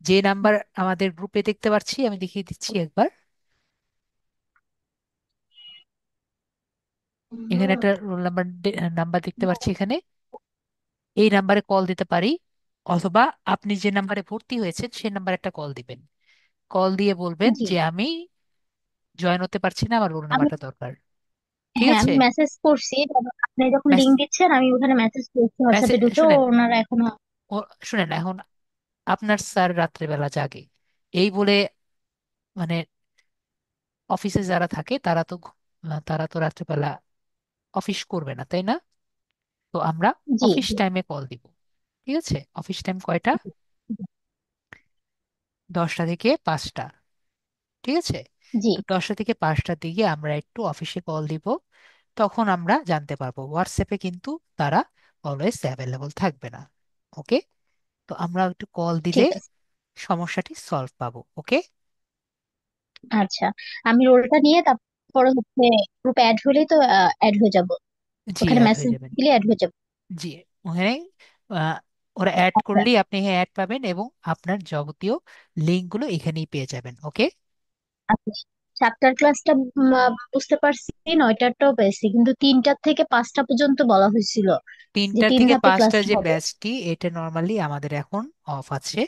[SPEAKER 1] যে নাম্বার আমাদের গ্রুপে দেখতে পাচ্ছি, আমি দেখিয়ে দিচ্ছি একবার। এখানে একটা রোল নাম্বার নাম্বার দেখতে পাচ্ছি এখানে, এই নাম্বারে কল দিতে পারি। অথবা আপনি যে নাম্বারে ভর্তি হয়েছে সেই নাম্বারে একটা কল দিবেন। কল দিয়ে বলবেন
[SPEAKER 2] জি
[SPEAKER 1] যে আমি জয়েন হতে পারছি না, আমার রোল
[SPEAKER 2] আমি
[SPEAKER 1] নাম্বারটা দরকার। ঠিক
[SPEAKER 2] হ্যাঁ
[SPEAKER 1] আছে।
[SPEAKER 2] আমি মেসেজ করছি, তবে আপনি যখন লিঙ্ক দিচ্ছেন আমি ওখানে মেসেজ করছি হোয়াটসঅ্যাপে
[SPEAKER 1] মেসেজ
[SPEAKER 2] ঢুকে,
[SPEAKER 1] শুনেন,
[SPEAKER 2] ওনারা এখনো।
[SPEAKER 1] ও শুনেন, এখন আপনার স্যার রাত্রেবেলা জাগে, এই বলে মানে অফিসে যারা থাকে তারা তো রাত্রেবেলা অফিস করবে না, তাই না? তো আমরা
[SPEAKER 2] জি
[SPEAKER 1] অফিস
[SPEAKER 2] জি
[SPEAKER 1] টাইমে কল দিব। ঠিক আছে, অফিস টাইম কয়টা? 10টা থেকে 5টা। ঠিক আছে।
[SPEAKER 2] জি
[SPEAKER 1] তো 10টা থেকে 5টার দিকে আমরা একটু অফিসে কল দিব। তখন আমরা জানতে পারবো, হোয়াটসঅ্যাপে কিন্তু তারা অলওয়েজ অ্যাভেলেবল থাকবে না। ওকে, তো আমরা একটু কল দিলে
[SPEAKER 2] ঠিক আছে।
[SPEAKER 1] সমস্যাটি সলভ পাবো। ওকে।
[SPEAKER 2] আচ্ছা, আমি রোলটা নিয়ে তারপরে গ্রুপে অ্যাড হলেই তো অ্যাড হয়ে যাব,
[SPEAKER 1] জি,
[SPEAKER 2] ওখানে
[SPEAKER 1] অ্যাড হয়ে
[SPEAKER 2] মেসেজ
[SPEAKER 1] যাবেন।
[SPEAKER 2] দিলে অ্যাড হয়ে যাব।
[SPEAKER 1] জি, ওখানে আহ, ওরা অ্যাড
[SPEAKER 2] আচ্ছা
[SPEAKER 1] করলেই আপনি হ্যাঁ অ্যাড পাবেন, এবং আপনার যাবতীয় লিঙ্কগুলো এখানেই পেয়ে যাবেন। ওকে।
[SPEAKER 2] আচ্ছা, 7টার ক্লাসটা বুঝতে পারছি, 9টারটাও পেয়েছি, কিন্তু 3টা থেকে 5টা পর্যন্ত বলা হয়েছিল যে
[SPEAKER 1] তিনটা
[SPEAKER 2] তিন
[SPEAKER 1] থেকে
[SPEAKER 2] ধাপে ক্লাস
[SPEAKER 1] পাঁচটা যে
[SPEAKER 2] হবে।
[SPEAKER 1] ব্যাচটি, এটা নর্মালি আমাদের এখন অফ আছে।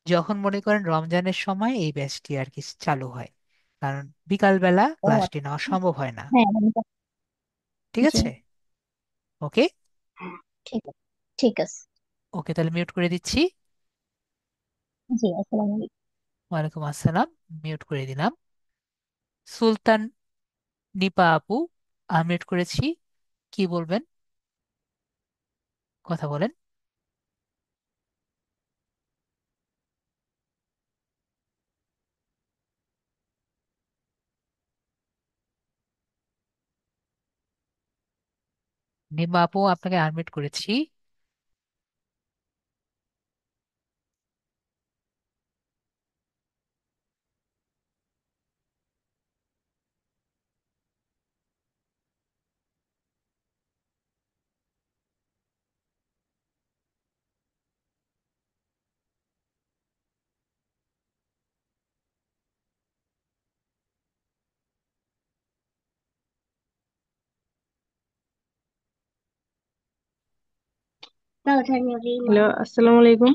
[SPEAKER 1] যখন মনে করেন রমজানের সময় এই ব্যাচটি আর কি চালু হয়, কারণ বিকালবেলা
[SPEAKER 2] ও
[SPEAKER 1] ক্লাসটি
[SPEAKER 2] আচ্ছা।
[SPEAKER 1] নেওয়া সম্ভব হয় না।
[SPEAKER 2] হ্যাঁ
[SPEAKER 1] ঠিক
[SPEAKER 2] জি
[SPEAKER 1] আছে। ওকে।
[SPEAKER 2] ঠিক আছে। ঠিক আছে।
[SPEAKER 1] ওকে, তাহলে মিউট করে দিচ্ছি।
[SPEAKER 2] জি, আসসালামু আলাইকুম।
[SPEAKER 1] ওয়ালাইকুম আসসালাম। মিউট করে দিলাম। সুলতান নিপা আপু, আনমিউট করেছি। কি বলবেন? কথা বলেন। নিপা আপু, আপনাকে আনমিউট করেছি।
[SPEAKER 3] হ্যালো, আসসালামু আলাইকুম।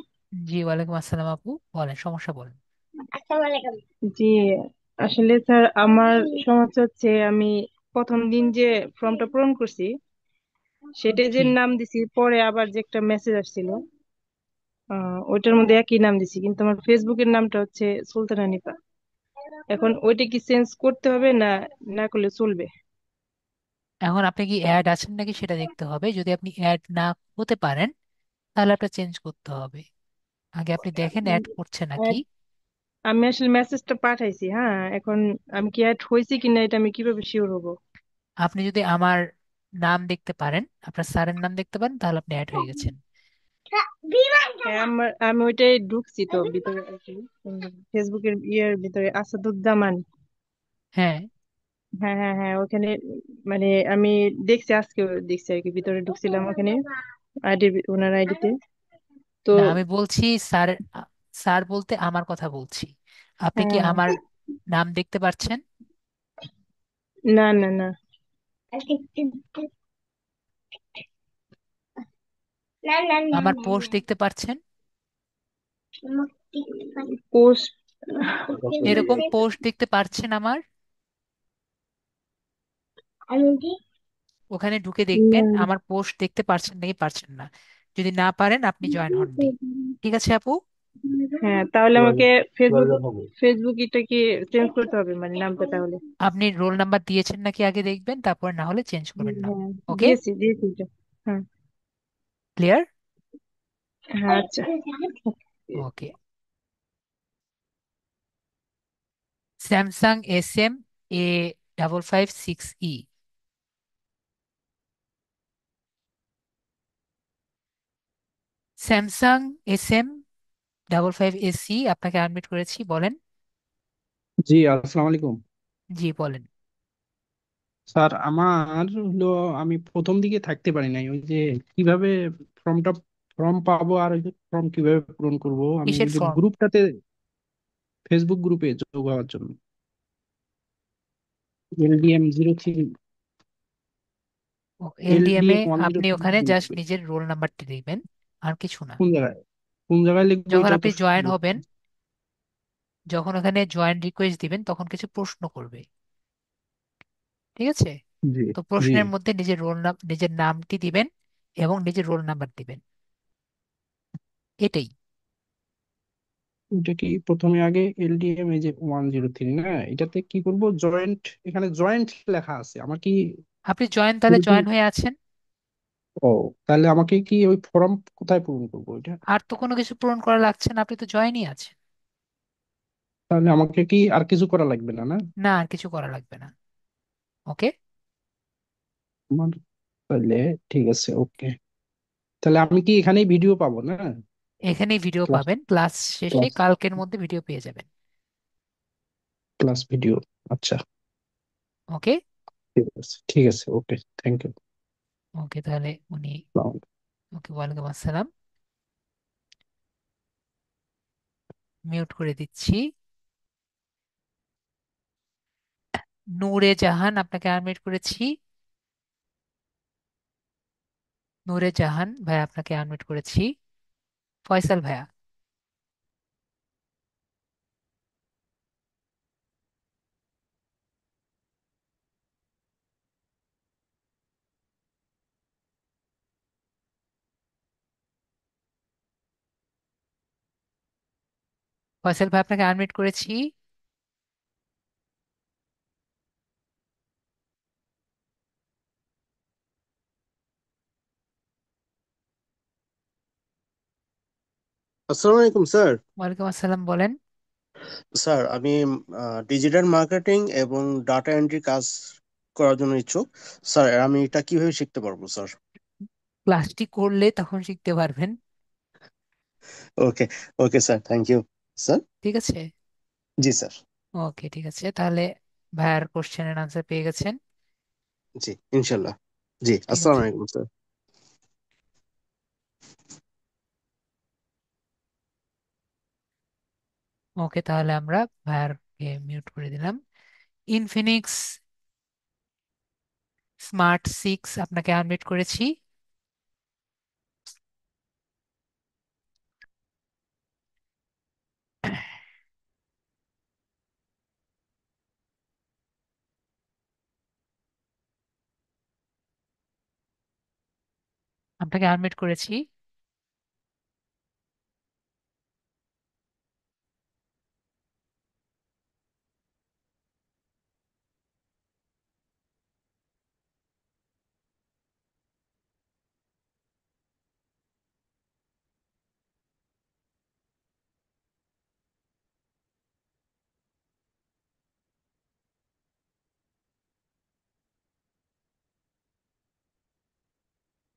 [SPEAKER 1] জি, ওয়ালাইকুম আসসালাম আপু, বলেন সমস্যা বলেন।
[SPEAKER 3] জি, আসলে স্যার আমার সমস্যা হচ্ছে আমি প্রথম দিন যে ফর্মটা পূরণ করছি সেটা যে
[SPEAKER 1] জি,
[SPEAKER 3] নাম দিছি, পরে আবার যে একটা মেসেজ আসছিল ওইটার মধ্যে একই নাম দিছি, কিন্তু আমার ফেসবুকের নামটা হচ্ছে সুলতানা নিপা। এখন ওইটা কি চেঞ্জ করতে হবে না না করলে চলবে?
[SPEAKER 1] এখন আপনি কি অ্যাড আছেন নাকি সেটা দেখতে হবে। যদি আপনি অ্যাড না হতে পারেন তাহলে আপনার চেঞ্জ করতে হবে। আগে আপনি দেখেন অ্যাড করছে নাকি।
[SPEAKER 3] Add- আমি আসলে মেসেজটা পাঠাইছি, হ্যাঁ। এখন আমি কি অ্যাড হয়েছি কিনা এটা আমি কিভাবে শিওর হবো?
[SPEAKER 1] আপনি যদি আমার নাম দেখতে পারেন, আপনার স্যারের নাম দেখতে পারেন, তাহলে আপনি অ্যাড হয়ে গেছেন।
[SPEAKER 3] হ্যাঁ, আমি ওইটাই ঢুকছি তো ভিতরে আর কি। ফেসবুকের ভিতরে আসাদুজ্জামান।
[SPEAKER 1] হ্যাঁ,
[SPEAKER 3] হ্যাঁ হ্যাঁ হ্যাঁ, ওখানে মানে আমি দেখছি, আজকে দেখছি আর কি, ভিতরে ঢুকছিলাম ওখানে আইডি, ওনার আইডিতে। তো
[SPEAKER 1] না আমি বলছি স্যার, স্যার বলতে আমার কথা বলছি। আপনি কি
[SPEAKER 3] হ্যাঁ,
[SPEAKER 1] আমার নাম দেখতে পাচ্ছেন?
[SPEAKER 3] না না না,
[SPEAKER 1] আমার পোস্ট দেখতে পাচ্ছেন?
[SPEAKER 3] পোস্ট।
[SPEAKER 1] এরকম পোস্ট দেখতে পাচ্ছেন আমার? ওখানে ঢুকে দেখবেন আমার পোস্ট দেখতে পারছেন নাকি পারছেন না। যদি না পারেন আপনি জয়েন হননি। ঠিক আছে আপু।
[SPEAKER 3] হ্যাঁ, তাহলে আমাকে ফেসবুক এটা কি চেঞ্জ করতে হবে মানে নামটা তাহলে?
[SPEAKER 1] আপনি রোল নাম্বার দিয়েছেন নাকি আগে দেখবেন, তারপর না হলে চেঞ্জ করবেন নাম।
[SPEAKER 3] হ্যাঁ,
[SPEAKER 1] ওকে,
[SPEAKER 3] দিয়েছি দিয়েছি তো। হ্যাঁ
[SPEAKER 1] ক্লিয়ার।
[SPEAKER 3] হ্যাঁ, আচ্ছা।
[SPEAKER 1] Okay, Samsung SM A 556E। Samsung SM 556SE আপনাকে আনমিট করেছি, বলেন।
[SPEAKER 4] জি, আসসালামু আলাইকুম
[SPEAKER 1] জি বলেন।
[SPEAKER 4] স্যার। আমার হলো, আমি প্রথম দিকে থাকতে পারি নাই, ওই যে কিভাবে ফর্মটা ফর্ম পাবো আর ফর্ম কিভাবে পূরণ করব, আমি
[SPEAKER 1] কিসের
[SPEAKER 4] ওই যে
[SPEAKER 1] ফর্ম?
[SPEAKER 4] গ্রুপটাতে, ফেসবুক গ্রুপে যোগ হওয়ার জন্য। LDM 03,
[SPEAKER 1] LDM এ
[SPEAKER 4] LDM ওয়ান জিরো
[SPEAKER 1] আপনি
[SPEAKER 4] থ্রি
[SPEAKER 1] ওখানে জাস্ট
[SPEAKER 4] গ্রুপে।
[SPEAKER 1] নিজের রোল নাম্বারটি দিবেন, আর কিছু না।
[SPEAKER 4] কোন জায়গায় কোন জায়গায় লিখবো
[SPEAKER 1] যখন
[SPEAKER 4] এটাও
[SPEAKER 1] আপনি
[SPEAKER 4] তো
[SPEAKER 1] জয়েন
[SPEAKER 4] বলতে
[SPEAKER 1] হবেন,
[SPEAKER 4] হবে।
[SPEAKER 1] যখন ওখানে জয়েন রিকোয়েস্ট দিবেন তখন কিছু প্রশ্ন করবে, ঠিক আছে?
[SPEAKER 4] জি
[SPEAKER 1] তো
[SPEAKER 4] জি।
[SPEAKER 1] প্রশ্নের মধ্যে নিজের রোল নাম, নিজের নামটি দিবেন এবং নিজের রোল নাম্বার দিবেন, এটাই।
[SPEAKER 4] এটা কি প্রথমে আগে LDM, এই যে 103, না এটাতে কি করব, জয়েন্ট, এখানে জয়েন্ট লেখা আছে, আমার কি
[SPEAKER 1] আপনি জয়েন, তাহলে
[SPEAKER 4] শুরুতে?
[SPEAKER 1] জয়েন হয়ে আছেন।
[SPEAKER 4] ও, তাহলে আমাকে কি ওই ফর্ম কোথায় পূরণ করবো এটা?
[SPEAKER 1] আর তো কোনো কিছু পূরণ করা লাগছে না, আপনি তো জয়েনই আছেন।
[SPEAKER 4] তাহলে আমাকে কি আর কিছু করা লাগবে না, না?
[SPEAKER 1] না, আর কিছু করা লাগবে না। ওকে,
[SPEAKER 4] আমার তাহলে ঠিক আছে, ওকে। তাহলে আমি কি এখানেই ভিডিও পাবো, না?
[SPEAKER 1] এখানেই ভিডিও
[SPEAKER 4] ক্লাস
[SPEAKER 1] পাবেন, ক্লাস শেষে
[SPEAKER 4] ক্লাস
[SPEAKER 1] কালকের মধ্যে ভিডিও পেয়ে যাবেন।
[SPEAKER 4] Class video. আচ্ছা,
[SPEAKER 1] ওকে।
[SPEAKER 4] ঠিক আছে ঠিক আছে, ওকে, থ্যাংক ইউ।
[SPEAKER 1] ওকে, তাহলে উনি, ওকে, ওয়ালাইকুম আসসালাম। মিউট করে দিচ্ছি। নূরে জাহান আপনাকে আনমিউট করেছি। নূরে জাহান ভাই আপনাকে আনমিউট করেছি। ফয়সাল ভাইয়া। ফয়সাল ভাই আপনাকে আনমিউট করেছি।
[SPEAKER 5] আসসালামু আলাইকুম স্যার।
[SPEAKER 1] ওয়ালাইকুম আসসালাম, বলেন।
[SPEAKER 5] স্যার আমি ডিজিটাল মার্কেটিং এবং ডাটা এন্ট্রি কাজ করার জন্য ইচ্ছুক। স্যার আমি এটা কিভাবে শিখতে পারবো স্যার?
[SPEAKER 1] ক্লাসটি করলে তখন শিখতে পারবেন।
[SPEAKER 5] Okay, okay sir, thank you sir.
[SPEAKER 1] ঠিক আছে।
[SPEAKER 5] জি স্যার।
[SPEAKER 1] ওকে, ঠিক আছে তাহলে। ভাইয়ার কোশ্চেনের আনসার পেয়ে গেছেন।
[SPEAKER 5] জি, ইনশাল্লাহ। জি,
[SPEAKER 1] ঠিক
[SPEAKER 5] আসসালামু
[SPEAKER 1] আছে।
[SPEAKER 5] আলাইকুম স্যার।
[SPEAKER 1] ওকে, তাহলে আমরা ভাইয়ারকে মিউট করে দিলাম। ইনফিনিক্স স্মার্ট 6 আপনাকে আনমিউট করেছি। আপনাকে আনমিউট করেছি।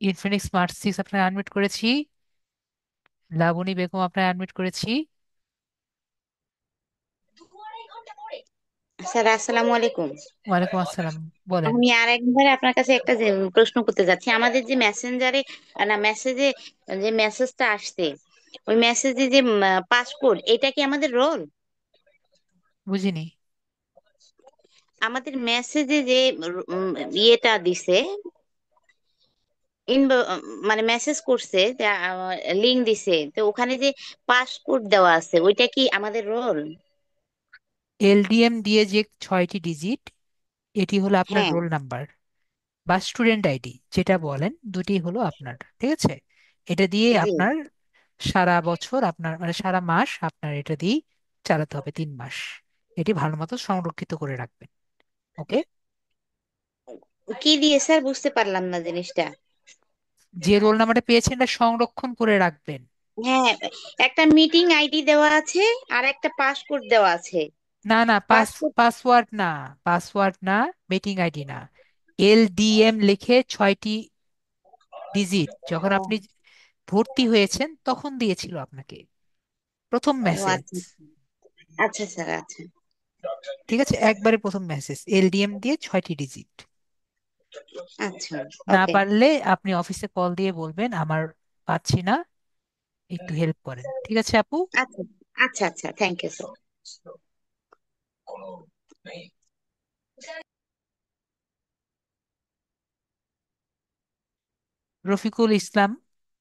[SPEAKER 1] ইনফিনিক্স স্মার্ট 6 আপনাকে আনমিউট করেছি। লাবণী বেগম আপনাকে আনমিউট করেছি।
[SPEAKER 6] স্যার আসসালামু আলাইকুম।
[SPEAKER 1] ওয়ালাইকুম আসসালাম, বলেন।
[SPEAKER 6] আমি আর একবার আপনার কাছে একটা যে প্রশ্ন করতে যাচ্ছি, আমাদের যে মেসেঞ্জারে না মেসেজে যে মেসেজটা আসছে, ওই মেসেজে যে পাসপোর্ট, এটা কি আমাদের রোল?
[SPEAKER 1] বুঝিনি।
[SPEAKER 6] আমাদের মেসেজে যে ইয়েটা দিছে, ইন মানে মেসেজ করছে, লিংক দিছে, তো ওখানে যে পাসপোর্ট দেওয়া আছে, ওইটা কি আমাদের রোল?
[SPEAKER 1] এলডিএম দিয়ে যে 6টি ডিজিট, এটি হলো আপনার
[SPEAKER 6] হ্যাঁ।
[SPEAKER 1] রোল নাম্বার বা স্টুডেন্ট আইডি, যেটা বলেন দুটি হলো আপনার। ঠিক আছে, এটা দিয়ে
[SPEAKER 6] জি।
[SPEAKER 1] আপনার সারা বছর আপনার মানে সারা মাস আপনার এটা দিয়ে চালাতে হবে 3 মাস। এটি ভালো মতো সংরক্ষিত করে রাখবেন। ওকে।
[SPEAKER 6] কি দিয়ে স্যার, বুঝতে পারলাম না জিনিসটা।
[SPEAKER 1] যে রোল নাম্বারটা পেয়েছেন এটা সংরক্ষণ করে রাখবেন।
[SPEAKER 6] হ্যাঁ, একটা মিটিং আইডি দেওয়া আছে আর একটা পাসপোর্ট দেওয়া আছে।
[SPEAKER 1] না না,
[SPEAKER 6] পাসপোর্ট।
[SPEAKER 1] পাসওয়ার্ড না, পাসওয়ার্ড না, মিটিং আইডি না। এলডিএম লিখে 6টি ডিজিট যখন আপনি ভর্তি হয়েছেন তখন দিয়েছিল আপনাকে প্রথম
[SPEAKER 6] ও
[SPEAKER 1] মেসেজ।
[SPEAKER 6] আচ্ছা আচ্ছা স্যার, আচ্ছা
[SPEAKER 1] ঠিক আছে, একবারে প্রথম মেসেজ এলডিএম দিয়ে 6টি ডিজিট।
[SPEAKER 6] আচ্ছা।
[SPEAKER 1] না
[SPEAKER 6] ওকে।
[SPEAKER 1] পারলে আপনি অফিসে কল দিয়ে বলবেন আমার পাচ্ছি না, একটু হেল্প করেন। ঠিক আছে আপু।
[SPEAKER 6] আচ্ছা আচ্ছা আচ্ছা, thank you sir.
[SPEAKER 1] Rafiqul Islam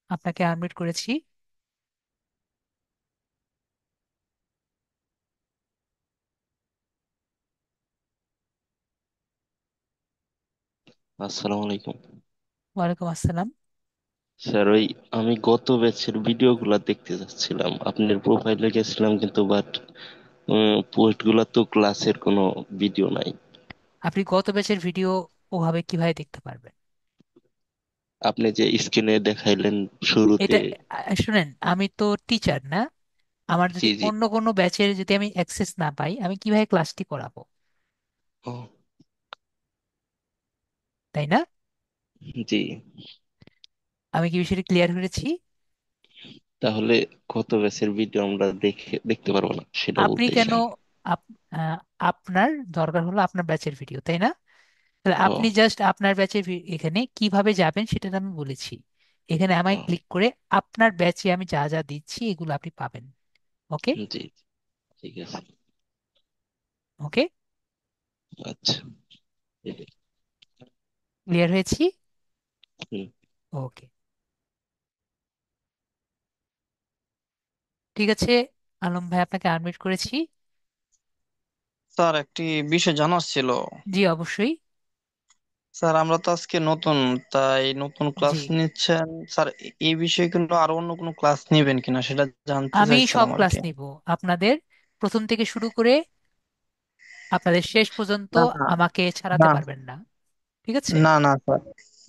[SPEAKER 1] আপনাকে আনমিউট করেছি।
[SPEAKER 7] আসসালামু আলাইকুম
[SPEAKER 1] ওয়ালাইকুম আসসালাম।
[SPEAKER 7] স্যার। ওই আমি গত ব্যাচের ভিডিও গুলা দেখতে যাচ্ছিলাম, আপনার প্রোফাইলে গেছিলাম, কিন্তু বাট পোস্ট গুলা তো ক্লাসের কোনো ভিডিও নাই।
[SPEAKER 1] আপনি গত ব্যাচের ভিডিও ওভাবে কিভাবে দেখতে পারবেন?
[SPEAKER 7] আপনি যে স্ক্রিনে দেখাইলেন শুরুতে।
[SPEAKER 1] এটা শুনেন, আমি তো টিচার না। আমার
[SPEAKER 7] জি
[SPEAKER 1] যদি
[SPEAKER 7] জি।
[SPEAKER 1] অন্য কোনো ব্যাচের যদি আমি অ্যাক্সেস না পাই, আমি কিভাবে ক্লাসটি করাবো?
[SPEAKER 7] ও,
[SPEAKER 1] তাই না?
[SPEAKER 7] জি।
[SPEAKER 1] আমি কি বিষয়টি ক্লিয়ার করেছি?
[SPEAKER 7] তাহলে গত ব্যাচের ভিডিও আমরা দেখতে পারবো না, সেটা
[SPEAKER 1] আপনি
[SPEAKER 7] বলতে
[SPEAKER 1] কেন
[SPEAKER 7] চাইছেন?
[SPEAKER 1] আপনার দরকার হলো আপনার ব্যাচের ভিডিও, তাই না? তাহলে
[SPEAKER 7] ও,
[SPEAKER 1] আপনি জাস্ট আপনার ব্যাচের এখানে কিভাবে যাবেন সেটা তো আমি বলেছি। এখানে আমায়
[SPEAKER 7] ও,
[SPEAKER 1] ক্লিক করে আপনার ব্যাচে আমি যা যা দিচ্ছি এগুলো আপনি পাবেন। ওকে।
[SPEAKER 7] জি, ঠিক আছে।
[SPEAKER 1] ওকে,
[SPEAKER 7] আচ্ছা, ঠিক আছে।
[SPEAKER 1] ক্লিয়ার হয়েছি?
[SPEAKER 7] হুম।
[SPEAKER 1] ওকে, ঠিক আছে। আলম ভাই আপনাকে আনমিউট করেছি।
[SPEAKER 8] স্যার একটি বিষয় জানার ছিল।
[SPEAKER 1] জি অবশ্যই।
[SPEAKER 8] স্যার আমরা তো আজকে নতুন, তাই নতুন
[SPEAKER 1] জি,
[SPEAKER 8] ক্লাস নিচ্ছেন স্যার। এই বিষয়ে কিন্তু আরো অন্য কোনো ক্লাস নেবেন কিনা সেটা জানতে
[SPEAKER 1] আমি সব
[SPEAKER 8] চাইছিলাম আর
[SPEAKER 1] ক্লাস
[SPEAKER 8] কি।
[SPEAKER 1] নিব আপনাদের, প্রথম থেকে শুরু করে আপনাদের শেষ পর্যন্ত।
[SPEAKER 8] না না
[SPEAKER 1] আমাকে ছাড়াতে
[SPEAKER 8] না
[SPEAKER 1] পারবেন না। ঠিক আছে।
[SPEAKER 8] না না স্যার,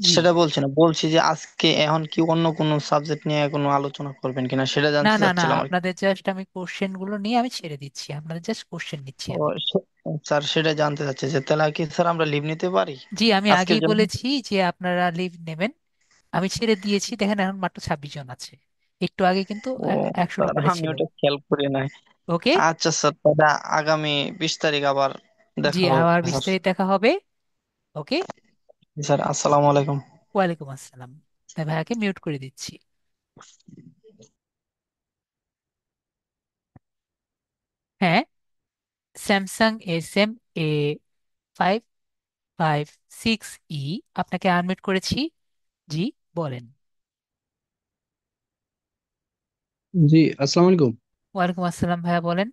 [SPEAKER 1] জি,
[SPEAKER 8] সেটা বলছি না, বলছি যে আজকে এখন কি অন্য কোনো সাবজেক্ট নিয়ে কোনো আলোচনা করবেন কিনা সেটা
[SPEAKER 1] না
[SPEAKER 8] জানতে
[SPEAKER 1] না না,
[SPEAKER 8] চাচ্ছিলাম আর কি।
[SPEAKER 1] আপনাদের জাস্ট আমি কোশ্চেন গুলো নিয়ে আমি ছেড়ে দিচ্ছি, আপনাদের জাস্ট কোশ্চেন নিচ্ছি
[SPEAKER 8] ও,
[SPEAKER 1] আমি।
[SPEAKER 8] সে- স্যার সেটা জানতে চাচ্ছি যে তাহলে কি স্যার আমরা লিভ নিতে পারি
[SPEAKER 1] জি, আমি
[SPEAKER 8] আজকে
[SPEAKER 1] আগেই
[SPEAKER 8] যেমন।
[SPEAKER 1] বলেছি যে আপনারা লিভ নেবেন। আমি ছেড়ে দিয়েছি, দেখেন এখন মাত্র 26 জন আছে। একটু আগে কিন্তু
[SPEAKER 8] ও
[SPEAKER 1] 100র
[SPEAKER 8] স্যার,
[SPEAKER 1] উপরে
[SPEAKER 8] আমি
[SPEAKER 1] ছিল।
[SPEAKER 8] ওটা খেয়াল করি নাই।
[SPEAKER 1] ওকে।
[SPEAKER 8] আচ্ছা স্যার, তাহলে আগামী 20 তারিখ আবার
[SPEAKER 1] জি,
[SPEAKER 8] দেখা হবে
[SPEAKER 1] আবার
[SPEAKER 8] স্যার।
[SPEAKER 1] বিস্তারিত দেখা হবে। ওকে।
[SPEAKER 8] স্যার আসসালামু আলাইকুম।
[SPEAKER 1] ওয়ালাইকুম আসসালাম। তাই ভাইয়াকে মিউট করে দিচ্ছি। হ্যাঁ, স্যামসাং SM A556E আপনাকে আনমিউট করেছি। জি, বলেন।
[SPEAKER 4] জি, আসসালামু আলাইকুম।
[SPEAKER 1] ওয়ালাইকুম আসসালাম ভাইয়া, বলেন।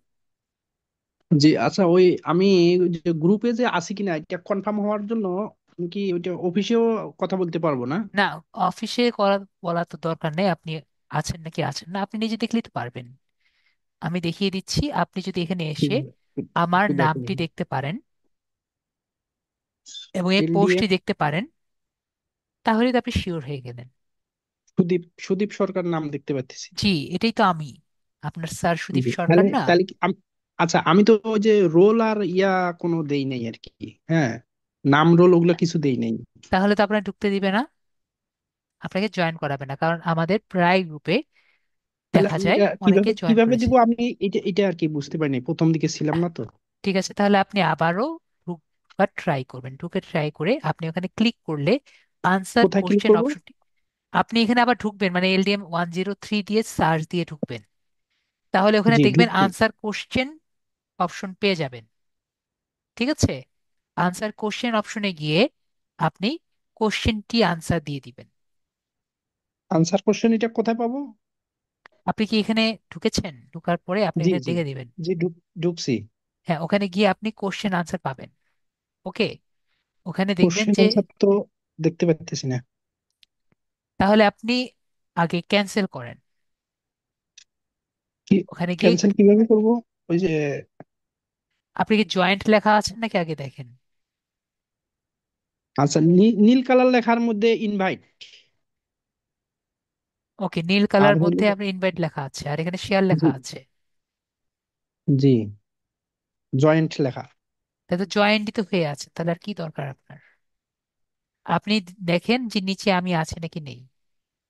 [SPEAKER 4] জি আচ্ছা, ওই আমি যে গ্রুপে যে আছি কিনা এটা কনফার্ম হওয়ার জন্য আমি কি ওইটা অফিসেও কথা বলতে পারবো না?
[SPEAKER 1] না, অফিসে করা বলা তো দরকার নেই। আপনি আছেন নাকি আছেন না আপনি নিজে দেখলেই তো পারবেন। আমি দেখিয়ে দিচ্ছি, আপনি যদি এখানে
[SPEAKER 4] ঠিক
[SPEAKER 1] এসে
[SPEAKER 4] আছে,
[SPEAKER 1] আমার
[SPEAKER 4] একটু দেখো।
[SPEAKER 1] নামটি দেখতে পারেন এবং এই পোস্টটি
[SPEAKER 4] এলডিএম
[SPEAKER 1] দেখতে পারেন, তাহলে তো আপনি শিওর হয়ে গেলেন।
[SPEAKER 4] সুদীপ, সুদীপ সরকার নাম দেখতে পাচ্ছি।
[SPEAKER 1] জি, এটাই তো আমি, আপনার স্যার সুদীপ
[SPEAKER 4] জি,
[SPEAKER 1] সরকার
[SPEAKER 4] তাহলে
[SPEAKER 1] না?
[SPEAKER 4] তাহলে আচ্ছা, আমি তো ওই যে রোল আর ইয়া কোনো দেই নাই আর কি। হ্যাঁ, নাম রোল ওগুলো কিছু দেই নাই।
[SPEAKER 1] তাহলে তো আপনার ঢুকতে দিবে না, আপনাকে জয়েন করাবে না, কারণ আমাদের প্রায় গ্রুপে
[SPEAKER 4] তাহলে
[SPEAKER 1] দেখা
[SPEAKER 4] আমি
[SPEAKER 1] যায়
[SPEAKER 4] এটা
[SPEAKER 1] অনেকে
[SPEAKER 4] কিভাবে
[SPEAKER 1] জয়েন
[SPEAKER 4] কিভাবে
[SPEAKER 1] করেছে।
[SPEAKER 4] দিব আমি? এটা এটা আর কি বুঝতে পারিনি, প্রথম দিকে ছিলাম না তো।
[SPEAKER 1] ঠিক আছে, তাহলে আপনি আবারও ঢুকবার ট্রাই করবেন। ঢুকে ট্রাই করে আপনি ওখানে ক্লিক করলে আনসার
[SPEAKER 4] কোথায় ক্লিক
[SPEAKER 1] কোশ্চেন
[SPEAKER 4] করব?
[SPEAKER 1] অপশনটি, আপনি এখানে আবার ঢুকবেন মানে LDM 103 দিয়ে সার্চ দিয়ে ঢুকবেন। তাহলে ওখানে
[SPEAKER 4] জি,
[SPEAKER 1] দেখবেন
[SPEAKER 4] ঢুকছি।
[SPEAKER 1] আনসার কোশ্চেন অপশন পেয়ে যাবেন। ঠিক আছে, আনসার কোশ্চেন অপশনে গিয়ে আপনি কোশ্চেনটি আনসার দিয়ে দিবেন।
[SPEAKER 4] আনসার কোশ্চেন এটা কোথায় পাবো?
[SPEAKER 1] আপনি কি এখানে ঢুকেছেন? ঢুকার পরে আপনি
[SPEAKER 4] জি
[SPEAKER 1] এখানে
[SPEAKER 4] জি
[SPEAKER 1] দেখে দিবেন।
[SPEAKER 4] জি, ঢুকছি।
[SPEAKER 1] হ্যাঁ, ওখানে গিয়ে আপনি কোশ্চেন আনসার পাবেন। ওকে, ওখানে দেখবেন
[SPEAKER 4] কোশ্চেন
[SPEAKER 1] যে,
[SPEAKER 4] আনসার তো দেখতে পাচ্ছি না।
[SPEAKER 1] তাহলে আপনি আগে ক্যান্সেল করেন।
[SPEAKER 4] কি
[SPEAKER 1] ওখানে গিয়ে
[SPEAKER 4] ক্যান্সেল কিভাবে করব? ওই যে,
[SPEAKER 1] আপনি কি জয়েন্ট লেখা আছে নাকি আগে দেখেন?
[SPEAKER 4] আচ্ছা, নীল কালার লেখার মধ্যে ইনভাইট,
[SPEAKER 1] ওকে, নীল
[SPEAKER 4] আর
[SPEAKER 1] কালার
[SPEAKER 4] হলো,
[SPEAKER 1] মধ্যে আপনি ইনভাইট লেখা আছে আর এখানে শেয়ার লেখা
[SPEAKER 4] জি
[SPEAKER 1] আছে।
[SPEAKER 4] জি, জয়েন্ট লেখা।
[SPEAKER 1] তাহলে তো জয়েন্টই তো হয়ে আছে, তাহলে আর কি দরকার আপনার? আপনি দেখেন যে নিচে আমি আছে নাকি নেই।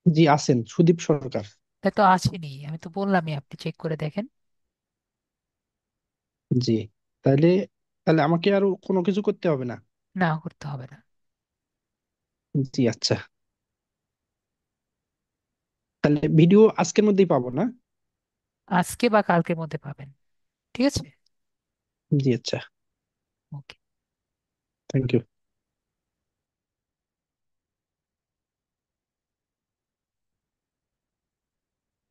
[SPEAKER 4] জি, আছেন সুদীপ সরকার।
[SPEAKER 1] তা তো আসেনি, আমি তো বললামই, আপনি চেক করে দেখেন।
[SPEAKER 4] জি, তাহলে তাহলে আমাকে আর কোনো কিছু করতে হবে না?
[SPEAKER 1] না, করতে হবে না।
[SPEAKER 4] জি, আচ্ছা, তাহলে ভিডিও আজকের মধ্যেই পাবো না?
[SPEAKER 1] আজকে বা কালকের মধ্যে পাবেন। ঠিক আছে।
[SPEAKER 4] জি, আচ্ছা,
[SPEAKER 1] okay.
[SPEAKER 4] Thank you.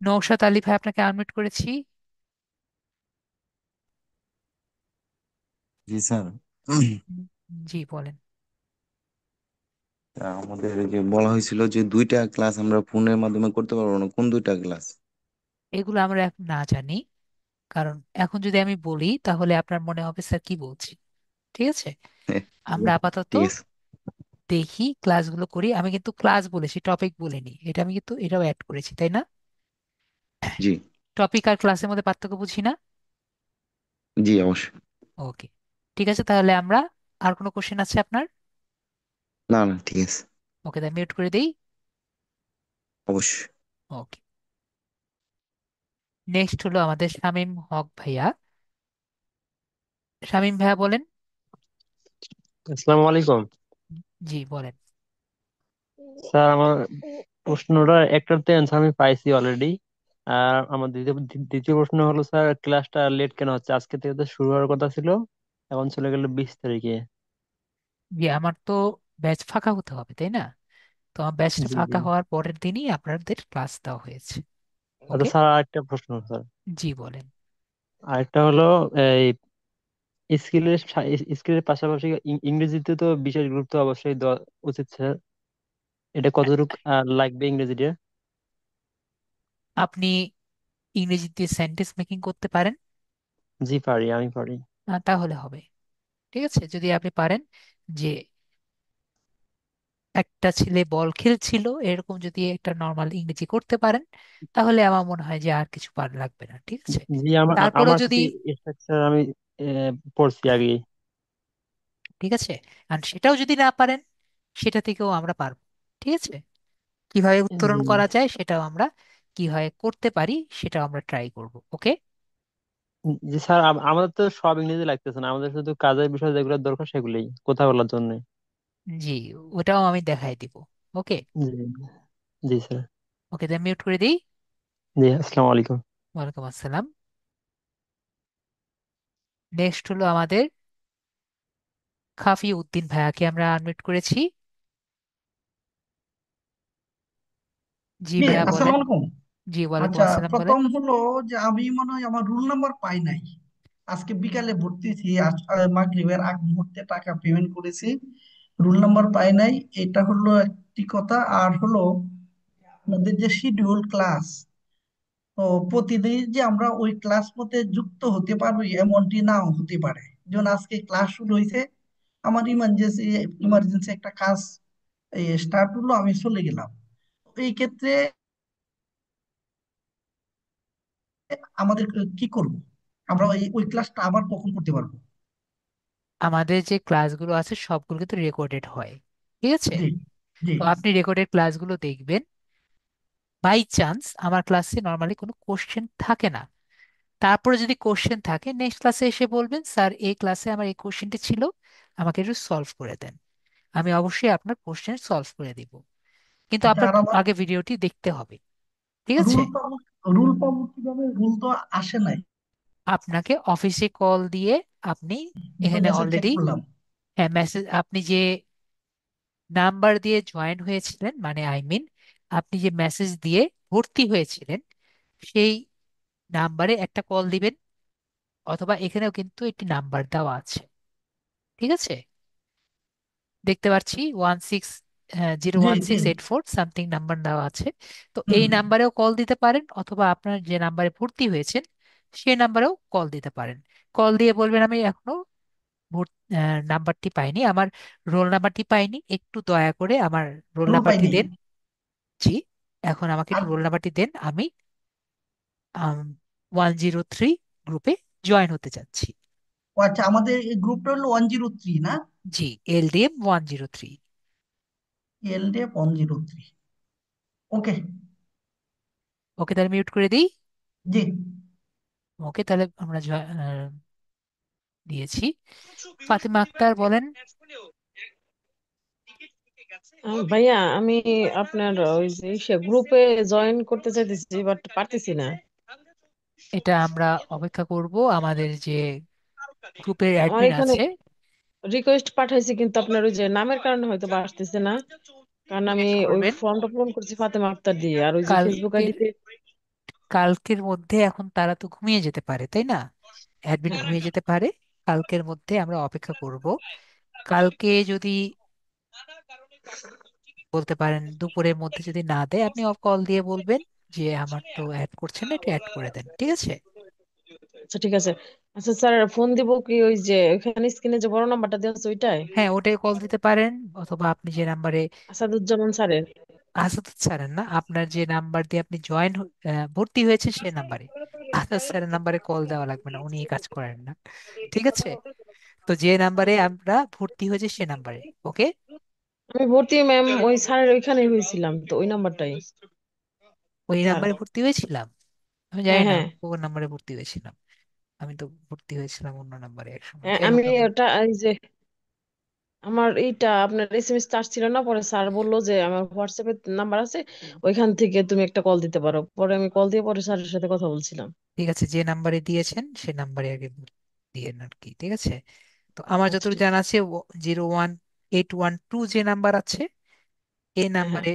[SPEAKER 1] Naushad Ali ভাই, আপনাকে আনমিউট করেছি।
[SPEAKER 9] জি স্যার।
[SPEAKER 1] উম, জি বলেন।
[SPEAKER 9] আমাদের এই যে বলা হয়েছিল যে 2টা ক্লাস আমরা ফোনের মাধ্যমে করতে পারবো না, কোন 2টা ক্লাস?
[SPEAKER 1] এগুলো আমরা এখন না জানি, কারণ এখন যদি আমি বলি তাহলে আপনার মনে হবে স্যার কি বলছি। ঠিক আছে, আমরা আপাতত
[SPEAKER 9] ঠিক আছে।
[SPEAKER 1] দেখি ক্লাসগুলো করি। আমি কিন্তু ক্লাস বলেছি, টপিক বলিনি, এটা আমি কিন্তু এটাও অ্যাড করেছি, তাই না?
[SPEAKER 9] জি
[SPEAKER 1] টপিক আর ক্লাসের মধ্যে পার্থক্য বুঝি না?
[SPEAKER 9] জি অবশ্যই।
[SPEAKER 1] ওকে, ঠিক আছে, তাহলে আমরা, আর কোনো কোশ্চেন আছে আপনার?
[SPEAKER 9] না না, ঠিক আছে।
[SPEAKER 1] ওকে, তাই মিউট করে দেই।
[SPEAKER 9] অবশ্যই।
[SPEAKER 1] ওকে, নেক্সট হলো আমাদের শামীম হক ভাইয়া। শামীম ভাইয়া বলেন।
[SPEAKER 10] আসসালামু আলাইকুম
[SPEAKER 1] জি বলেন।
[SPEAKER 10] স্যার। আমার প্রশ্নটা একটাতে অ্যান্সার আমি পাইছি অলরেডি। আর আমার দ্বিতীয় দ্বিতীয় প্রশ্ন হলো স্যার, ক্লাসটা লেট কেন হচ্ছে? আজকে থেকে তো শুরু হওয়ার কথা ছিল, এখন চলে গেল 20 তারিখে।
[SPEAKER 1] জি, আমার তো ব্যাচ ফাঁকা হতে হবে, তাই না? তো আমার ব্যাচটা
[SPEAKER 10] জি জি।
[SPEAKER 1] ফাঁকা হওয়ার পরের দিনই আপনাদের ক্লাস দেওয়া হয়েছে।
[SPEAKER 10] আচ্ছা
[SPEAKER 1] ওকে।
[SPEAKER 10] স্যার, আরেকটা প্রশ্ন স্যার।
[SPEAKER 1] জি বলেন।
[SPEAKER 10] আরেকটা হলো এই স্কিলের স্কিলের পাশাপাশি ইংরেজিতে তো বিশেষ গুরুত্ব অবশ্যই দেওয়া উচিত স্যার। এটা কতটুকু লাগবে ইংরেজিটা?
[SPEAKER 1] আপনি ইংরেজিতে সেন্টেন্স মেকিং করতে পারেন?
[SPEAKER 10] জি পারি, আমি পারি।
[SPEAKER 1] তাহলে হবে। ঠিক আছে, যদি আপনি পারেন যে একটা ছেলে বল খেলছিল, এরকম যদি একটা নর্মাল ইংরেজি করতে পারেন, তাহলে আমার মনে হয় যে আর কিছু পার লাগবে না। ঠিক আছে,
[SPEAKER 10] জি আমার
[SPEAKER 1] তারপরেও
[SPEAKER 10] আমার
[SPEAKER 1] যদি,
[SPEAKER 10] কাছে স্ট্রাকচার আমি পড়ছি আগে।
[SPEAKER 1] ঠিক আছে, আর সেটাও যদি না পারেন, সেটা থেকেও আমরা পারবো। ঠিক আছে, কিভাবে উত্তরণ
[SPEAKER 10] জি
[SPEAKER 1] করা যায় সেটাও আমরা, কিভাবে করতে পারি সেটাও আমরা ট্রাই করব। ওকে।
[SPEAKER 10] জি স্যার, আমাদের তো সব ইংরেজি লাগতেছে না, আমাদের শুধু কাজের বিষয় যেগুলো দরকার সেগুলোই কথা বলার জন্য।
[SPEAKER 1] জি, ওটাও আমি দেখাই দিব। ওকে।
[SPEAKER 10] জি জি স্যার।
[SPEAKER 1] ওকে, তাই মিউট করে দিই।
[SPEAKER 10] জি, আসসালামু আলাইকুম।
[SPEAKER 1] ওয়ালাইকুম আসসালাম। নেক্সট হলো আমাদের খাফি উদ্দিন ভাইয়াকে আমরা আনমিউট করেছি। জি
[SPEAKER 12] জি,
[SPEAKER 1] ভাইয়া বলেন।
[SPEAKER 12] আসসালামু আলাইকুম।
[SPEAKER 1] জি ওয়ালাইকুম
[SPEAKER 12] আচ্ছা,
[SPEAKER 1] আসসালাম, বলেন।
[SPEAKER 12] প্রথম হলো যে আমি মনে হয় আমার রুল নাম্বার পাই নাই। আজকে বিকালে ভর্তি হয়েছি, মাগরিবের আগ মুহূর্তে টাকা পেমেন্ট করেছি। রুল নাম্বার পাই নাই, এটা হলো একটি কথা। আর হলো আমাদের যে শিডিউল ক্লাস, তো প্রতিদিন যে আমরা ওই ক্লাস মতে যুক্ত হতে পারবো এমনটি নাও হতে পারে। যেমন আজকে ক্লাস শুরু হয়েছে, আমার ইমার্জেন্সি ইমার্জেন্সি একটা কাজ স্টার্ট হলো, আমি চলে গেলাম। এই ক্ষেত্রে আমাদের কি করব? আমরা ওই ওই ক্লাসটা আবার কখন করতে পারবো?
[SPEAKER 1] আমাদের যে ক্লাসগুলো আছে সবগুলো কিন্তু রেকর্ডেড হয়, ঠিক আছে?
[SPEAKER 12] জি, জি।
[SPEAKER 1] তো আপনি রেকর্ডেড ক্লাসগুলো দেখবেন। বাই চান্স আমার ক্লাসে নর্মালি কোনো কোশ্চেন থাকে না, তারপরে যদি কোশ্চেন থাকে নেক্সট ক্লাসে এসে বলবেন, স্যার এই ক্লাসে আমার এই কোশ্চেনটি ছিল, আমাকে একটু সলভ করে দেন। আমি অবশ্যই আপনার কোশ্চেন সলভ করে দিব, কিন্তু
[SPEAKER 12] আচ্ছা,
[SPEAKER 1] আপনার
[SPEAKER 12] আর আমার
[SPEAKER 1] আগে ভিডিওটি দেখতে হবে, ঠিক আছে?
[SPEAKER 12] রুল পাবো, রুল পাবো কিভাবে? রুল তো আসে নাই,
[SPEAKER 1] আপনাকে অফিসে কল দিয়ে আপনি
[SPEAKER 12] আমি তো
[SPEAKER 1] এখানে
[SPEAKER 12] মেসেজ চেক
[SPEAKER 1] অলরেডি,
[SPEAKER 12] করলাম।
[SPEAKER 1] হ্যাঁ মেসেজ, আপনি যে নাম্বার দিয়ে জয়েন হয়েছিলেন, মানে আই মিন আপনি যে মেসেজ দিয়ে ভর্তি হয়েছিলেন, সেই নাম্বারে একটা কল দিবেন, অথবা এখানেও কিন্তু একটি নাম্বার দেওয়া আছে, ঠিক আছে? দেখতে পাচ্ছি 16 জিরো
[SPEAKER 12] জি,
[SPEAKER 1] ওয়ান
[SPEAKER 12] জি।
[SPEAKER 1] Six eight four something number দেওয়া আছে। তো এই
[SPEAKER 12] হুম।
[SPEAKER 1] নাম্বারেও কল দিতে পারেন, অথবা আপনার যে নাম্বারে ভর্তি হয়েছেন সেই নাম্বারেও কল দিতে পারেন। কল দিয়ে বলবেন আমি এখনো নাম্বারটি পাইনি, আমার রোল নাম্বারটি পাইনি, একটু দয়া করে আমার রোল
[SPEAKER 12] রুল
[SPEAKER 1] নাম্বারটি
[SPEAKER 12] পাইনি।
[SPEAKER 1] দেন। জি, এখন আমাকে
[SPEAKER 12] আর
[SPEAKER 1] একটু রোল নাম্বারটি দেন, আমি 103 গ্রুপে জয়েন হতে চাচ্ছি।
[SPEAKER 12] ও আচ্ছা, আমাদের এই গ্রুপটা হলো 103, না?
[SPEAKER 1] জি, LDM 103।
[SPEAKER 12] এলডে 103। ওকে।
[SPEAKER 1] ওকে, তাহলে মিউট করে দিই।
[SPEAKER 12] জি।
[SPEAKER 1] ওকে, তাহলে আমরা দিয়েছি। ফাতিমা আক্তার বলেন।
[SPEAKER 16] ভাইয়া আমি আপনার ওই যে গ্রুপে জয়েন করতে চাইতেছি বাট পারতেছি না।
[SPEAKER 1] এটা আমরা অপেক্ষা করব, আমাদের যে গ্রুপের
[SPEAKER 16] আমার
[SPEAKER 1] অ্যাডমিন
[SPEAKER 16] এখানে
[SPEAKER 1] আছে।
[SPEAKER 16] রিকোয়েস্ট পাঠাইছি কিন্তু আপনার ওই যে নামের কারণে হয়তো বা আসতেছে না, কারণ আমি
[SPEAKER 1] ওয়েট
[SPEAKER 16] ওই
[SPEAKER 1] করবেন,
[SPEAKER 16] ফর্মটা পূরণ করছি ফাতেমা আক্তার দিয়ে, আর ওই যে ফেসবুক
[SPEAKER 1] কালকের
[SPEAKER 16] আইডিতে।
[SPEAKER 1] কালকের মধ্যে, এখন তারা তো ঘুমিয়ে যেতে পারে তাই না, অ্যাডমিন ঘুমিয়ে যেতে পারে, কালকের মধ্যে আমরা অপেক্ষা করব। কালকে যদি বলতে পারেন দুপুরের মধ্যে যদি না দেয়, আপনি কল দিয়ে বলবেন যে আমার তো অ্যাড করছেন না, একটু অ্যাড করে দেন, ঠিক আছে?
[SPEAKER 16] আচ্ছা ঠিক আছে। আচ্ছা স্যার, ফোন দিব কি ওই যে ওখানে স্ক্রিনে যে বড় নাম্বারটা দেওয়া আছে ওইটাই?
[SPEAKER 1] হ্যাঁ, ওটাই কল দিতে পারেন, অথবা আপনি যে নাম্বারে,
[SPEAKER 16] আসাদুজ্জামান স্যারের?
[SPEAKER 1] আসাদ স্যারের না, আপনার যে নাম্বার দিয়ে আপনি ভর্তি হয়েছে সে নাম্বারে, আসাদ স্যারের নাম্বারে কল দেওয়া লাগবে না, উনি এই কাজ করেন না, ঠিক আছে? তো যে নাম্বারে আমরা ভর্তি হয়েছে সে নাম্বারে। ওকে,
[SPEAKER 16] আমি ভর্তি ম্যাম ওই স্যারের ওইখানে হয়েছিলাম তো, ওই নাম্বারটাই।
[SPEAKER 1] ওই
[SPEAKER 16] স্যার।
[SPEAKER 1] নাম্বারে ভর্তি হয়েছিলাম? আমি জানি
[SPEAKER 16] হ্যাঁ
[SPEAKER 1] না
[SPEAKER 16] হ্যাঁ।
[SPEAKER 1] কোন নাম্বারে ভর্তি হয়েছিলাম, আমি তো ভর্তি হয়েছিলাম অন্য নাম্বারে একসময়,
[SPEAKER 16] হ্যাঁ,
[SPEAKER 1] যাই হোক
[SPEAKER 16] আমি
[SPEAKER 1] আমি।
[SPEAKER 16] ওটা এই যে আমার এইটা আপনার এসএমএস টা ছিল না, পরে স্যার বললো যে আমার হোয়াটসঅ্যাপে নাম্বার আছে, ওইখান থেকে তুমি একটা কল দিতে পারো। পরে আমি কল দিয়ে পরে স্যারের সাথে কথা বলছিলাম।
[SPEAKER 1] ঠিক আছে, যে নাম্বারে দিয়েছেন সে নাম্বারে আগে দিয়েন আর কি, ঠিক আছে? তো আমার
[SPEAKER 16] আচ্ছা
[SPEAKER 1] যতটুকু
[SPEAKER 16] ঠিক
[SPEAKER 1] জানা
[SPEAKER 16] আছে।
[SPEAKER 1] আছে 01812 যে নাম্বার আছে, এই
[SPEAKER 16] হ্যাঁ হ্যাঁ
[SPEAKER 1] নাম্বারে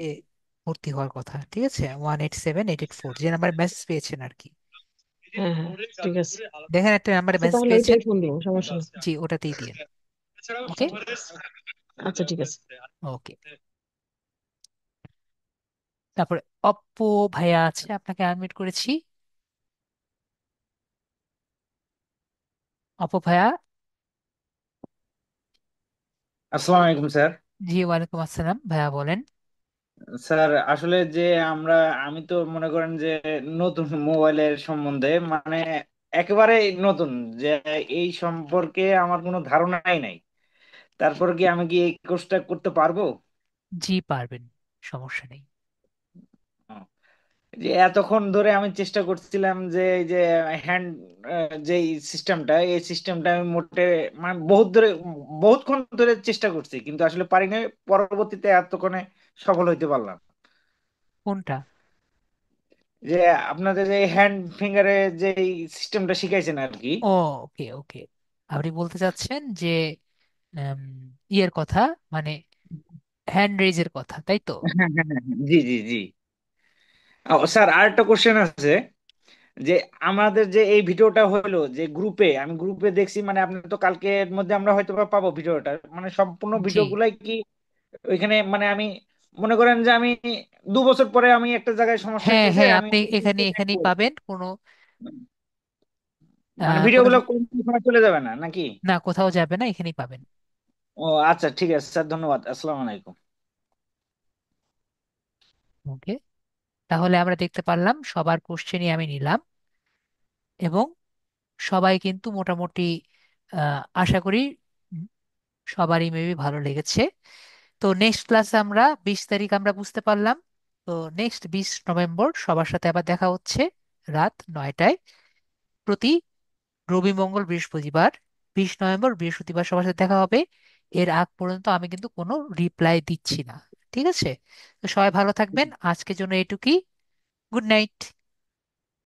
[SPEAKER 1] ভর্তি হওয়ার কথা, ঠিক আছে? 187 884 যে নাম্বারে মেসেজ পেয়েছেন আর কি।
[SPEAKER 16] হ্যাঁ হ্যাঁ ঠিক আছে।
[SPEAKER 1] দেখেন একটা নাম্বারে
[SPEAKER 16] আচ্ছা
[SPEAKER 1] মেসেজ
[SPEAKER 16] তাহলে
[SPEAKER 1] পেয়েছেন,
[SPEAKER 16] ওইটাই ফোন দিব, সমস্যা নেই।
[SPEAKER 1] জি ওটাতেই দিয়েন। ওকে,
[SPEAKER 16] আচ্ছা ঠিক আছে।
[SPEAKER 1] ওকে। তারপরে অপ্পো ভাইয়া আছে, আপনাকে আনমিউট করেছি। অপ্পো ভাইয়া।
[SPEAKER 13] আসসালামু আলাইকুম স্যার।
[SPEAKER 1] জি, ওয়ালাইকুম আসসালাম ভাইয়া, বলেন।
[SPEAKER 13] স্যার আসলে যে আমি তো মনে করেন যে নতুন মোবাইলের সম্বন্ধে মানে একেবারে নতুন, যে এই সম্পর্কে আমার কোনো ধারণাই নাই। তারপর কি আমি কি এই কোর্সটা করতে পারবো?
[SPEAKER 1] জি পারবেন, সমস্যা নেই।
[SPEAKER 13] ও, যে এতক্ষণ ধরে আমি চেষ্টা করছিলাম যে এই যে হ্যান্ড যে সিস্টেমটা, এই সিস্টেমটা আমি মোটে মানে বহুতক্ষণ ধরে চেষ্টা করছি, কিন্তু আসলে পারি না। পরবর্তীতে এতক্ষণে সফল হইতে পারলাম।
[SPEAKER 1] কোনটা?
[SPEAKER 13] যে আপনাদের যে হ্যান্ড ফিঙ্গারে যে সিস্টেমটা শিখাইছেন আর কি।
[SPEAKER 1] ও, ওকে ওকে, আপনি বলতে চাচ্ছেন যে উম, ইয়ের কথা, মানে হ্যান্ড রেজের কথা, তাই তো?
[SPEAKER 13] হ্যাঁ, হ্যাঁ, হ্যাঁ, জি জি জি। স্যার আরেকটা কোশ্চেন আছে, যে আমাদের যে এই ভিডিওটা হলো যে গ্রুপে, আমি গ্রুপে দেখছি, মানে আপনি তো কালকের মধ্যে আমরা হয়তো বা পাবো ভিডিওটা, মানে সম্পূর্ণ
[SPEAKER 1] জি,
[SPEAKER 13] ভিডিওগুলাই কি ওইখানে, মানে আমি মনে করেন যে আমি 2 বছর পরে আমি একটা জায়গায় সমস্যা
[SPEAKER 1] হ্যাঁ
[SPEAKER 13] হইতেছে,
[SPEAKER 1] হ্যাঁ,
[SPEAKER 13] আমি
[SPEAKER 1] আপনি এখানেই
[SPEAKER 13] দেখবো,
[SPEAKER 1] পাবেন। কোনো
[SPEAKER 13] মানে
[SPEAKER 1] কোনো
[SPEAKER 13] ভিডিওগুলো কোন সময় চলে যাবে না নাকি?
[SPEAKER 1] না, কোথাও যাবে না, এখানেই পাবেন।
[SPEAKER 13] ও আচ্ছা, ঠিক আছে স্যার, ধন্যবাদ, আসসালামু আলাইকুম।
[SPEAKER 1] ওকে, তাহলে আমরা দেখতে পারলাম সবার কোশ্চেনই আমি নিলাম, এবং সবাই কিন্তু মোটামুটি আশা করি উম, সবারই মেবি ভালো লেগেছে। তো নেক্সট ক্লাসে আমরা 20 তারিখ আমরা বুঝতে পারলাম। তো নেক্সট 20 নভেম্বর সবার সাথে আবার দেখা হচ্ছে রাত 9টায়, প্রতি রবি মঙ্গল বৃহস্পতিবার। 20 নভেম্বর বৃহস্পতিবার সবার সাথে দেখা হবে। এর আগ পর্যন্ত আমি কিন্তু কোনো রিপ্লাই দিচ্ছি না। ঠিক আছে? তো সবাই ভালো থাকবেন, আজকের জন্য এটুকুই। Good night.